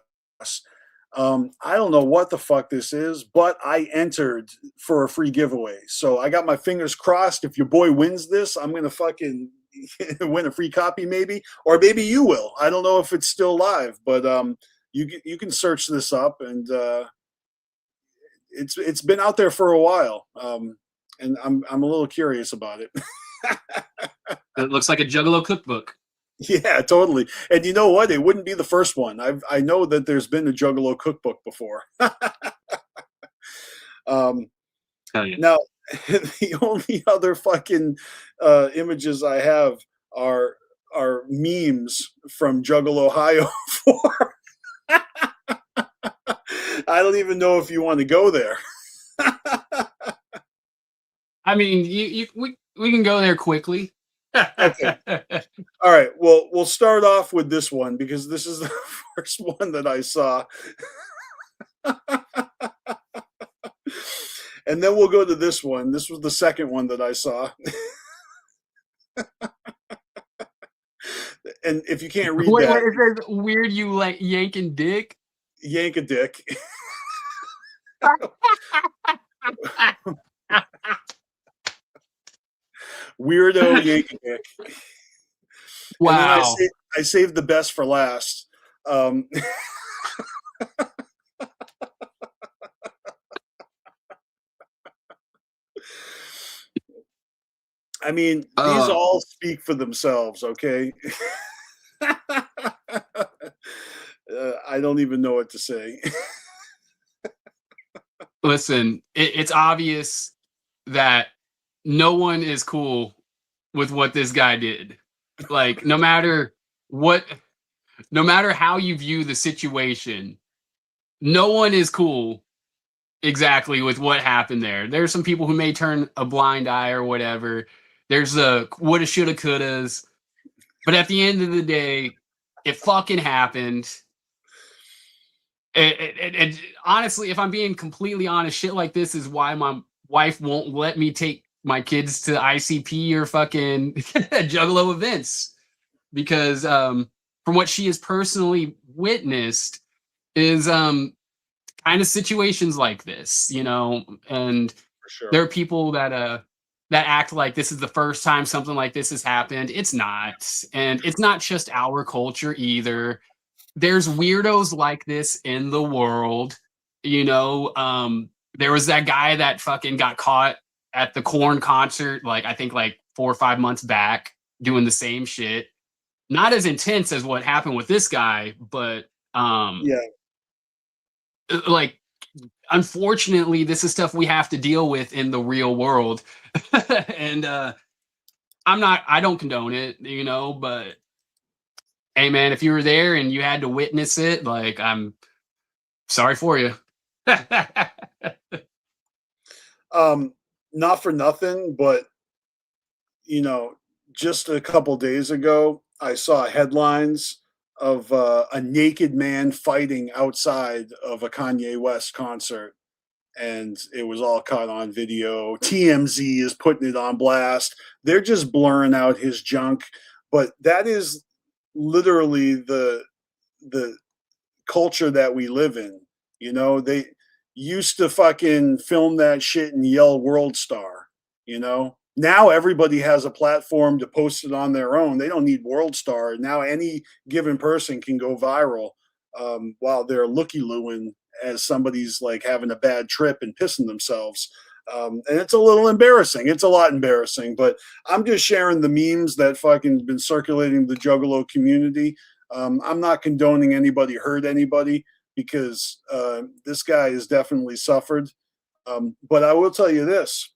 I don't know what the fuck this is, but I entered for a free giveaway. So I got my fingers crossed. If your boy wins this, I'm going to fucking win a free copy maybe, or maybe you will. I don't know if it's still live, but you can search this up and it's been out there for a while. And I'm a little curious about it. It looks like a Juggalo cookbook. Yeah, totally. And you know what? It wouldn't be the first one. I know that there's been a Juggalo cookbook before. Hell yeah. Now, the only other fucking images I have are memes from Juggalo, Ohio 4. I don't even know if you want to go there. I mean, we can go there quickly. Okay. All right. Well, we'll start off with this one because this is the first one that I saw. And then we'll go to this one. This was the second one that I saw. And if you can't read Wait, that, it says weird you like yanking dick. yank a dick. Weirdo yank a dick. And then Wow. I saved the best for last. I mean, these all speak for themselves, okay? I don't even know what to say. Listen, it's obvious that no one is cool with what this guy did. Like, no matter how you view the situation, no one is cool exactly with what happened there. There's some people who may turn a blind eye or whatever. There's a woulda, shoulda, couldas. But at the end of the day, it fucking happened. And honestly, if I'm being completely honest, shit like this is why my wife won't let me take my kids to ICP or fucking Juggalo events. Because from what she has personally witnessed is kind of situations like this, you know, and For sure. there are people that act like this is the first time something like this has happened. It's not. And it's not just our culture either. There's weirdos like this in the world. You know, there was that guy that fucking got caught at the Korn concert, like I think like 4 or 5 months back, doing the same shit. Not as intense as what happened with this guy, but Yeah. like unfortunately, this is stuff we have to deal with in the real world. And I don't condone it, you know, but hey man, if you were there and you had to witness it, like I'm sorry for you. Not for nothing, but you know, just a couple days ago, I saw headlines of a naked man fighting outside of a Kanye West concert, and it was all caught on video. TMZ is putting it on blast. They're just blurring out his junk, but that is literally the culture that we live in. You know, they used to fucking film that shit and yell world star, you know? Now everybody has a platform to post it on their own. They don't need world star. Now any given person can go viral while they're looky-looing as somebody's like having a bad trip and pissing themselves. And it's a little embarrassing. It's a lot embarrassing, but I'm just sharing the memes that fucking been circulating the Juggalo community. I'm not condoning anybody hurt anybody because this guy has definitely suffered. But I will tell you this.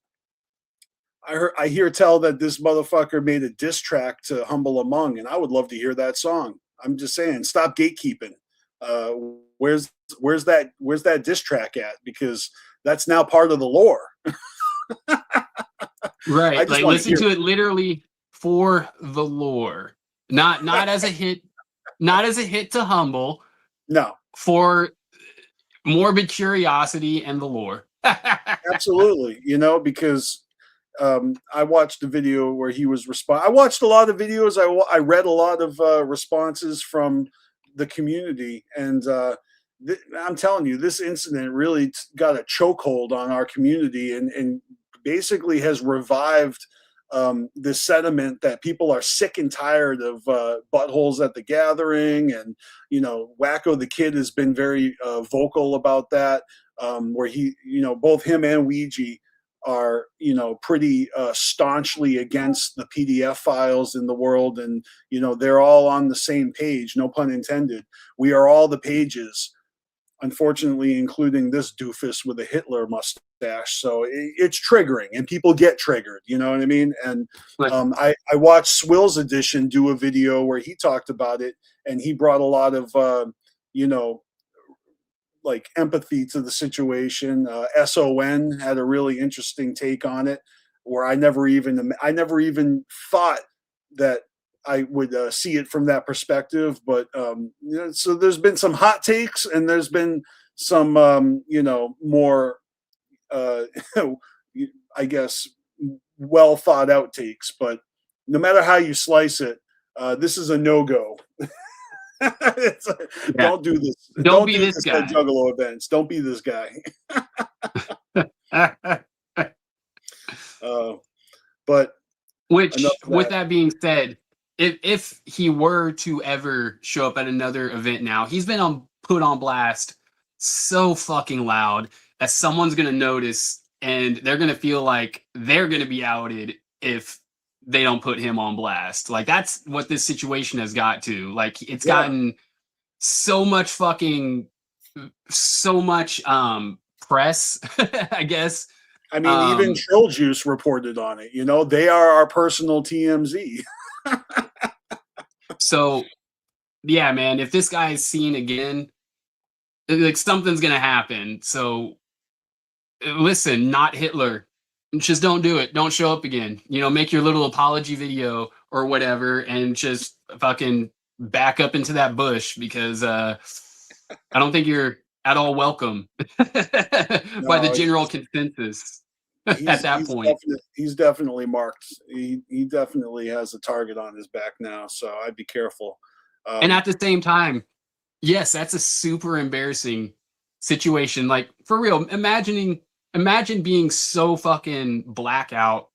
I hear tell that this motherfucker made a diss track to Humble Among, and I would love to hear that song. I'm just saying, stop gatekeeping. Where's that diss track at? Because that's now part of the lore. Right. Like listen to it literally for the lore. Not as a hit, not as a hit to Humble. No. For morbid curiosity and the lore. Absolutely. You know, because I watched the video where he was I watched a lot of videos. I read a lot of responses from the community, and I'm telling you, this incident really got a chokehold on our community, and basically has revived this sentiment that people are sick and tired of buttholes at the gathering. And you know, Wacko the Kid has been very vocal about that, where he, you know, both him and Ouija are, you know, pretty staunchly against the PDF files in the world. And, you know, they're all on the same page, no pun intended. We are all the pages, unfortunately, including this doofus with a Hitler mustache. So it's triggering and people get triggered, you know what I mean? And I watched Swill's Edition do a video where he talked about it, and he brought a lot of, you know, like empathy to the situation. SON had a really interesting take on it, where I never even thought that I would see it from that perspective. But you know, so there's been some hot takes, and there's been some you know, more I guess well thought out takes. But no matter how you slice it, this is a no-go. Don't do this. Don't be this guy at Juggalo events. Don't be this guy. But which, with that being said, if he were to ever show up at another event now, he's been put on blast so fucking loud that someone's gonna notice and they're gonna feel like they're gonna be outed if they don't put him on blast. Like that's what this situation has got to. Like it's gotten so much fucking so much press, I guess. I mean, even Chill Juice reported on it. You know, they are our personal TMZ. So, yeah, man, if this guy is seen again, like something's gonna happen. So, listen, not Hitler. Just don't do it. Don't show up again. You know, make your little apology video or whatever, and just fucking back up into that bush because I don't think you're at all welcome by the general consensus at that point. He's definitely marked. He definitely has a target on his back now, so I'd be careful. And at the same time, yes, that's a super embarrassing situation. Like for real, imagine being so fucking blackout.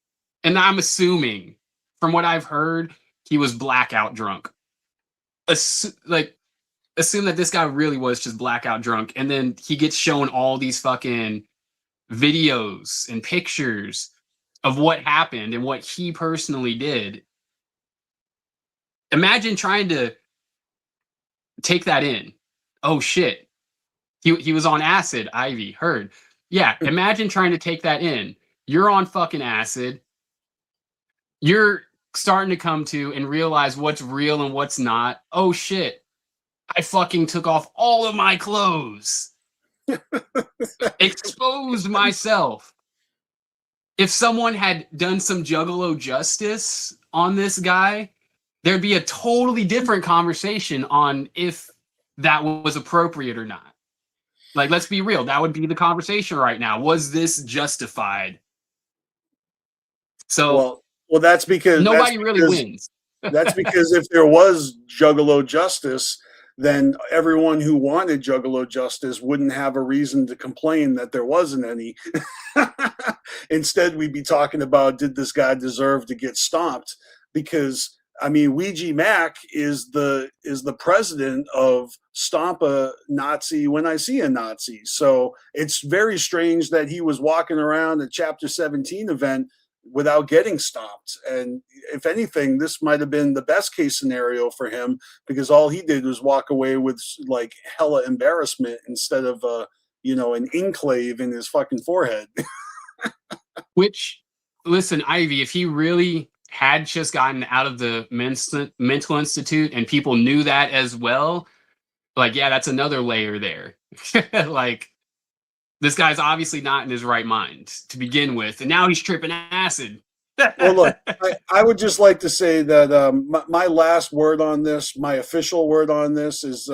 And I'm assuming, from what I've heard, he was blackout drunk. Assume that this guy really was just blackout drunk, and then he gets shown all these fucking videos and pictures of what happened and what he personally did. Imagine trying to take that in. Oh shit. He was on acid, Ivy, heard. Yeah, imagine trying to take that in. You're on fucking acid. You're starting to come to and realize what's real and what's not. Oh shit. I fucking took off all of my clothes. Exposed myself. If someone had done some Juggalo justice on this guy, there'd be a totally different conversation on if that was appropriate or not. Like, let's be real. That would be the conversation right now. Was this justified? So, well, that's because nobody really wins. That's because if there was Juggalo justice, then everyone who wanted Juggalo justice wouldn't have a reason to complain that there wasn't any. Instead, we'd be talking about, did this guy deserve to get stomped? Because, I mean, Ouija Macc is the president of Stomp a Nazi when I see a Nazi. So it's very strange that he was walking around a Chapter 17 event without getting stopped. And if anything, this might have been the best case scenario for him, because all he did was walk away with like hella embarrassment instead of an enclave in his fucking forehead. Which, listen, Ivy, if he really had just gotten out of the mental institute and people knew that as well, like, yeah, that's another layer there. Like, this guy's obviously not in his right mind to begin with, and now he's tripping acid. Well, look, I would just like to say that my last word on this, my official word on this, is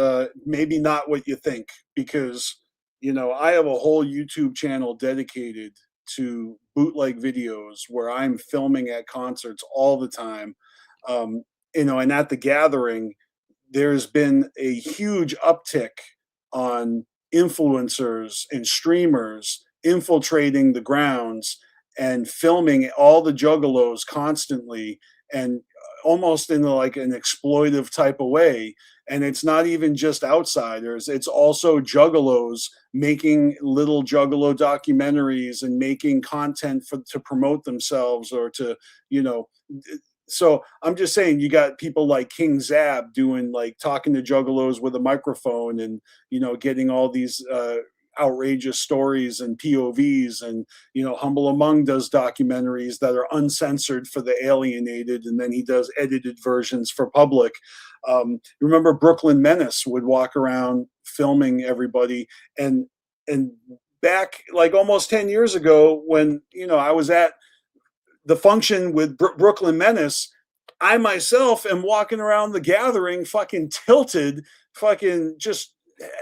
maybe not what you think, because I have a whole YouTube channel dedicated to bootleg videos where I'm filming at concerts all the time, and at the Gathering, there's been a huge uptick on influencers and streamers infiltrating the grounds and filming all the Juggalos constantly, and almost in like an exploitive type of way. And it's not even just outsiders, it's also Juggalos making little Juggalo documentaries and making content to promote themselves or to, so I'm just saying, you got people like King Zab doing, like, talking to Juggalos with a microphone and, getting all these outrageous stories and POVs, and, Humble Among does documentaries that are uncensored for the alienated, and then he does edited versions for public. Remember Brooklyn Menace would walk around filming everybody, and back like almost 10 years ago when, I was at the function with Brooklyn Menace, I myself am walking around the Gathering fucking tilted, fucking just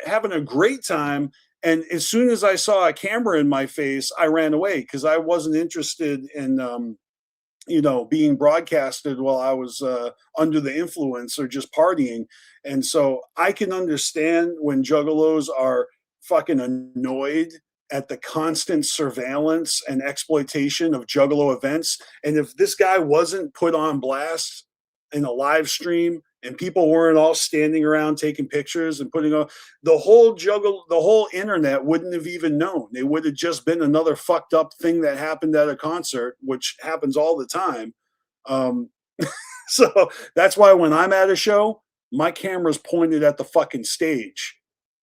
having a great time. And as soon as I saw a camera in my face, I ran away, because I wasn't interested in, being broadcasted while I was under the influence or just partying. And so I can understand when Juggalos are fucking annoyed at the constant surveillance and exploitation of Juggalo events. And if this guy wasn't put on blast, in a live stream and people weren't all standing around taking pictures and putting on the whole internet wouldn't have even known. It would have just been another fucked up thing that happened at a concert, which happens all the time. So that's why when I'm at a show, my camera's pointed at the fucking stage,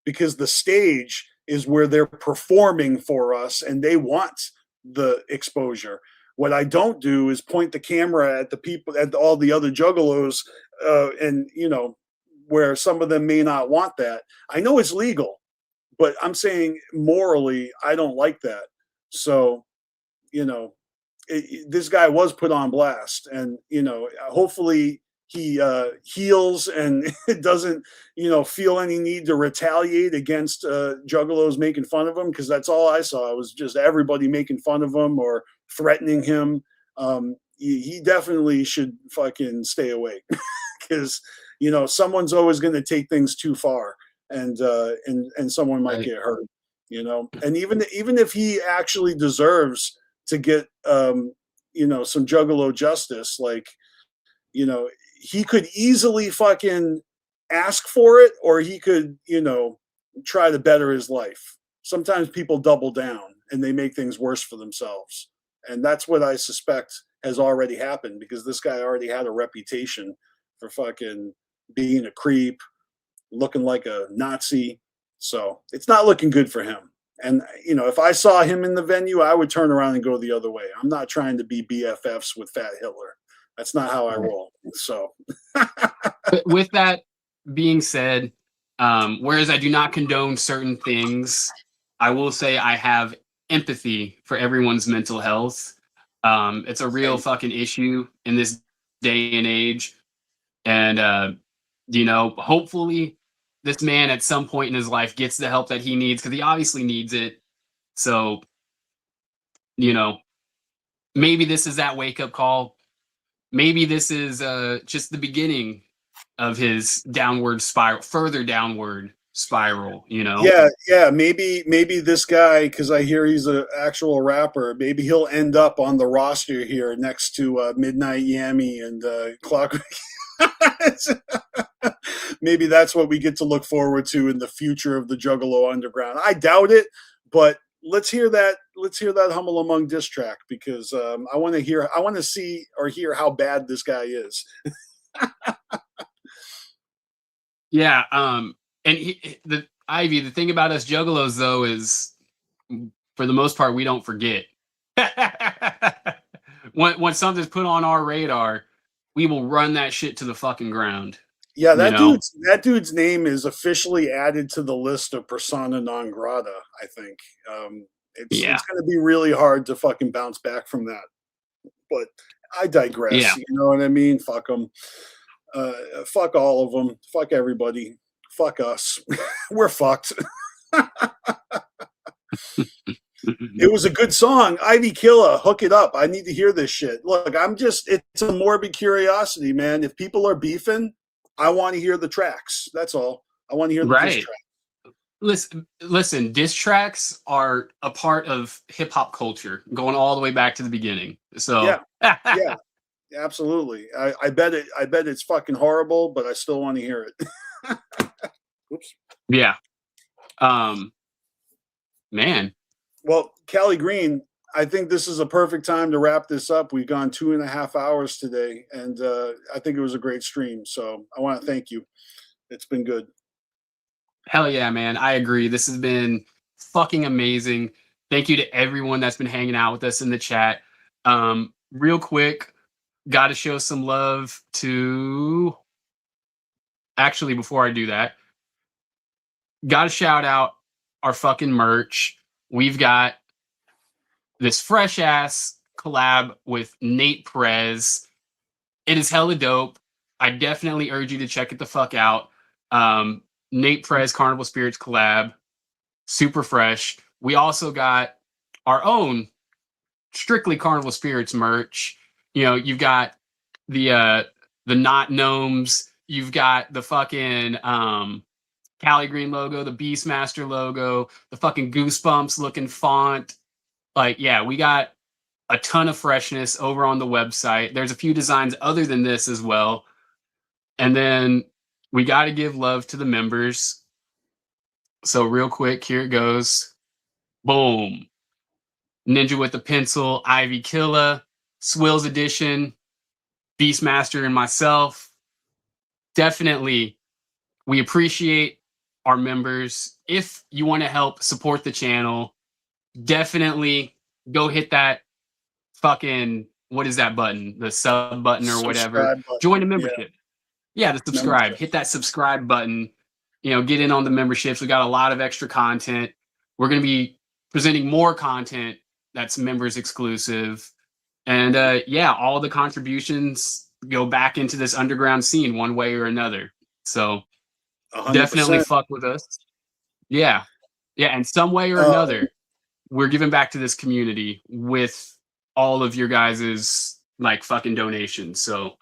because the stage is where they're performing for us and they want the exposure. What I don't do is point the camera at the people, at all the other juggalos, and where some of them may not want that. I know it's legal, but I'm saying morally, I don't like that. So, this guy was put on blast, and hopefully he heals and doesn't feel any need to retaliate against juggalos making fun of him, because that's all I saw. It was just everybody making fun of him or threatening him. He definitely should fucking stay away, because someone's always going to take things too far, and someone might get hurt. And even if he actually deserves to get some juggalo justice, like he could easily fucking ask for it, or he could try to better his life. Sometimes people double down and they make things worse for themselves, and that's what I suspect has already happened, because this guy already had a reputation for fucking being a creep, looking like a Nazi. So it's not looking good for him. And, if I saw him in the venue, I would turn around and go the other way. I'm not trying to be BFFs with Fat Hitler. That's not how I roll. So But with that being said, whereas I do not condone certain things, I will say I have empathy for everyone's mental health. It's a real fucking issue in this day and age. And, hopefully this man at some point in his life gets the help that he needs, because he obviously needs it. So, maybe this is that wake-up call. Maybe this is just the beginning of his further downward spiral, Yeah, maybe this guy, because I hear he's an actual rapper, maybe he'll end up on the roster here next to Midnight Yammy and Clockwork. Maybe that's what we get to look forward to in the future of the Juggalo Underground. I doubt it, but let's hear that Humble Among diss track, because I want to see or hear how bad this guy is. Yeah, and Ivy, the thing about us Juggalos though is, for the most part, we don't forget. When something's put on our radar, we will run that shit to the fucking ground. Yeah, that dude's name is officially added to the list of persona non grata, I think. It's going to be really hard to fucking bounce back from that. But I digress. Yeah. You know what I mean? Fuck them. Fuck all of them. Fuck everybody. Fuck us. We're fucked. It was a good song. Ivy Killa, hook it up. I need to hear this shit. Look, it's a morbid curiosity, man. If people are beefing, I want to hear the tracks. That's all. I want to hear the diss tracks. Listen, diss tracks are a part of hip hop culture, going all the way back to the beginning. So yeah, absolutely. I bet it's fucking horrible, but I still want to hear it. Oops. Yeah. Man. Well, Caligreen, I think this is a perfect time to wrap this up. We've gone 2.5 hours today, and I think it was a great stream. So I want to thank you. It's been good. Hell yeah, man. I agree. This has been fucking amazing. Thank you to everyone that's been hanging out with us in the chat. Real quick, got to show some love to... Actually, before I do that, got to shout out our fucking merch. We've got this fresh ass collab with Nate Perez. It is hella dope. I definitely urge you to check it the fuck out. Nate Perez Carnival Spirits collab. Super fresh. We also got our own strictly Carnival Spirits merch. You've got the Not Gnomes. You've got the fucking Caligreen logo, the BstMstR logo, the fucking Goosebumps looking font. We got a ton of freshness over on the website. There's a few designs other than this as well. And then we got to give love to the members. So real quick, here it goes. Boom. Ninja with the Pencil, Ivy Killa, Swills Edition, BstMstR and myself. Definitely, we appreciate our members. If you want to help support the channel, definitely go hit that fucking, what is that button? The sub button or whatever. Subscribe button. Join the membership. Yeah, the subscribe. Membership. Hit that subscribe button. You know, get in on the memberships. We got a lot of extra content. We're going to be presenting more content that's members exclusive. And yeah, all the contributions go back into this underground scene one way or another. So 100%. definitely fuck with us. Yeah. Yeah. And some way or another, we're giving back to this community with all of your guys's like fucking donations. So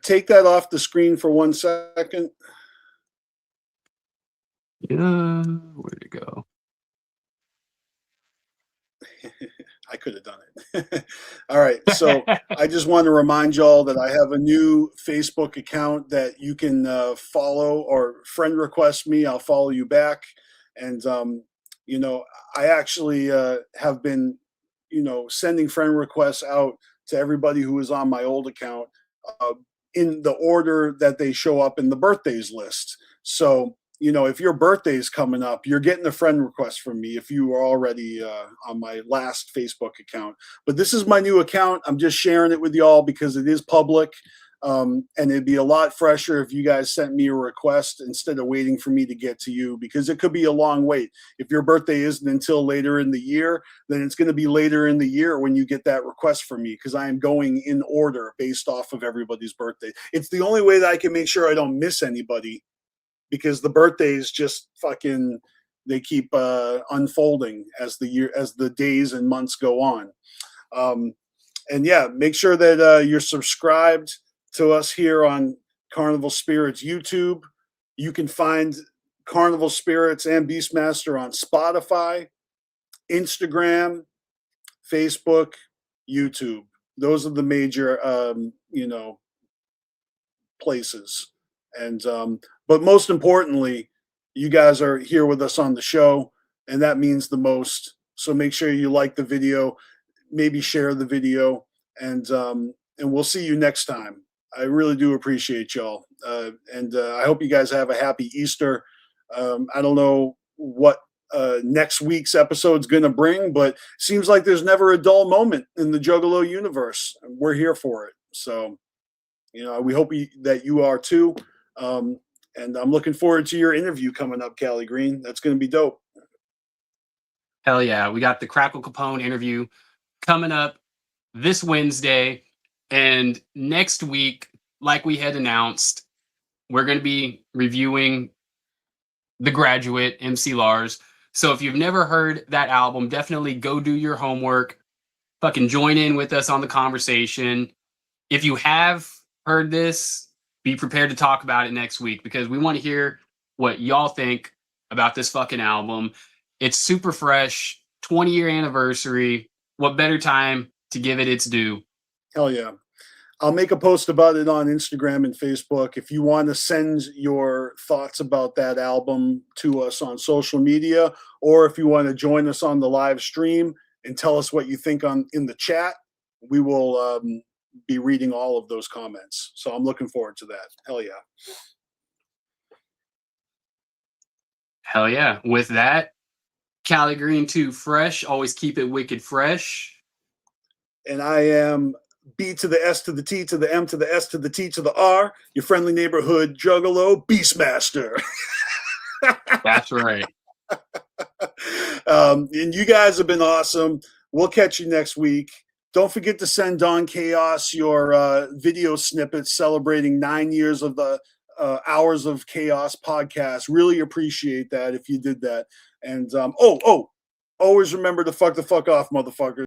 take that off the screen for 1 second. yeah, where'd it go? I could have done it. All right. So I just want to remind y'all that I have a new Facebook account that you can follow or friend request me. I'll follow you back. And, you know, I actually have been, you know, sending friend requests out to everybody who is on my old account in the order that they show up in the birthdays list. So, you know, if your birthday is coming up, you're getting a friend request from me if you are already on my last Facebook account. But this is my new account. I'm just sharing it with y'all because it is public. And it'd be a lot fresher if you guys sent me a request instead of waiting for me to get to you, because it could be a long wait. If your birthday isn't until later in the year, then it's going to be later in the year when you get that request from me, because I am going in order based off of everybody's birthday. It's the only way that I can make sure I don't miss anybody, because the birthdays just fucking, they keep unfolding as the days and months go on. And yeah, make sure that you're subscribed to us here on Carnival Spirits YouTube. You can find Carnival Spirits and BstMstR on Spotify, Instagram, Facebook, YouTube. Those are the major, you know, places. And but most importantly, you guys are here with us on the show, and that means the most. So make sure you like the video, maybe share the video, and we'll see you next time. I really do appreciate y'all, and I hope you guys have a happy Easter. I don't know what next week's episode's going to bring, but it seems like there's never a dull moment in the Juggalo universe. We're here for it. So, you know, we hope that you are too. And I'm looking forward to your interview coming up, Caligreen. That's going to be dope. Hell yeah. We got the Crackle Capone interview coming up this Wednesday. And next week, like we had announced, we're going to be reviewing The Graduate, MC Lars. So if you've never heard that album, definitely go do your homework. Fucking join in with us on the conversation. If you have heard this, be prepared to talk about it next week, because we want to hear what y'all think about this fucking album. It's super fresh, 20-year anniversary. What better time to give it its due? Hell yeah. I'll make a post about it on Instagram and Facebook. If you want to send your thoughts about that album to us on social media, or if you want to join us on the live stream and tell us what you think in the chat, we will be reading all of those comments. So I'm looking forward to that. Hell yeah. Hell yeah. With that, Caligreen 2 fresh. Always keep it wicked fresh. And I am B to the S to the T to the M to the S to the T to the R, your friendly neighborhood Juggalo, BstMstR. That's right. And you guys have been awesome. We'll catch you next week. Don't forget to send Don Chaos your video snippets celebrating 9 years of the Hours of Chaos podcast. Really appreciate that if you did that. And always remember to fuck the fuck off, motherfuckers.